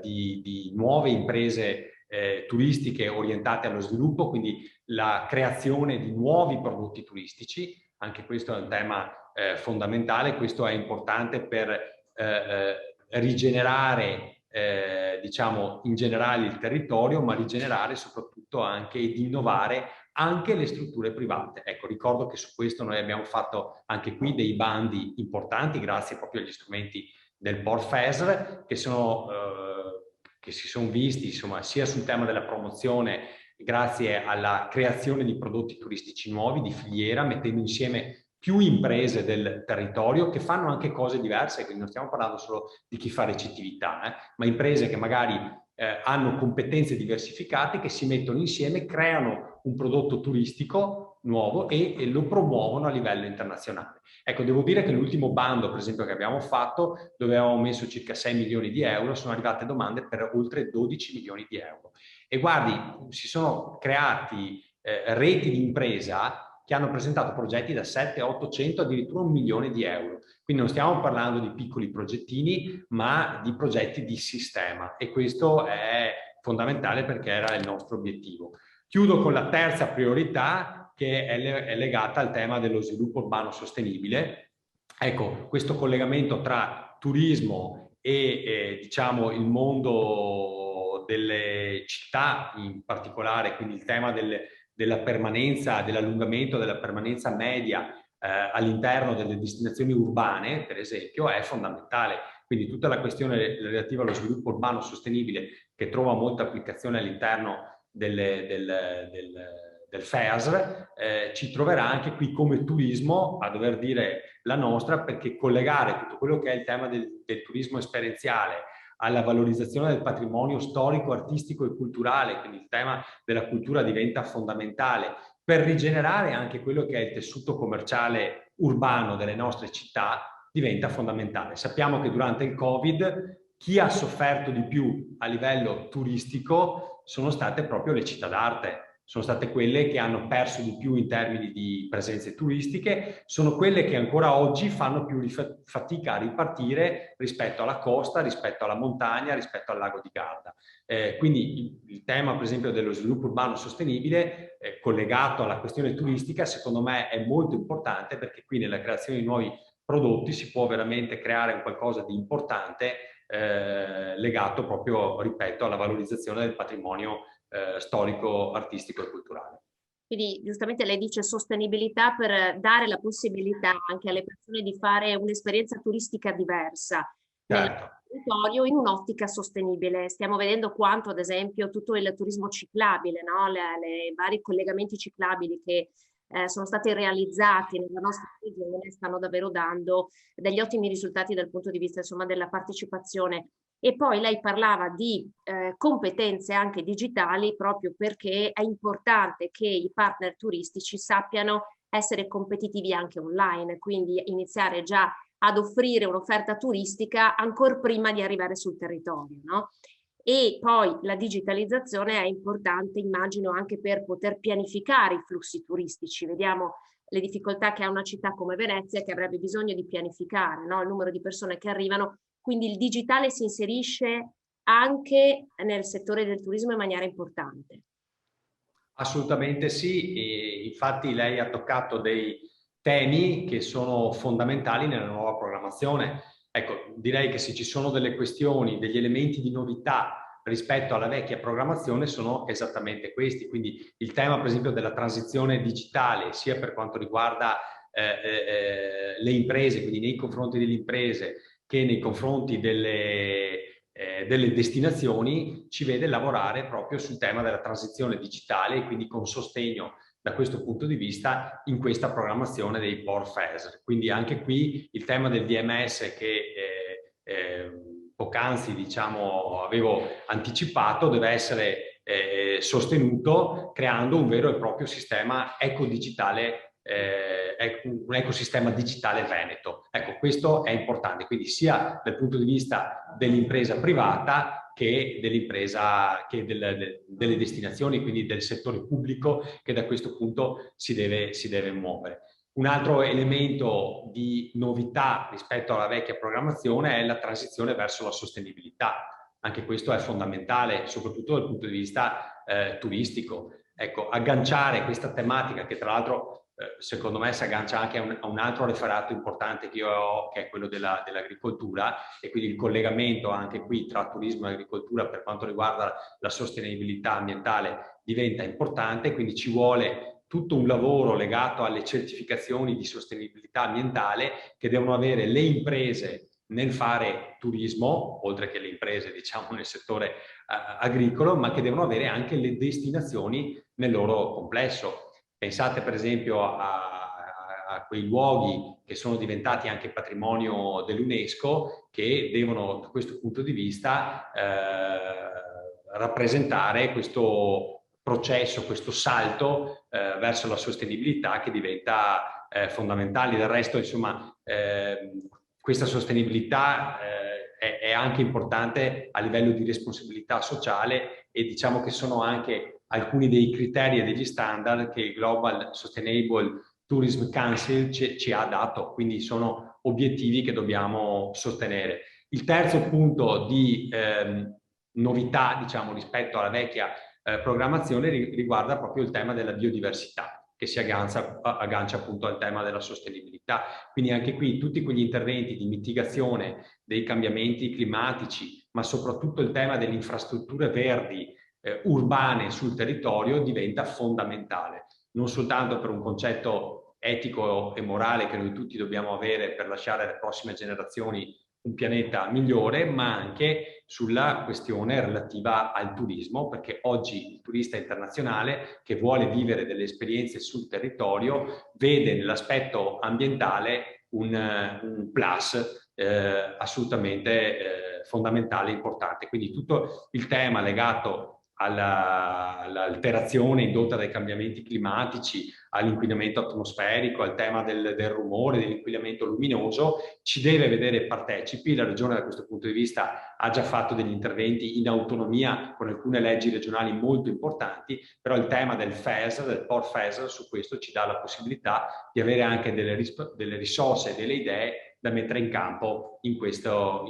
J: di nuove imprese turistiche orientate allo sviluppo, quindi la creazione di nuovi prodotti turistici. Anche questo è un tema fondamentale. Questo è importante per rigenerare diciamo in generale il territorio, ma rigenerare soprattutto anche ed innovare anche le strutture private. Ecco, ricordo che su questo noi abbiamo fatto anche qui dei bandi importanti grazie proprio agli strumenti del PORFESR che si sono visti insomma sia sul tema della promozione grazie alla creazione di prodotti turistici nuovi di filiera, mettendo insieme più imprese del territorio che fanno anche cose diverse, quindi non stiamo parlando solo di chi fa recettività, ma imprese che magari hanno competenze diversificate che si mettono insieme, creano un prodotto turistico nuovo e lo promuovono a livello internazionale. Ecco, devo dire che l'ultimo bando, per esempio, che abbiamo fatto, dove avevamo messo circa 6 milioni di euro, sono arrivate domande per oltre 12 milioni di euro. E guardi, si sono creati reti di impresa che hanno presentato progetti da 7, 800, addirittura 1 milione di euro. Quindi non stiamo parlando di piccoli progettini, ma di progetti di sistema. E questo è fondamentale perché era il nostro obiettivo. Chiudo con la terza priorità, che è legata al tema dello sviluppo urbano sostenibile. Ecco, questo collegamento tra turismo e diciamo il mondo delle città in particolare, quindi il tema della permanenza, dell'allungamento della permanenza media all'interno delle destinazioni urbane, per esempio, è fondamentale. Quindi tutta la questione relativa allo sviluppo urbano sostenibile che trova molta applicazione all'interno del FEASR, ci troverà anche qui come turismo a dover dire la nostra, perché collegare tutto quello che è il tema del turismo esperienziale alla valorizzazione del patrimonio storico, artistico e culturale, quindi il tema della cultura diventa fondamentale per rigenerare anche quello che è il tessuto commerciale urbano delle nostre città, diventa fondamentale. Sappiamo che durante il Covid chi ha sofferto di più a livello turistico sono state proprio le città d'arte, sono state quelle che hanno perso di più in termini di presenze turistiche, sono quelle che ancora oggi fanno più fatica a ripartire rispetto alla costa, rispetto alla montagna, rispetto al lago di Garda. Quindi il tema, per esempio, dello sviluppo urbano sostenibile, collegato alla questione turistica, secondo me è molto importante, perché qui nella creazione di nuovi prodotti si può veramente creare un qualcosa di importante legato proprio, ripeto, alla valorizzazione del patrimonio storico, artistico e culturale.
H: Quindi giustamente lei dice sostenibilità per dare la possibilità anche alle persone di fare un'esperienza turistica diversa.
J: Certo.
H: territorio in un'ottica sostenibile. Stiamo vedendo quanto, ad esempio, tutto il turismo ciclabile, no? I vari collegamenti ciclabili che sono stati realizzati nella nostra regione stanno davvero dando degli ottimi risultati dal punto di vista, insomma, della partecipazione. E poi lei parlava di competenze anche digitali, proprio perché è importante che i partner turistici sappiano essere competitivi anche online, quindi iniziare già ad offrire un'offerta turistica ancora prima di arrivare sul territorio, no? E poi la digitalizzazione è importante, immagino, anche per poter pianificare i flussi turistici. Vediamo le difficoltà che ha una città come Venezia, che avrebbe bisogno di pianificare, no? Il numero di persone che arrivano. Quindi il digitale si inserisce anche nel settore del turismo in maniera importante.
J: Assolutamente sì, e infatti lei ha toccato dei temi che sono fondamentali nella nuova programmazione. Ecco, direi che se ci sono delle questioni, degli elementi di novità rispetto alla vecchia programmazione sono esattamente questi. Quindi il tema, per esempio, della transizione digitale, sia per quanto riguarda le imprese, quindi nei confronti delle imprese che nei confronti delle destinazioni, ci vede lavorare proprio sul tema della transizione digitale e quindi con sostegno da questo punto di vista in questa programmazione dei Port Phase. Quindi anche qui il tema del DMS che poc'anzi, diciamo, avevo anticipato deve essere sostenuto creando un vero e proprio sistema ecodigitale, un ecosistema digitale veneto. Ecco, questo è importante, quindi sia dal punto di vista dell'impresa privata che dell'impresa, che delle destinazioni, quindi del settore pubblico che da questo punto si deve muovere. Un altro elemento di novità rispetto alla vecchia programmazione è la transizione verso la sostenibilità. Anche questo è fondamentale, soprattutto dal punto di vista turistico. Ecco, agganciare questa tematica che tra l'altro secondo me si aggancia anche a un altro referato importante che io ho, che è quello dell'agricoltura, e quindi il collegamento anche qui tra turismo e agricoltura per quanto riguarda la sostenibilità ambientale diventa importante, quindi ci vuole tutto un lavoro legato alle certificazioni di sostenibilità ambientale che devono avere le imprese nel fare turismo, oltre che le imprese, diciamo, nel settore agricolo, ma che devono avere anche le destinazioni nel loro complesso. Pensate per esempio a quei luoghi che sono diventati anche patrimonio dell'UNESCO, che devono da questo punto di vista rappresentare questo processo, questo salto verso la sostenibilità che diventa fondamentale. Del resto, insomma, questa sostenibilità è anche importante a livello di responsabilità sociale, e diciamo che sono anche alcuni dei criteri e degli standard che il Global Sustainable Tourism Council ci ha dato, quindi sono obiettivi che dobbiamo sostenere. Il terzo punto di novità, diciamo, rispetto alla vecchia programmazione riguarda proprio il tema della biodiversità, che si aggancia appunto al tema della sostenibilità. Quindi anche qui tutti quegli interventi di mitigazione dei cambiamenti climatici, ma soprattutto il tema delle infrastrutture verdi urbane sul territorio diventa fondamentale, non soltanto per un concetto etico e morale che noi tutti dobbiamo avere per lasciare alle prossime generazioni un pianeta migliore, ma anche sulla questione relativa al turismo, perché oggi il turista internazionale che vuole vivere delle esperienze sul territorio vede nell'aspetto ambientale un plus assolutamente fondamentale e importante. Quindi tutto il tema legato all'alterazione indotta dai cambiamenti climatici, all'inquinamento atmosferico, al tema del rumore, dell'inquinamento luminoso, ci deve vedere partecipi. La Regione da questo punto di vista ha già fatto degli interventi in autonomia con alcune leggi regionali molto importanti, però il tema del FES, del Port FES, su questo ci dà la possibilità di avere anche delle risorse e delle idee da mettere in campo in questa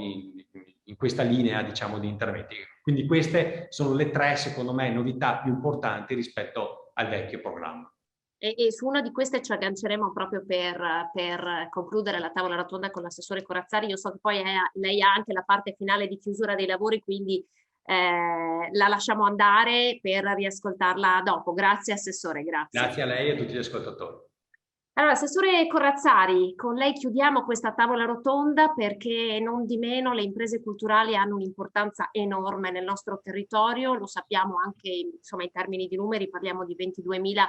J: linea, diciamo, di interventi. Quindi queste sono le tre, secondo me, novità più importanti rispetto al vecchio programma.
H: E su una di queste ci agganceremo proprio per concludere la tavola rotonda con l'assessore Corazzari. Io so che poi lei ha anche la parte finale di chiusura dei lavori, quindi la lasciamo andare per riascoltarla dopo. Grazie assessore, grazie.
J: Grazie a lei e a tutti gli ascoltatori.
H: Allora, Assessore Corrazzari, con lei chiudiamo questa tavola rotonda perché non di meno le imprese culturali hanno un'importanza enorme nel nostro territorio, lo sappiamo anche insomma, in termini di numeri, parliamo di 22.000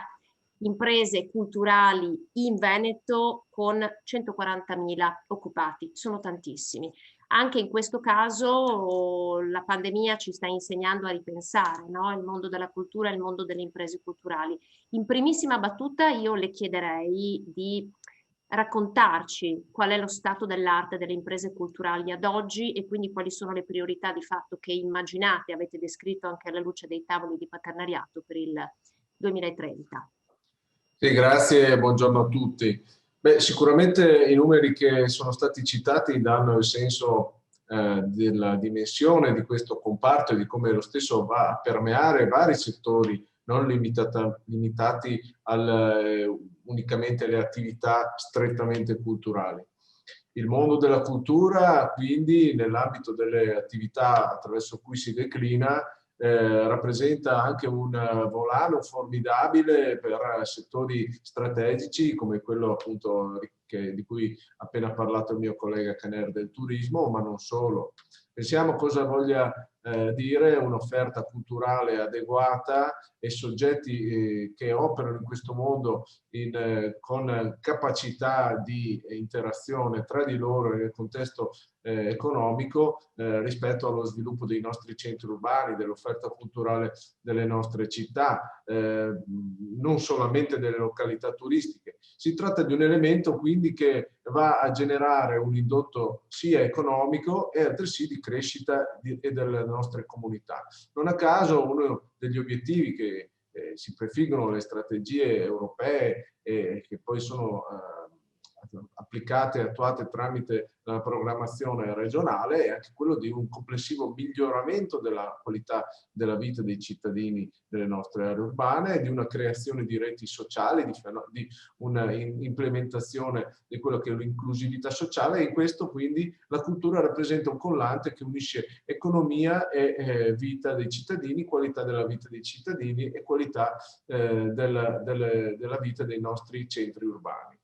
H: imprese culturali in Veneto con 140.000 occupati, sono tantissimi. Anche in questo caso la pandemia ci sta insegnando a ripensare, no? Il mondo della cultura e il mondo delle imprese culturali. In primissima battuta io le chiederei di raccontarci qual è lo stato dell'arte delle imprese culturali ad oggi e quindi quali sono le priorità di fatto che immaginate, avete descritto anche alla luce dei tavoli di partenariato per il 2030.
K: Sì, grazie e buongiorno a tutti. Beh, sicuramente i numeri che sono stati citati danno il senso della dimensione di questo comparto e di come lo stesso va a permeare vari settori, non limitati unicamente alle attività strettamente culturali. Il mondo della cultura, quindi, nell'ambito delle attività attraverso cui si declina, rappresenta anche un volano formidabile per settori strategici come quello appunto di cui ha appena parlato il mio collega Caner del turismo, ma non solo. Pensiamo cosa voglia dire un'offerta culturale adeguata e soggetti che operano in questo mondo con capacità di interazione tra di loro nel contesto economico rispetto allo sviluppo dei nostri centri urbani, dell'offerta culturale delle nostre città, non solamente delle località turistiche. Si tratta di un elemento quindi che va a generare un indotto sia economico e altresì di crescita e delle nostre comunità. Non a caso uno degli obiettivi che si prefiggono le strategie europee e che poi sono applicate e attuate tramite la programmazione regionale è anche quello di un complessivo miglioramento della qualità della vita dei cittadini delle nostre aree urbane e di una creazione di reti sociali, di una implementazione di quello che è l'inclusività sociale, e in questo quindi la cultura rappresenta un collante che unisce economia e vita dei cittadini, qualità della vita dei cittadini e qualità della vita dei nostri centri urbani.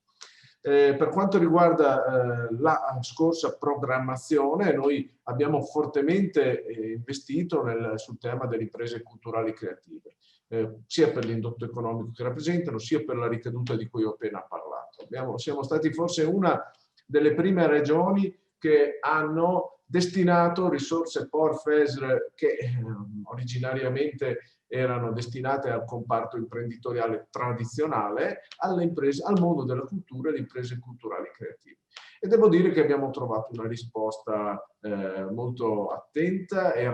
K: Per quanto riguarda la scorsa programmazione, noi abbiamo fortemente investito sul tema delle imprese culturali creative, sia per l'indotto economico che rappresentano, sia per la ricaduta di cui ho appena parlato. Siamo stati forse una delle prime regioni che hanno destinato risorse POR-FESR che originariamente erano destinate al comparto imprenditoriale tradizionale, alle imprese, al mondo della cultura e alle imprese culturali creative. E devo dire che abbiamo trovato una risposta molto attenta e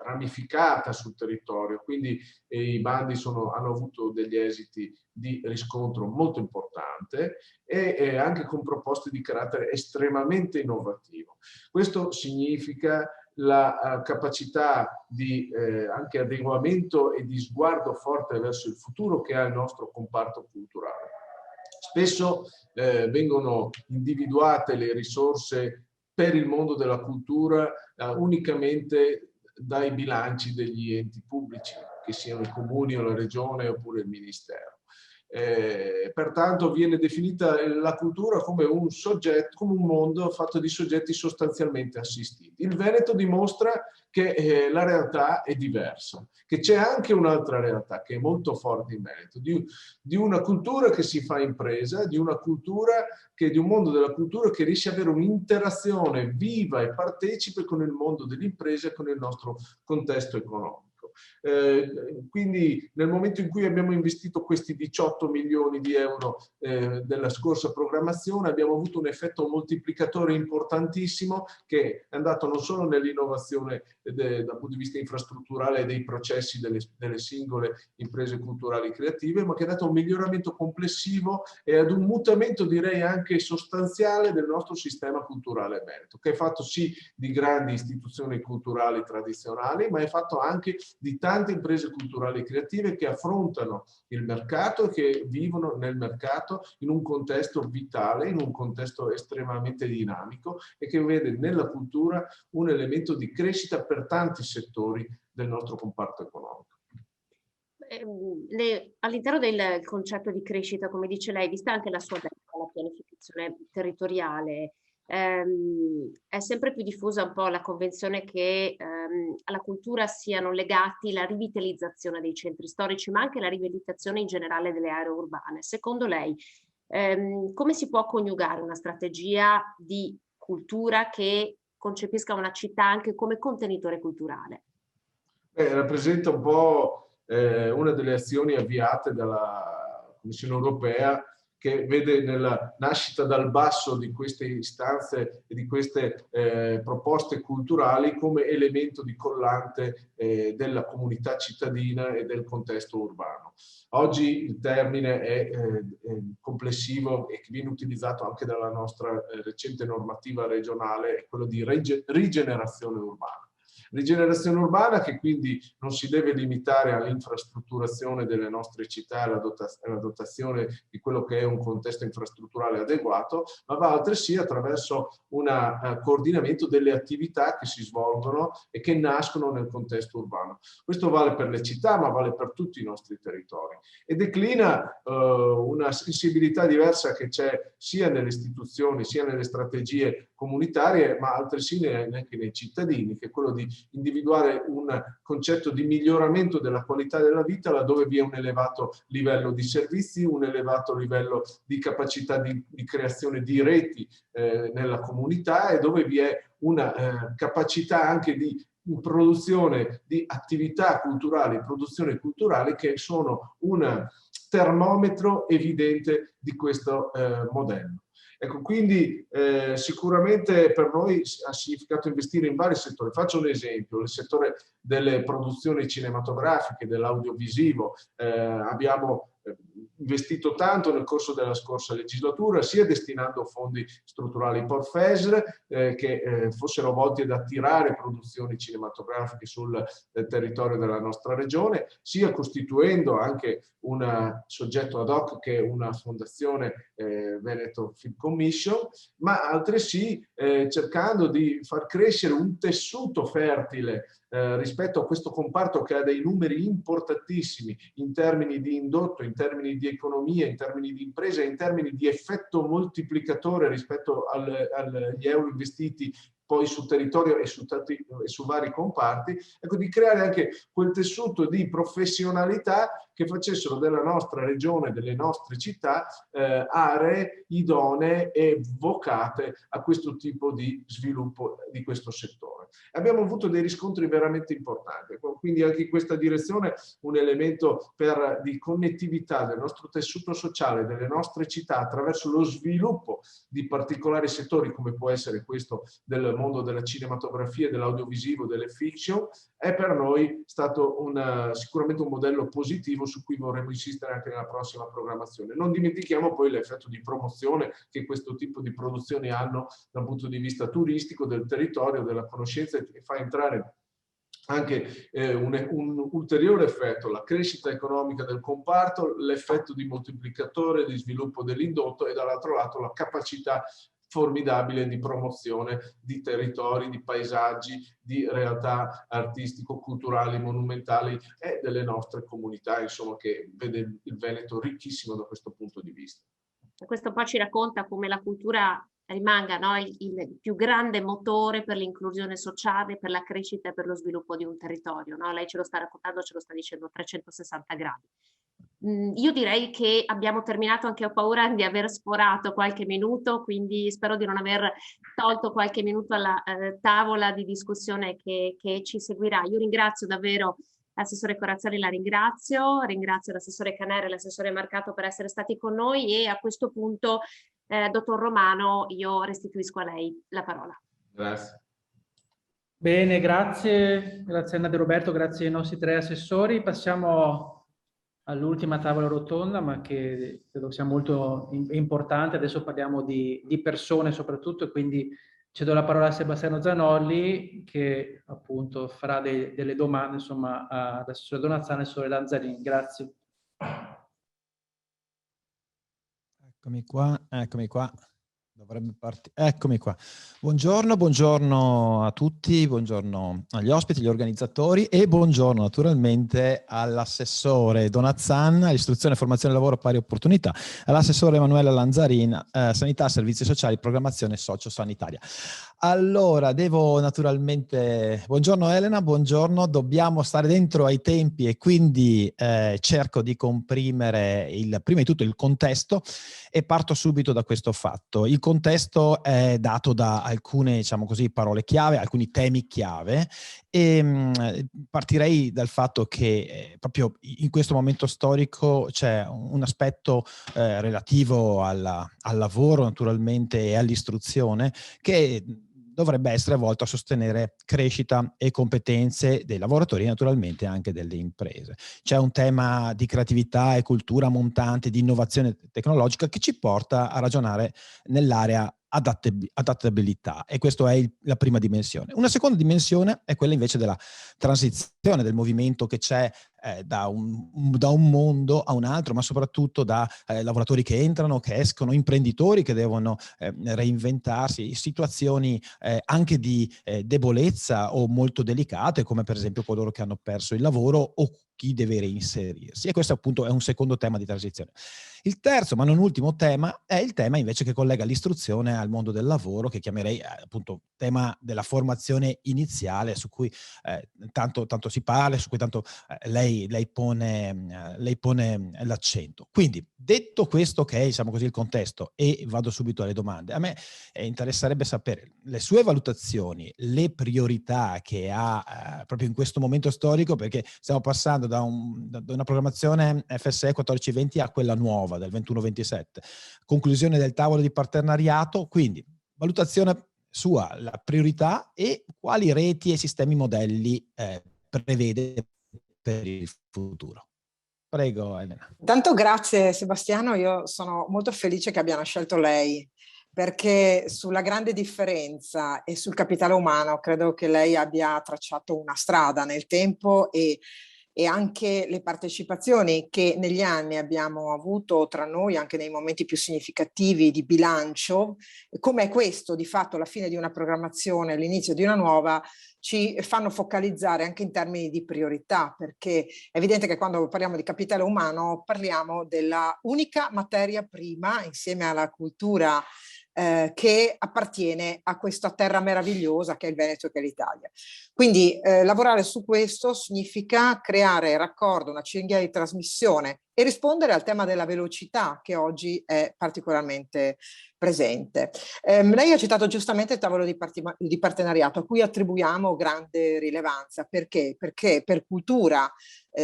K: ramificata sul territorio, quindi i bandi hanno avuto degli esiti di riscontro molto importante e anche con proposte di carattere estremamente innovativo. Questo significa la capacità di anche adeguamento e di sguardo forte verso il futuro che ha il nostro comparto culturale. Spesso vengono individuate le risorse per il mondo della cultura unicamente dai bilanci degli enti pubblici, che siano i comuni o la regione oppure il ministero. Pertanto viene definita la cultura come un soggetto, come un mondo fatto di soggetti sostanzialmente assistiti. Il Veneto dimostra che la realtà è diversa, che c'è anche un'altra realtà che è molto forte in Veneto, di una cultura che si fa impresa, di una cultura di un mondo della cultura che riesce ad avere un'interazione viva e partecipe con il mondo dell'impresa e con il nostro contesto economico. Quindi nel momento in cui abbiamo investito questi 18 milioni di euro della scorsa programmazione abbiamo avuto un effetto moltiplicatore importantissimo che è andato non solo nell'innovazione dal punto di vista infrastrutturale dei processi delle singole imprese culturali creative, ma che ha dato un miglioramento complessivo e ad un mutamento direi anche sostanziale del nostro sistema culturale veneto, che è fatto sì di grandi istituzioni culturali tradizionali, ma è fatto anche di tante imprese culturali creative che affrontano il mercato e che vivono nel mercato in un contesto vitale, in un contesto estremamente dinamico e che vede nella cultura un elemento di crescita per tanti settori del nostro comparto economico.
H: All'interno del concetto di crescita, come dice lei, vista anche la sua la pianificazione territoriale, è sempre più diffusa un po' la convenzione che alla cultura siano legati la rivitalizzazione dei centri storici, ma anche la rivitalizzazione in generale delle aree urbane. Secondo lei, come si può coniugare una strategia di cultura che concepisca una città anche come contenitore culturale?
K: Rappresenta un po' una delle azioni avviate dalla Commissione europea, che vede nella nascita dal basso di queste istanze e di queste proposte culturali come elemento di collante della comunità cittadina e del contesto urbano. Oggi il termine è complessivo e che viene utilizzato anche dalla nostra recente normativa regionale, è quello di rigenerazione urbana. Rigenerazione urbana che quindi non si deve limitare all'infrastrutturazione delle nostre città e alla dotazione di quello che è un contesto infrastrutturale adeguato, ma va altresì attraverso un coordinamento delle attività che si svolgono e che nascono nel contesto urbano. Questo vale per le città, ma vale per tutti i nostri territori e declina una sensibilità diversa che c'è sia nelle istituzioni, sia nelle strategie comunitarie, ma altresì anche nei cittadini, che è quello di individuare un concetto di miglioramento della qualità della vita laddove vi è un elevato livello di servizi, un elevato livello di capacità di creazione di reti nella comunità e dove vi è una capacità anche di produzione di attività culturali, produzione culturale che sono un termometro evidente di questo modello. Ecco, quindi sicuramente per noi ha significato investire in vari settori. Faccio un esempio, il settore delle produzioni cinematografiche, dell'audiovisivo. Abbiamo investito tanto nel corso della scorsa legislatura, sia destinando fondi strutturali POR-FESR che fossero volti ad attirare produzioni cinematografiche sul territorio della nostra regione, sia costituendo anche un soggetto ad hoc che è una fondazione Veneto Film Commission, ma altresì cercando di far crescere un tessuto fertile rispetto a questo comparto che ha dei numeri importantissimi in termini di indotto, in termini di economia, in termini di impresa, in termini di effetto moltiplicatore rispetto agli euro investiti poi sul territorio e su vari comparti, ecco, di creare anche quel tessuto di professionalità che facessero della nostra regione, delle nostre città, aree idonee e vocate a questo tipo di sviluppo di questo settore. Abbiamo avuto dei riscontri veramente importanti, quindi anche in questa direzione un elemento di connettività del nostro tessuto sociale, delle nostre città attraverso lo sviluppo di particolari settori come può essere questo del mondo della cinematografia, dell'audiovisivo, delle fiction, è per noi stato sicuramente un modello positivo su cui vorremmo insistere anche nella prossima programmazione. Non dimentichiamo poi l'effetto di promozione che questo tipo di produzioni hanno dal punto di vista turistico, del territorio, della conoscenza, e fa entrare anche un ulteriore effetto, la crescita economica del comparto, l'effetto di moltiplicatore, di sviluppo dell'indotto e dall'altro lato la capacità formidabile di promozione di territori, di paesaggi, di realtà artistico-culturali, monumentali e delle nostre comunità, insomma, che vede il Veneto ricchissimo da questo punto di vista.
H: Questo poi ci racconta come la cultura rimanga, no, il più grande motore per l'inclusione sociale, per la crescita e per lo sviluppo di un territorio. No? Lei ce lo sta raccontando, ce lo sta dicendo a 360 gradi. Io direi che abbiamo terminato, anche ho paura di aver sforato qualche minuto, quindi spero di non aver tolto qualche minuto alla tavola di discussione che ci seguirà. Io ringrazio davvero l'assessore Corazzoli, ringrazio l'assessore Canera e l'assessore Marcato per essere stati con noi e a questo punto, dottor Romano, io restituisco a lei la parola.
K: Grazie.
B: Bene, grazie Anna De Roberto, grazie ai nostri tre assessori. Passiamo all'ultima tavola rotonda, ma che credo sia molto importante. Adesso parliamo di persone soprattutto, e quindi cedo la parola a Sebastiano Zanolli, che appunto farà delle domande, insomma, all'assessore Donazzano e all'assessore Lanzarini. Grazie.
L: Eccomi qua. Dovrebbe partire. Eccomi qua. Buongiorno a tutti, buongiorno agli ospiti, agli organizzatori e buongiorno naturalmente all'assessore Donazzan, all'istruzione, formazione e lavoro, pari opportunità, all'assessore Emanuela Lanzarin, sanità, servizi sociali, programmazione sociosanitaria. Allora, devo naturalmente... Buongiorno Elena, buongiorno. Dobbiamo stare dentro ai tempi e quindi cerco di comprimere prima di tutto il contesto e parto subito da questo fatto. Il contesto è dato da alcune, diciamo così, parole chiave, alcuni temi chiave e partirei dal fatto che proprio in questo momento storico c'è un aspetto relativo al lavoro naturalmente e all'istruzione che dovrebbe essere volto a sostenere crescita e competenze dei lavoratori e naturalmente anche delle imprese. C'è un tema di creatività e cultura montante, di innovazione tecnologica che ci porta a ragionare nell'area adattabilità e questa è la prima dimensione. Una seconda dimensione è quella invece della transizione, del movimento che c'è da un mondo a un altro, ma soprattutto da lavoratori che entrano, che escono, imprenditori che devono reinventarsi, situazioni anche di debolezza o molto delicate, come per esempio coloro che hanno perso il lavoro o chi deve reinserirsi. E questo appunto è un secondo tema di transizione. Il terzo, ma non ultimo tema, è il tema invece che collega l'istruzione al mondo del lavoro, che chiamerei appunto tema della formazione iniziale, su cui tanto si parla, su cui tanto lei pone l'accento. Quindi, detto questo che è, diciamo così, il contesto, e vado subito alle domande, a me interesserebbe sapere le sue valutazioni, le priorità che ha proprio in questo momento storico, perché stiamo passando da una programmazione FSE 14-20 a quella nuova del 21-27, conclusione del tavolo di partenariato, quindi valutazione sua, la priorità e quali reti e sistemi modelli prevede per il futuro. Prego Elena.
M: Tanto grazie Sebastiano, io sono molto felice che abbiano scelto lei, perché sulla grande differenza e sul capitale umano credo che lei abbia tracciato una strada nel tempo e anche le partecipazioni che negli anni abbiamo avuto tra noi, anche nei momenti più significativi di bilancio, come questo di fatto la fine di una programmazione, l'inizio di una nuova, ci fanno focalizzare anche in termini di priorità, perché è evidente che quando parliamo di capitale umano parliamo della unica materia prima insieme alla cultura che appartiene a questa terra meravigliosa che è il Veneto e che è l'Italia. Quindi lavorare su questo significa creare raccordo, una cinghia di trasmissione e rispondere al tema della velocità che oggi è particolarmente presente. Lei ha citato giustamente il tavolo di partenariato a cui attribuiamo grande rilevanza. Perché? Perché per cultura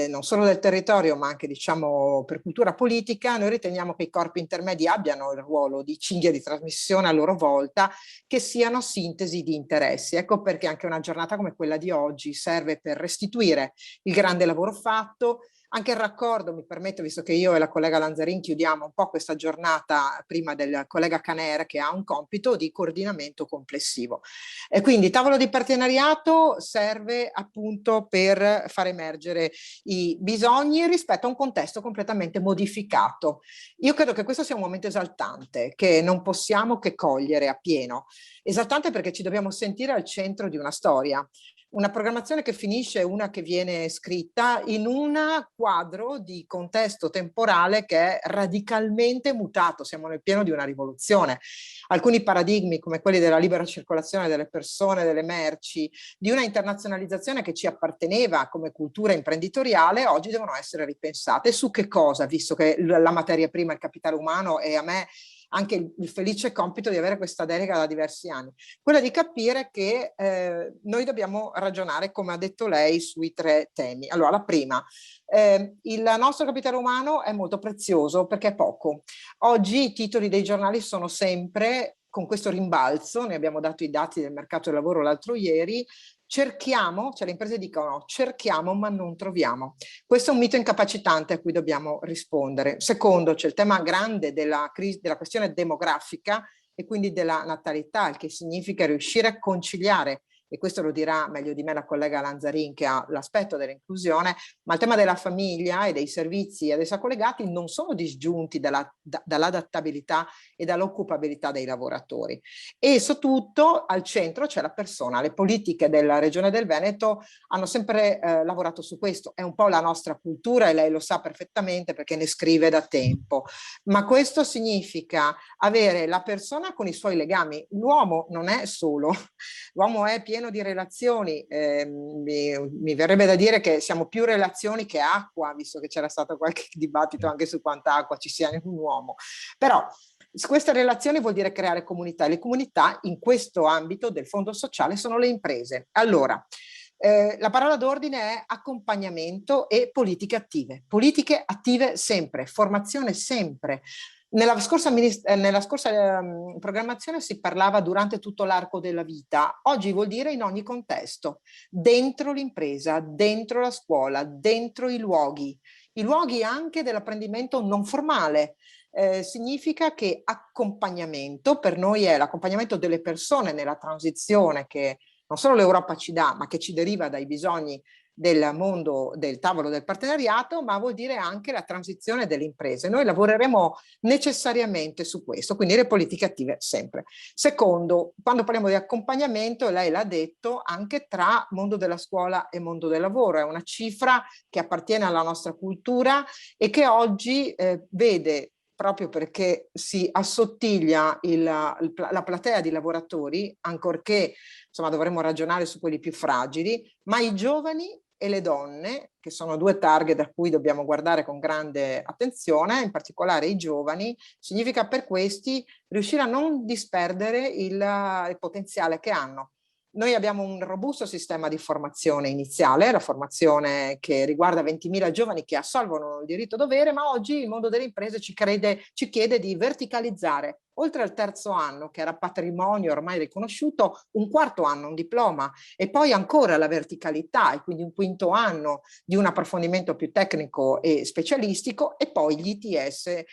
M: non solo del territorio ma anche diciamo per cultura politica noi riteniamo che i corpi intermedi abbiano il ruolo di cinghia di trasmissione a loro volta, che siano sintesi di interessi. Ecco perché anche una giornata come quella di oggi serve per restituire il grande lavoro fatto, anche il raccordo, mi permetto, visto che io e la collega Lanzarin chiudiamo un po' questa giornata prima del collega Caner che ha un compito di coordinamento complessivo. E quindi tavolo di partenariato serve appunto per far emergere i bisogni rispetto a un contesto completamente modificato. Io credo che questo sia un momento esaltante che non possiamo che cogliere appieno. Esaltante perché ci dobbiamo sentire al centro di una storia. Una programmazione che finisce e una che viene scritta in un quadro di contesto temporale che è radicalmente mutato, siamo nel pieno di una rivoluzione. Alcuni paradigmi come quelli della libera circolazione delle persone, delle merci, di una internazionalizzazione che ci apparteneva come cultura imprenditoriale, oggi devono essere ripensate. Su che cosa? Visto che la materia prima è il capitale umano e a me anche il felice compito di avere questa delega da diversi anni, quella di capire che noi dobbiamo ragionare, come ha detto lei, sui tre temi. Allora, la prima, il nostro capitale umano è molto prezioso perché è poco. Oggi i titoli dei giornali sono sempre con questo rimbalzo, ne abbiamo dato i dati del mercato del lavoro l'altro ieri, cerchiamo, cioè le imprese dicono cerchiamo ma non troviamo. Questo è un mito incapacitante a cui dobbiamo rispondere. Secondo, c'è il tema grande della questione demografica e quindi della natalità, il che significa riuscire a conciliare e questo lo dirà meglio di me la collega Lanzarin che ha l'aspetto dell'inclusione, ma il tema della famiglia e dei servizi ad essa collegati non sono disgiunti dall'adattabilità e dall'occupabilità dei lavoratori. E soprattutto al centro c'è la persona. Le politiche della Regione del Veneto hanno sempre lavorato su questo, è un po' la nostra cultura e lei lo sa perfettamente perché ne scrive da tempo, ma questo significa avere la persona con i suoi legami. L'uomo non è solo, l'uomo è pieno di relazioni, mi verrebbe da dire che siamo più relazioni che acqua, visto che c'era stato qualche dibattito anche su quanta acqua ci sia in un uomo, però queste relazioni vuol dire creare comunità, e le comunità in questo ambito del fondo sociale sono le imprese. Allora, la parola d'ordine è accompagnamento e politiche attive sempre, formazione sempre. Nella scorsa programmazione si parlava durante tutto l'arco della vita, oggi vuol dire in ogni contesto, dentro l'impresa, dentro la scuola, dentro i luoghi anche dell'apprendimento non formale. Significa che accompagnamento per noi è l'accompagnamento delle persone nella transizione che non solo l'Europa ci dà, ma che ci deriva dai bisogni del mondo del tavolo del partenariato, ma vuol dire anche la transizione delle imprese. Noi lavoreremo necessariamente su questo, quindi le politiche attive sempre. Secondo, quando parliamo di accompagnamento, lei l'ha detto, anche tra mondo della scuola e mondo del lavoro, è una cifra che appartiene alla nostra cultura e che oggi vede, proprio perché si assottiglia la platea di lavoratori, ancorché insomma dovremmo ragionare su quelli più fragili, ma i giovani e le donne, che sono due target a cui dobbiamo guardare con grande attenzione, in particolare i giovani, significa per questi riuscire a non disperdere il potenziale che hanno. Noi abbiamo un robusto sistema di formazione iniziale, la formazione che riguarda 20.000 giovani che assolvono il diritto dovere, ma oggi il mondo delle imprese ci chiede di verticalizzare, oltre al terzo anno, che era patrimonio ormai riconosciuto, un quarto anno, un diploma, e poi ancora la verticalità, e quindi un quinto anno di un approfondimento più tecnico e specialistico, e poi gli ITS,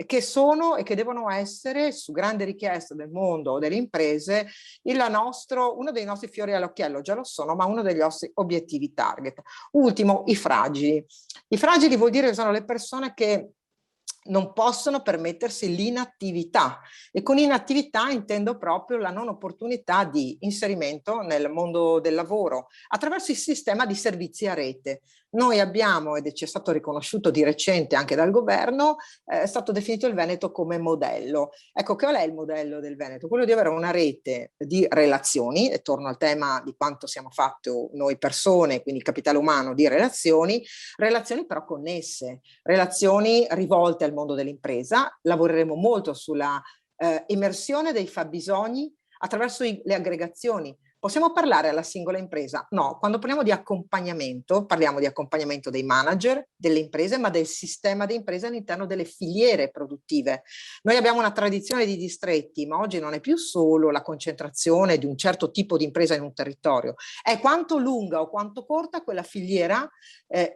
M: che sono e che devono essere, su grande richiesta del mondo delle imprese, uno dei nostri fiori all'occhiello, già lo sono, ma uno degli nostri obiettivi target. Ultimo, i fragili. I fragili vuol dire che sono le persone che non possono permettersi l'inattività, e con inattività intendo proprio la non opportunità di inserimento nel mondo del lavoro attraverso il sistema di servizi a rete. Noi abbiamo, ed ci è stato riconosciuto di recente anche dal governo, è stato definito il Veneto come modello. Ecco, qual è il modello del Veneto? Quello di avere una rete di relazioni, e torno al tema di quanto siamo fatti noi persone, quindi capitale umano di relazioni però connesse, relazioni rivolte al mondo dell'impresa. Lavoreremo molto sulla immersione dei fabbisogni attraverso le aggregazioni. Possiamo parlare alla singola impresa? No, quando parliamo di accompagnamento, parliamo di accompagnamento dei manager, delle imprese, ma del sistema di imprese all'interno delle filiere produttive. Noi abbiamo una tradizione di distretti, ma oggi non è più solo la concentrazione di un certo tipo di impresa in un territorio, è quanto lunga o quanto corta quella filiera,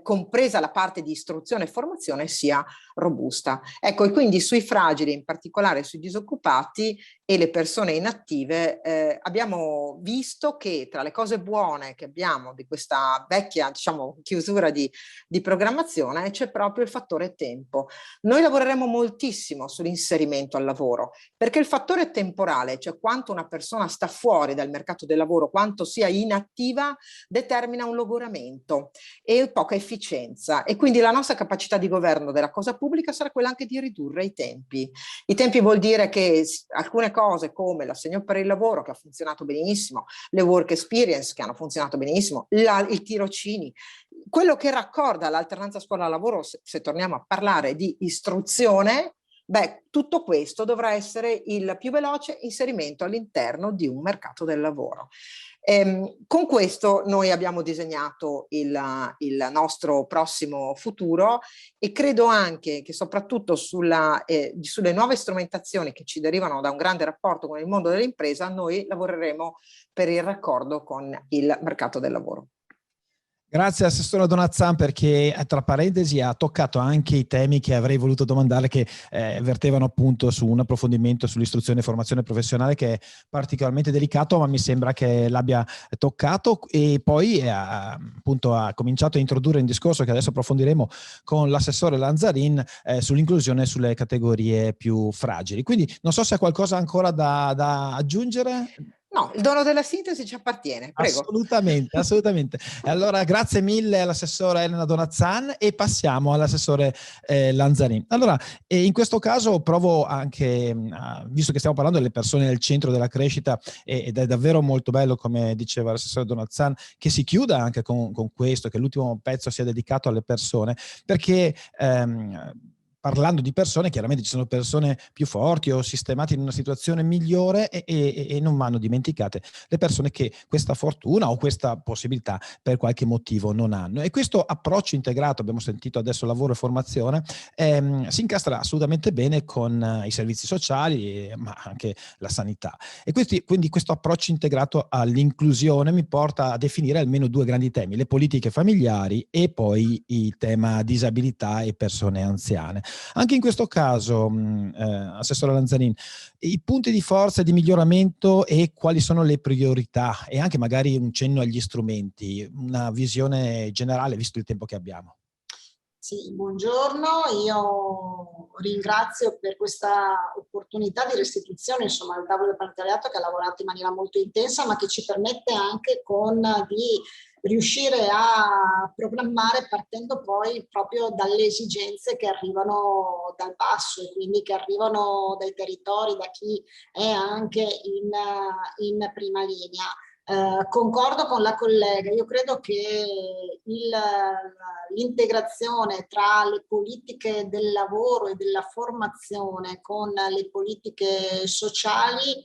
M: compresa la parte di istruzione e formazione, sia robusta. Ecco, e quindi sui fragili, in particolare sui disoccupati e le persone inattive, abbiamo visto che tra le cose buone che abbiamo di questa vecchia, diciamo, chiusura di programmazione c'è proprio il fattore tempo. Noi lavoreremo moltissimo sull'inserimento al lavoro, perché il fattore temporale, cioè quanto una persona sta fuori dal mercato del lavoro, quanto sia inattiva, determina un logoramento e poca efficienza, e quindi la nostra capacità di governo della cosa pubblica sarà quella anche di ridurre i tempi. I tempi vuol dire che alcune cose come l'assegno per il lavoro, che ha funzionato benissimo, le work experience che hanno funzionato benissimo, i tirocini, quello che raccorda l'alternanza scuola-lavoro, se torniamo a parlare di istruzione, beh, tutto questo dovrà essere il più veloce inserimento all'interno di un mercato del lavoro. Con questo noi abbiamo disegnato il nostro prossimo futuro, e credo anche che soprattutto sulle nuove strumentazioni che ci derivano da un grande rapporto con il mondo dell'impresa, noi lavoreremo per il raccordo con il mercato del lavoro.
L: Grazie Assessore Donazzan, perché tra parentesi ha toccato anche i temi che avrei voluto domandare, che vertevano appunto su un approfondimento sull'istruzione e formazione professionale, che è particolarmente delicato, ma mi sembra che l'abbia toccato, e poi appunto ha cominciato a introdurre un discorso che adesso approfondiremo con l'assessore Lanzarin sull'inclusione sulle categorie più fragili. Quindi non so se ha qualcosa ancora da aggiungere.
M: No, il dono della sintesi ci appartiene, prego.
L: Assolutamente, assolutamente. Allora, grazie mille all'assessore Elena Donazzan e passiamo all'assessore Lanzarin. Allora, in questo caso provo anche, visto che stiamo parlando delle persone nel centro della crescita, ed è davvero molto bello, come diceva l'assessore Donazzan, che si chiuda anche con questo, che l'ultimo pezzo sia dedicato alle persone, perché parlando di persone, chiaramente ci sono persone più forti o sistemate in una situazione migliore e non vanno dimenticate le persone che questa fortuna o questa possibilità per qualche motivo non hanno. E questo approccio integrato, abbiamo sentito adesso lavoro e formazione, si incastra assolutamente bene con i servizi sociali, ma anche la sanità. E quindi questo approccio integrato all'inclusione mi porta a definire almeno due grandi temi: le politiche familiari e poi il tema disabilità e persone anziane. Anche in questo caso, Assessore Lanzarin, i punti di forza e di miglioramento e quali sono le priorità, e anche magari un cenno agli strumenti, una visione generale visto il tempo che abbiamo.
N: Sì, buongiorno, io ringrazio per questa opportunità di restituzione, insomma, al tavolo del partenariato, che ha lavorato in maniera molto intensa, ma che ci permette anche di riuscire a programmare partendo poi proprio dalle esigenze che arrivano dal basso e quindi che arrivano dai territori, da chi è anche in prima linea. Concordo con la collega, io credo che l'integrazione tra le politiche del lavoro e della formazione con le politiche sociali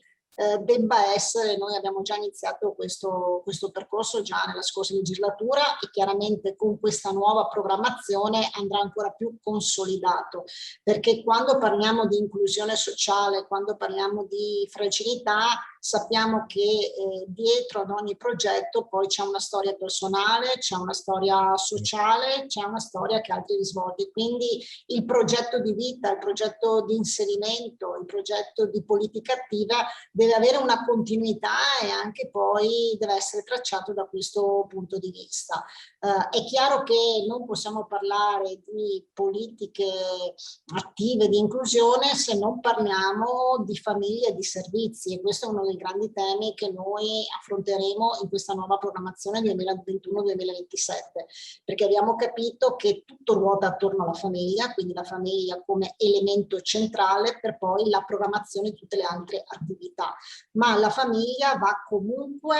N: debba essere, noi abbiamo già iniziato questo percorso già nella scorsa legislatura e chiaramente con questa nuova programmazione andrà ancora più consolidato, perché quando parliamo di inclusione sociale, quando parliamo di fragilità, sappiamo che dietro ad ogni progetto poi c'è una storia personale, c'è una storia sociale, c'è una storia che ha altri risvolti. Quindi il progetto di vita, il progetto di inserimento, il progetto di politica attiva deve avere una continuità e anche poi deve essere tracciato da questo punto di vista. È chiaro che non possiamo parlare di politiche attive di inclusione se non parliamo di famiglie e di servizi, e questo è uno dei grandi temi che noi affronteremo in questa nuova programmazione 2021-2027, perché abbiamo capito che tutto ruota attorno alla famiglia, quindi la famiglia come elemento centrale per poi la programmazione di tutte le altre attività, ma la famiglia va comunque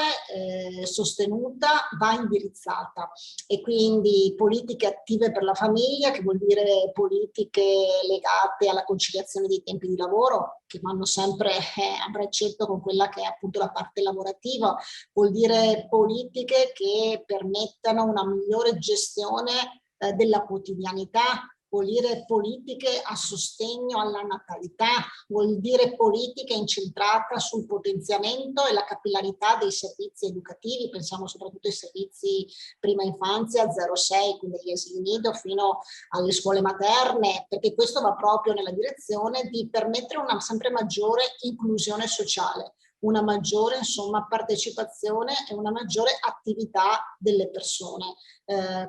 N: sostenuta, va indirizzata, e quindi politiche attive per la famiglia, che vuol dire politiche legate alla conciliazione dei tempi di lavoro, che vanno sempre a braccetto con quella che è appunto la parte lavorativa, vuol dire politiche che permettano una migliore gestione della quotidianità, vuol dire politiche a sostegno alla natalità, vuol dire politiche incentrate sul potenziamento e la capillarità dei servizi educativi, pensiamo soprattutto ai servizi prima infanzia, 0-6, quindi agli asili nido fino alle scuole materne, perché questo va proprio nella direzione di permettere una sempre maggiore inclusione sociale, una maggiore partecipazione e una maggiore attività delle persone.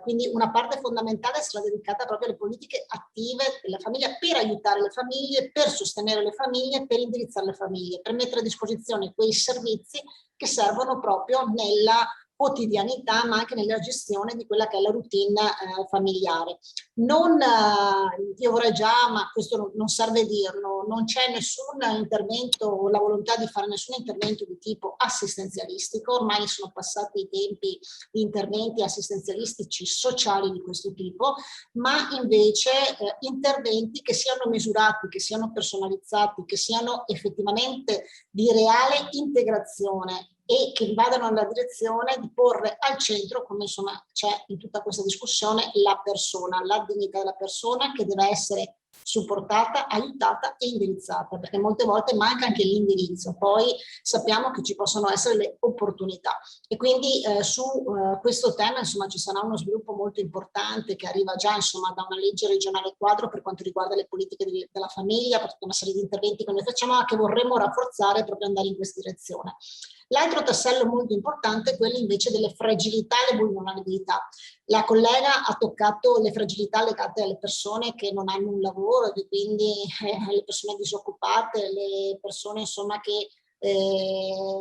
N: Quindi una parte fondamentale sarà dedicata proprio alle politiche attive della famiglia, per aiutare le famiglie, per sostenere le famiglie, per indirizzare le famiglie, per mettere a disposizione quei servizi che servono proprio nella quotidianità, ma anche nella gestione di quella che è la routine familiare. Io vorrei già, ma questo non serve dirlo, non c'è nessun intervento, la volontà di fare nessun intervento di tipo assistenzialistico, ormai sono passati i tempi di interventi assistenzialistici sociali di questo tipo, ma invece interventi che siano misurati, che siano personalizzati, che siano effettivamente di reale integrazione e che vadano nella direzione di porre al centro, come c'è in tutta questa discussione, la persona, la dignità della persona, che deve essere supportata, aiutata e indirizzata, perché molte volte manca anche l'indirizzo, poi sappiamo che ci possono essere le opportunità e quindi su questo tema insomma ci sarà uno sviluppo molto importante che arriva già insomma da una legge regionale quadro per quanto riguarda le politiche della famiglia, per tutta una serie di interventi che noi facciamo ma che vorremmo rafforzare e proprio andare in questa direzione. L'altro tassello molto importante è quello invece delle fragilità e le vulnerabilità. La collega ha toccato le fragilità legate alle persone che non hanno un lavoro e quindi le persone disoccupate, le persone insomma che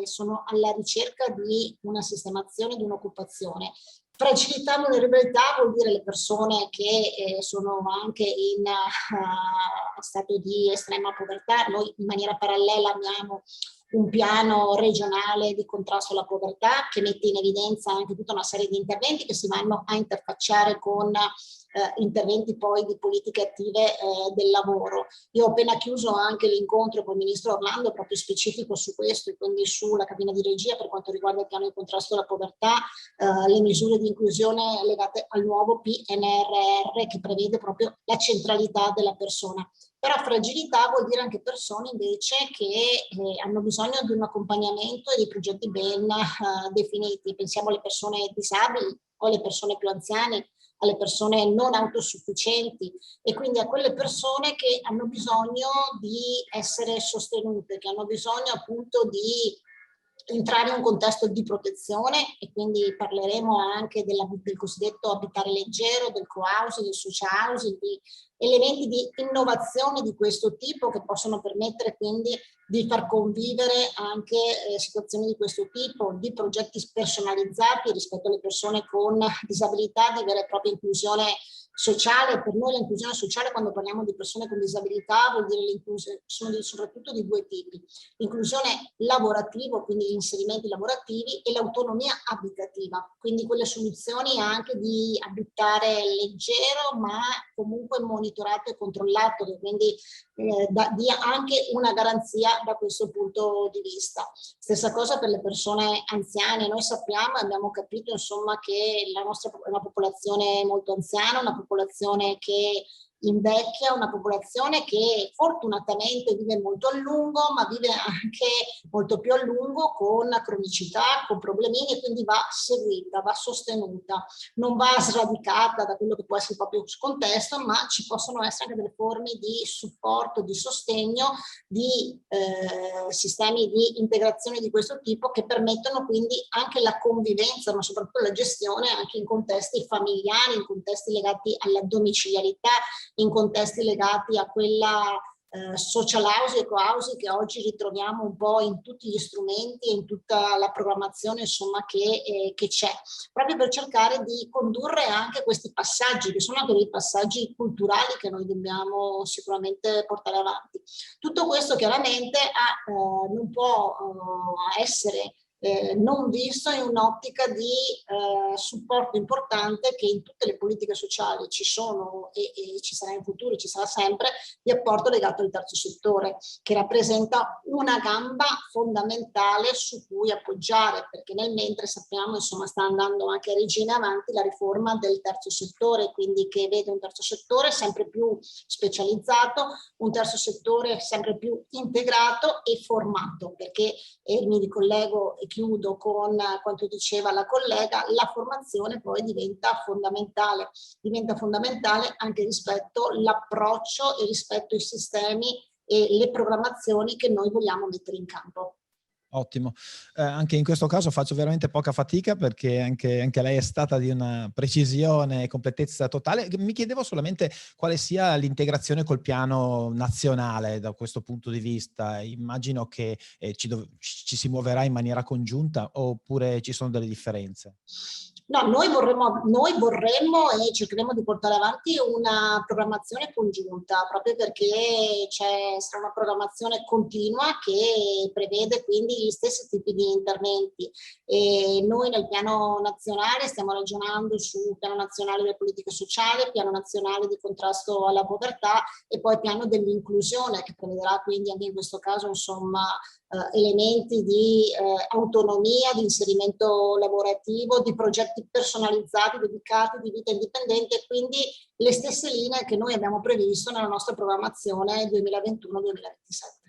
N: sono alla ricerca di una sistemazione, di un'occupazione. Fragilità e vulnerabilità vuol dire le persone che sono anche in stato di estrema povertà. Noi in maniera parallela abbiamo un piano regionale di contrasto alla povertà che mette in evidenza anche tutta una serie di interventi che si vanno a interfacciare con interventi poi di politiche attive del lavoro. Io ho appena chiuso anche l'incontro con il ministro Orlando proprio specifico su questo e quindi sulla cabina di regia per quanto riguarda il piano di contrasto alla povertà, le misure di inclusione legate al nuovo PNRR che prevede proprio la centralità della persona. Però fragilità vuol dire anche persone invece che hanno bisogno di un accompagnamento e di progetti ben definiti. Pensiamo alle persone disabili o alle persone più anziane, alle persone non autosufficienti e quindi a quelle persone che hanno bisogno di essere sostenute, che hanno bisogno appunto di entrare in un contesto di protezione e quindi parleremo anche del cosiddetto abitare leggero, del co-housing, del social housing, di elementi di innovazione di questo tipo che possono permettere quindi di far convivere anche situazioni di questo tipo, di progetti personalizzati rispetto alle persone con disabilità, di vera e propria inclusione sociale. Per noi l'inclusione sociale, quando parliamo di persone con disabilità, vuol dire l'inclusione, sono soprattutto di due tipi: l'inclusione lavorativa, quindi gli inserimenti lavorativi, e l'autonomia abitativa, quindi quelle soluzioni anche di abitare leggero ma comunque monitorato e controllato, che quindi dia anche una garanzia da questo punto di vista. Stessa cosa per le persone anziane. Noi sappiamo e abbiamo capito insomma che la nostra è una popolazione molto anziana, una popolazione che invecchia, una popolazione che fortunatamente vive molto a lungo, ma vive anche molto più a lungo con cronicità, con problemini, e quindi va seguita, va sostenuta, non va sradicata da quello che può essere il proprio contesto, ma ci possono essere anche delle forme di supporto, di sostegno, di sistemi di integrazione di questo tipo che permettono quindi anche la convivenza, ma soprattutto la gestione anche in contesti familiari, in contesti legati alla domiciliarità, in contesti legati a quella social housing e co-housing che oggi ritroviamo un po' in tutti gli strumenti e in tutta la programmazione insomma che c'è, proprio per cercare di condurre anche questi passaggi che sono anche dei passaggi culturali che noi dobbiamo sicuramente portare avanti. Tutto questo chiaramente non può essere non visto in un'ottica di supporto importante che in tutte le politiche sociali ci sono e ci sarà in futuro, ci sarà sempre, di apporto legato al terzo settore, che rappresenta una gamba fondamentale su cui appoggiare, perché nel mentre sappiamo insomma sta andando anche a regina avanti la riforma del terzo settore, quindi che vede un terzo settore sempre più specializzato, un terzo settore sempre più integrato e formato, perché mi ricollego e chiudo con quanto diceva la collega, la formazione poi diventa fondamentale anche rispetto all'approccio e rispetto ai sistemi e le programmazioni che noi vogliamo mettere in campo.
L: Ottimo. Anche in questo caso faccio veramente poca fatica perché anche lei è stata di una precisione e completezza totale. Mi chiedevo solamente quale sia l'integrazione col piano nazionale da questo punto di vista. Immagino che ci si muoverà in maniera congiunta oppure ci sono delle differenze?
N: No, noi vorremmo e cercheremo di portare avanti una programmazione congiunta, proprio perché sarà una programmazione continua che prevede quindi gli stessi tipi di interventi. E noi nel piano nazionale stiamo ragionando sul piano nazionale delle politiche sociali, piano nazionale di contrasto alla povertà e poi piano dell'inclusione, che prevederà quindi anche in questo caso insomma elementi di autonomia, di inserimento lavorativo, di progetti personalizzati, dedicati, di vita indipendente, quindi le stesse linee che noi abbiamo previsto nella nostra programmazione 2021-2027.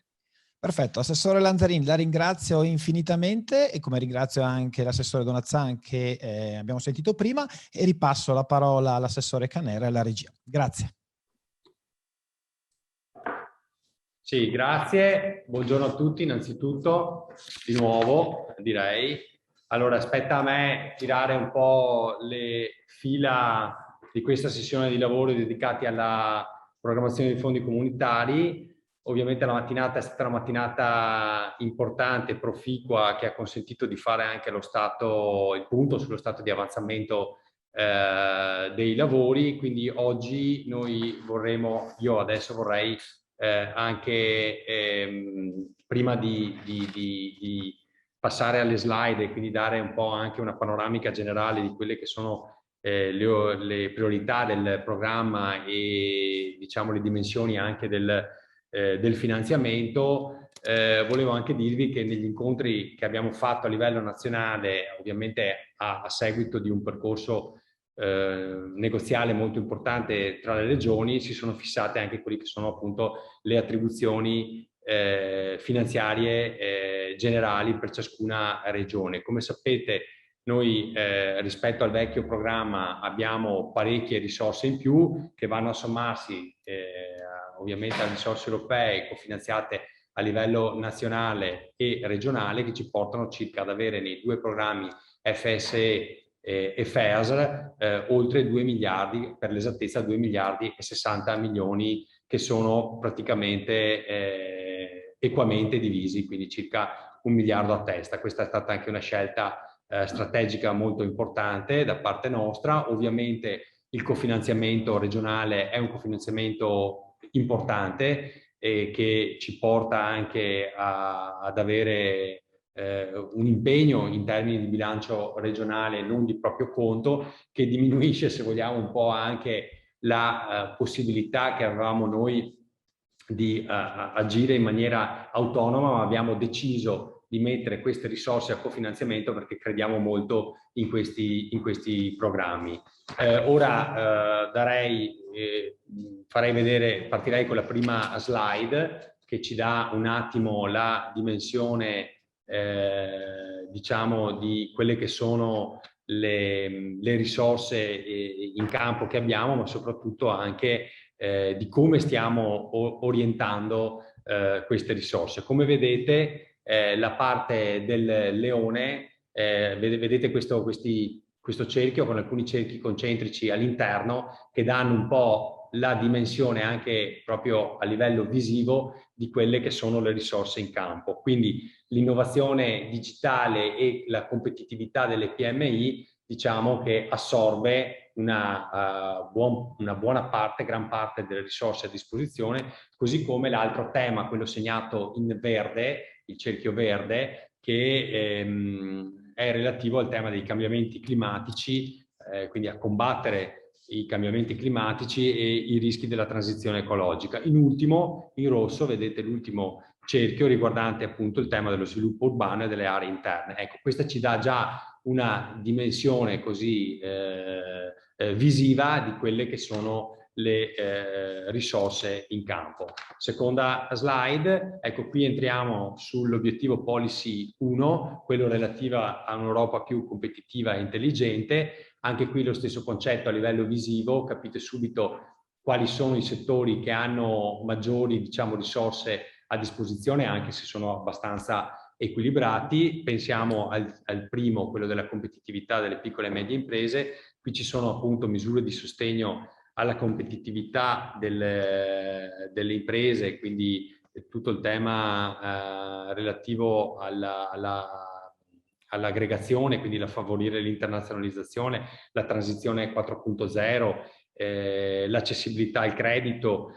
L: Perfetto, Assessore Lanzarin, la ringrazio infinitamente e come ringrazio anche l'Assessore Donazzan che abbiamo sentito prima e ripasso la parola all'Assessore Canera e alla regia. Grazie.
J: Sì, grazie. Buongiorno a tutti innanzitutto, di nuovo direi. Allora, aspetta a me tirare un po' le fila di questa sessione di lavoro dedicati alla programmazione dei fondi comunitari. Ovviamente la mattinata è stata una mattinata importante, proficua, che ha consentito di fare anche il punto sullo stato di avanzamento dei lavori. Quindi oggi io adesso vorrei anche prima di passare alle slide e quindi dare un po' anche una panoramica generale di quelle che sono le priorità del programma e diciamo le dimensioni anche del finanziamento. Volevo anche dirvi che negli incontri che abbiamo fatto a livello nazionale, ovviamente a seguito di un percorso negoziale molto importante tra le regioni, si sono fissate anche quelli che sono appunto le attribuzioni finanziarie generali per ciascuna regione. Come sapete, noi rispetto al vecchio programma abbiamo parecchie risorse in più che vanno a sommarsi ovviamente alle risorse europee cofinanziate a livello nazionale e regionale, che ci portano circa ad avere nei due programmi FSE e FEASR oltre 2 miliardi, per l'esattezza 2 miliardi e 60 milioni, che sono praticamente equamente divisi, quindi circa 1 miliardo a testa. Questa è stata anche una scelta strategica molto importante da parte nostra. Ovviamente il cofinanziamento regionale è un cofinanziamento importante che ci porta anche ad avere un impegno in termini di bilancio regionale non di proprio conto, che diminuisce, se vogliamo, un po' anche la possibilità che avevamo noi di agire in maniera autonoma, ma abbiamo deciso di mettere queste risorse a cofinanziamento perché crediamo molto in questi programmi. Ora partirei con la prima slide che ci dà un attimo la dimensione diciamo di quelle che sono le risorse in campo che abbiamo, ma soprattutto anche di come stiamo orientando queste risorse. Come vedete, la parte del leone, vedete questo cerchio con alcuni cerchi concentrici all'interno che danno un po' la dimensione anche proprio a livello visivo di quelle che sono le risorse in campo. Quindi l'innovazione digitale e la competitività delle PMI, diciamo che assorbe una buona parte, gran parte delle risorse a disposizione, così come l'altro tema, quello segnato in verde, il cerchio verde, che è relativo al tema dei cambiamenti climatici, quindi a combattere i cambiamenti climatici e i rischi della transizione ecologica. In ultimo, in rosso, vedete l'ultimo cerchio riguardante appunto il tema dello sviluppo urbano e delle aree interne. Ecco, questa ci dà già una dimensione così visiva di quelle che sono le risorse in campo. Seconda slide, ecco qui entriamo sull'obiettivo policy 1, quello relativo a un'Europa più competitiva e intelligente. Anche qui lo stesso concetto a livello visivo, capite subito quali sono i settori che hanno maggiori, diciamo, risorse a disposizione, anche se sono abbastanza equilibrati. Pensiamo al primo, quello della competitività delle piccole e medie imprese. Qui ci sono appunto misure di sostegno alla competitività delle imprese, quindi tutto il tema relativo all'aggregazione, quindi la favorire l'internazionalizzazione, la transizione 4.0, l'accessibilità al credito,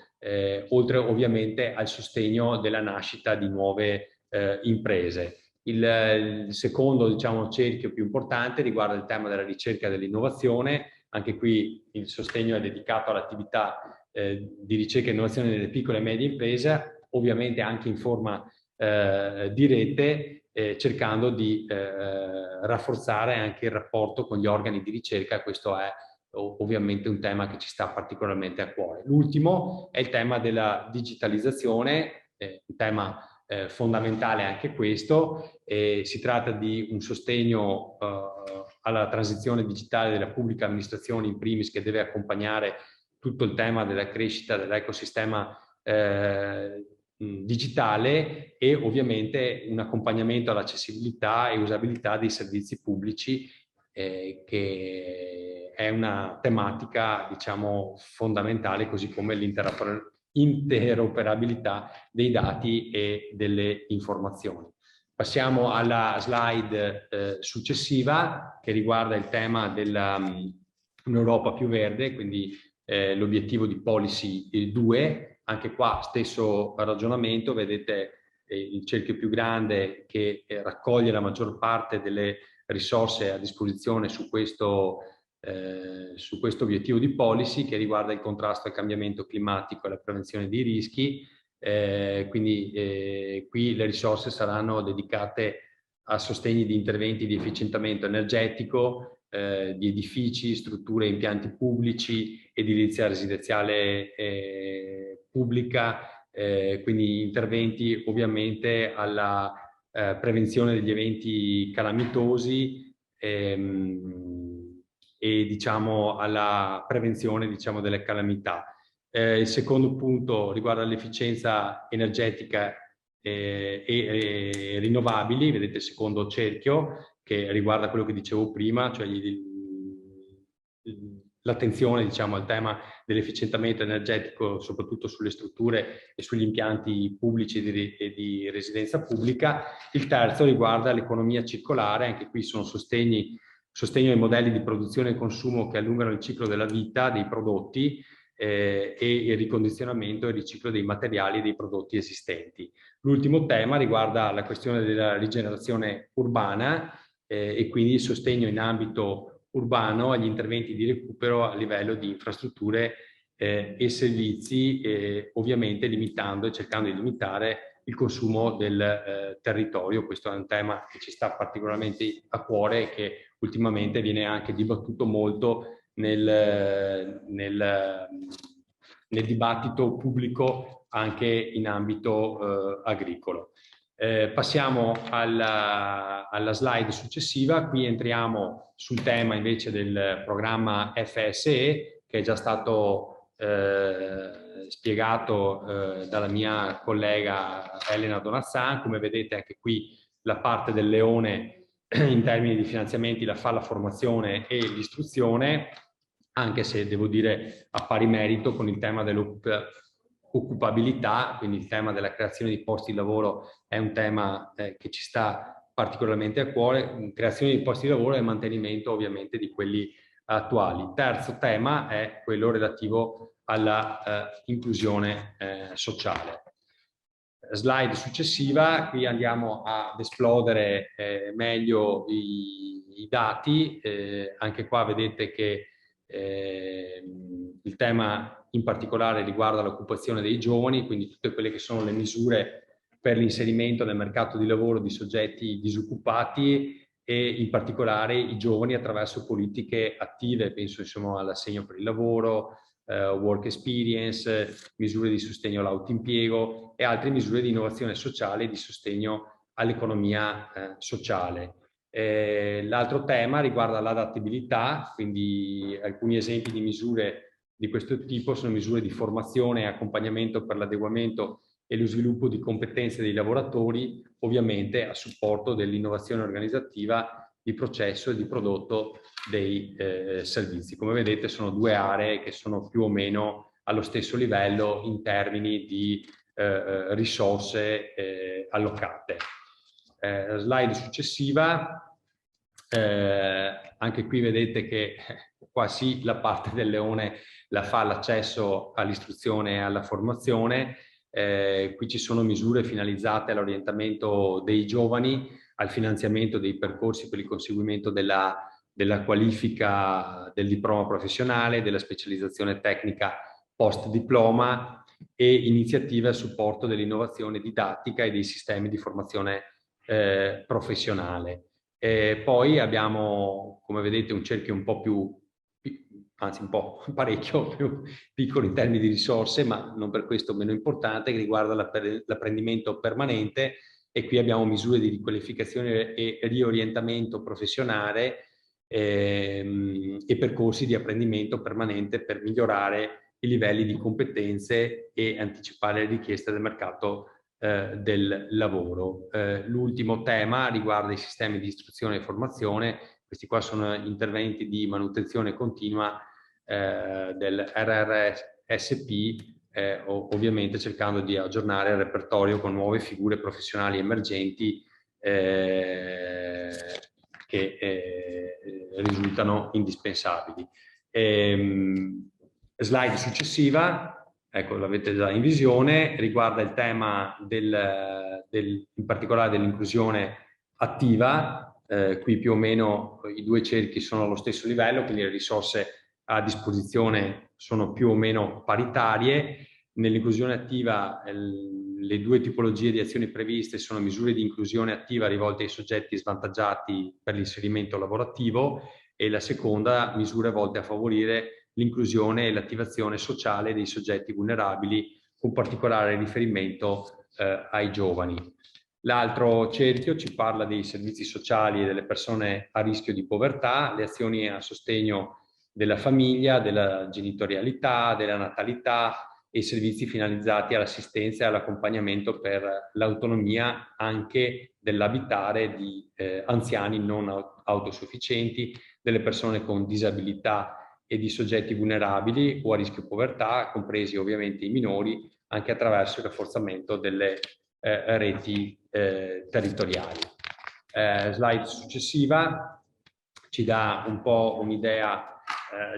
J: oltre ovviamente al sostegno della nascita di nuove imprese. Il secondo, diciamo, cerchio più importante riguarda il tema della ricerca e dell'innovazione. Anche qui il sostegno è dedicato all'attività di ricerca e innovazione nelle piccole e medie imprese, ovviamente anche in forma di rete, cercando di rafforzare anche il rapporto con gli organi di ricerca. Questo è ovviamente un tema che ci sta particolarmente a cuore. L'ultimo è il tema della digitalizzazione, un tema fondamentale anche questo. Si tratta di un sostegno alla transizione digitale della pubblica amministrazione in primis, che deve accompagnare tutto il tema della crescita dell'ecosistema digitale, e ovviamente un accompagnamento all'accessibilità e usabilità dei servizi pubblici, che è una tematica, diciamo, fondamentale, così come l'interoperabilità dei dati e delle informazioni. Passiamo alla slide successiva, che riguarda il tema dell'Europa più verde, quindi l'obiettivo di Policy 2. Anche qua stesso ragionamento, vedete il cerchio più grande che raccoglie la maggior parte delle risorse a disposizione su questo obiettivo di policy, che riguarda il contrasto al cambiamento climatico e la prevenzione dei rischi. Quindi qui le risorse saranno dedicate a sostegno di interventi di efficientamento energetico, di edifici, strutture e impianti pubblici, edilizia residenziale pubblica, quindi interventi ovviamente alla prevenzione degli eventi calamitosi e diciamo alla prevenzione, diciamo, delle calamità. Il secondo punto riguarda l'efficienza energetica e rinnovabili. Vedete il secondo cerchio, che riguarda quello che dicevo prima, cioè l'attenzione, diciamo, al tema dell'efficientamento energetico, soprattutto sulle strutture e sugli impianti pubblici e di residenza pubblica. Il terzo riguarda l'economia circolare. Anche qui sono sostegno ai modelli di produzione e consumo che allungano il ciclo della vita dei prodotti, e il ricondizionamento e il riciclo dei materiali e dei prodotti esistenti. L'ultimo tema riguarda la questione della rigenerazione urbana, e quindi il sostegno in ambito urbano agli interventi di recupero a livello di infrastrutture e servizi, ovviamente limitando e cercando di limitare il consumo del territorio. Questo è un tema che ci sta particolarmente a cuore e che ultimamente viene anche dibattuto molto nel dibattito pubblico anche in ambito agricolo. Passiamo alla slide successiva. Qui entriamo sul tema invece del programma FSE, che è già stato spiegato dalla mia collega Elena Donazzan. Come vedete anche qui la parte del leone in termini di finanziamenti la fa la formazione e l'istruzione, anche se devo dire a pari merito con il tema dell'occupabilità, quindi il tema della creazione di posti di lavoro è un tema che ci sta particolarmente a cuore, creazione di posti di lavoro e mantenimento ovviamente di quelli attuali. Terzo tema è quello relativo alla inclusione sociale. Slide successiva, qui andiamo ad esplodere meglio i dati. Anche qua vedete che il tema in particolare riguarda l'occupazione dei giovani, quindi tutte quelle che sono le misure per l'inserimento nel mercato di lavoro di soggetti disoccupati, e in particolare i giovani attraverso politiche attive. Penso insomma all'assegno per il lavoro, work experience, misure di sostegno all'autoimpiego e altre misure di innovazione sociale e di sostegno all'economia sociale. L'altro tema riguarda l'adattabilità, quindi alcuni esempi di misure di questo tipo sono misure di formazione e accompagnamento per l'adeguamento e lo sviluppo di competenze dei lavoratori, ovviamente a supporto dell'innovazione organizzativa di processo e di prodotto dei servizi. Come vedete sono due aree che sono più o meno allo stesso livello in termini di risorse allocate. Slide successiva. Anche qui vedete che quasi la parte del leone la fa l'accesso all'istruzione e alla formazione. Qui ci sono misure finalizzate all'orientamento dei giovani, al finanziamento dei percorsi per il conseguimento della qualifica del diploma professionale, della specializzazione tecnica post diploma e iniziative a supporto dell'innovazione didattica e dei sistemi di formazione professionale. Poi abbiamo, come vedete, un cerchio un po' più, anzi un po' parecchio più piccolo in termini di risorse, ma non per questo meno importante, che riguarda l'apprendimento permanente, e qui abbiamo misure di riqualificazione e riorientamento professionale e percorsi di apprendimento permanente per migliorare i livelli di competenze e anticipare le richieste del mercato del lavoro. L'ultimo tema riguarda i sistemi di istruzione e formazione. Questi qua sono interventi di manutenzione continua del RRSP, ovviamente cercando di aggiornare il repertorio con nuove figure professionali emergenti che risultano indispensabili. Slide successiva, ecco, l'avete già in visione, riguarda il tema in particolare dell'inclusione attiva. Qui più o meno i due cerchi sono allo stesso livello, quindi le risorse a disposizione sono più o meno paritarie. Nell'inclusione attiva le due tipologie di azioni previste sono misure di inclusione attiva rivolte ai soggetti svantaggiati per l'inserimento lavorativo, e la seconda misure volte a favorire l'inclusione e l'attivazione sociale dei soggetti vulnerabili, con particolare riferimento ai giovani. L'altro cerchio ci parla dei servizi sociali e delle persone a rischio di povertà, le azioni a sostegno della famiglia, della genitorialità, della natalità e servizi finalizzati all'assistenza e all'accompagnamento per l'autonomia anche dell'abitare di anziani non autosufficienti, delle persone con disabilità e di soggetti vulnerabili o a rischio povertà, compresi ovviamente i minori, anche attraverso il rafforzamento delle reti territoriali. Slide successiva ci dà un po' un'idea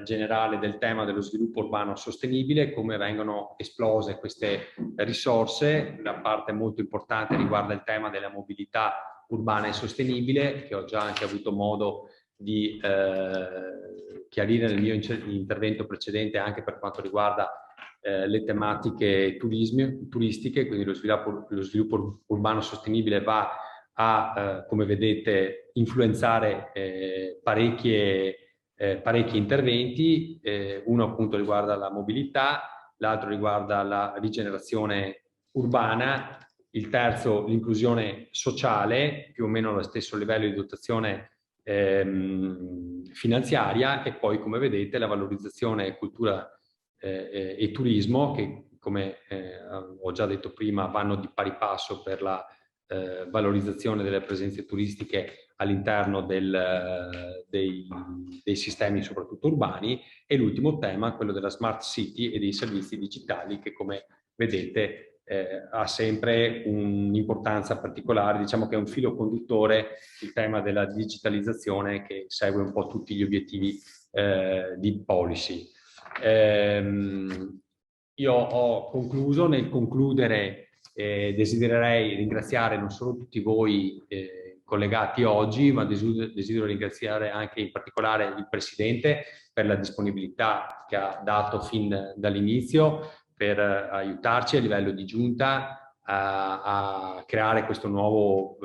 J: generale del tema dello sviluppo urbano sostenibile, come vengono esplose queste risorse. La parte molto importante riguarda il tema della mobilità urbana e sostenibile, che ho già anche avuto modo di chiarire nel mio intervento precedente, anche per quanto riguarda le tematiche turistiche. Quindi lo sviluppo urbano sostenibile va a, come vedete, influenzare parecchi interventi. Uno appunto riguarda la mobilità, l'altro riguarda la rigenerazione urbana, il terzo l'inclusione sociale, più o meno allo stesso livello di dotazione finanziaria, e poi, come vedete, la valorizzazione cultura e turismo, che come ho già detto prima vanno di pari passo per la valorizzazione delle presenze turistiche all'interno dei sistemi soprattutto urbani. E l'ultimo tema, quello della smart city e dei servizi digitali, che come vedete ha sempre un'importanza particolare. Diciamo che è un filo conduttore il tema della digitalizzazione, che segue un po' tutti gli obiettivi di policy. Io ho concluso. Nel concludere desidererei ringraziare non solo tutti voi collegati oggi, ma desidero ringraziare anche in particolare il Presidente per la disponibilità che ha dato fin dall'inizio per aiutarci a livello di giunta a creare questo nuovo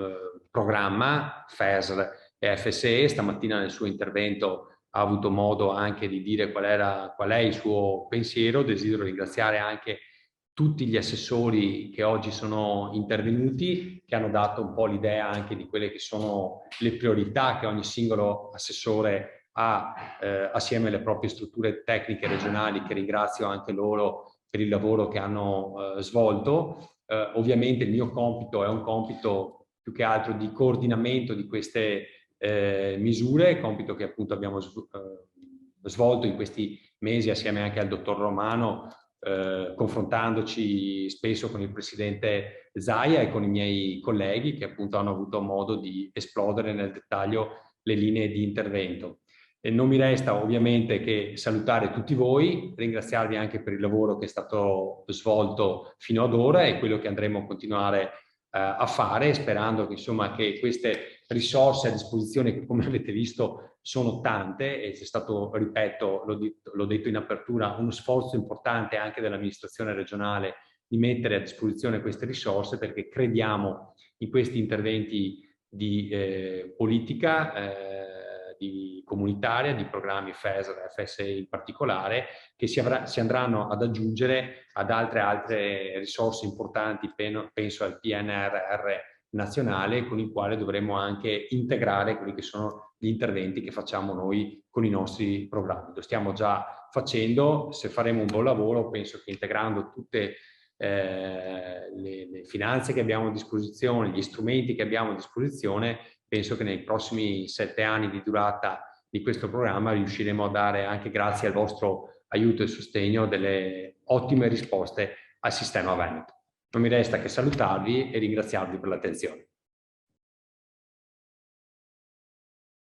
J: programma FESR e FSE. Stamattina nel suo intervento ha avuto modo anche di dire qual è il suo pensiero. Desidero ringraziare anche tutti gli assessori che oggi sono intervenuti, che hanno dato un po' l'idea anche di quelle che sono le priorità che ogni singolo assessore ha assieme alle proprie strutture tecniche regionali, che ringrazio anche loro per il lavoro che hanno svolto. Ovviamente il mio compito è un compito più che altro di coordinamento di queste misure, compito che appunto abbiamo svolto in questi mesi assieme anche al dottor Romano, confrontandoci spesso con il presidente Zaia e con i miei colleghi, che appunto hanno avuto modo di esplodere nel dettaglio le linee di intervento. E non mi resta ovviamente che salutare tutti voi, ringraziarvi anche per il lavoro che è stato svolto fino ad ora e quello che andremo a continuare a fare, sperando che, insomma, che queste risorse a disposizione, che come avete visto sono tante, e c'è stato, ripeto, l'ho detto in apertura, uno sforzo importante anche dell'amministrazione regionale di mettere a disposizione queste risorse, perché crediamo in questi interventi di politica, di comunitaria, di programmi FESR, FSE in particolare, che si andranno ad aggiungere ad altre risorse importanti, penso al PNRR nazionale, con il quale dovremo anche integrare quelli che sono gli interventi che facciamo noi con i nostri programmi. Lo stiamo già facendo, se faremo un buon lavoro penso che integrando tutte le finanze che abbiamo a disposizione, gli strumenti che abbiamo a disposizione, penso che nei prossimi 7 anni di durata di questo programma riusciremo a dare, anche grazie al vostro aiuto e sostegno, delle ottime risposte al sistema Veneto. Non mi resta che salutarvi e ringraziarvi per l'attenzione.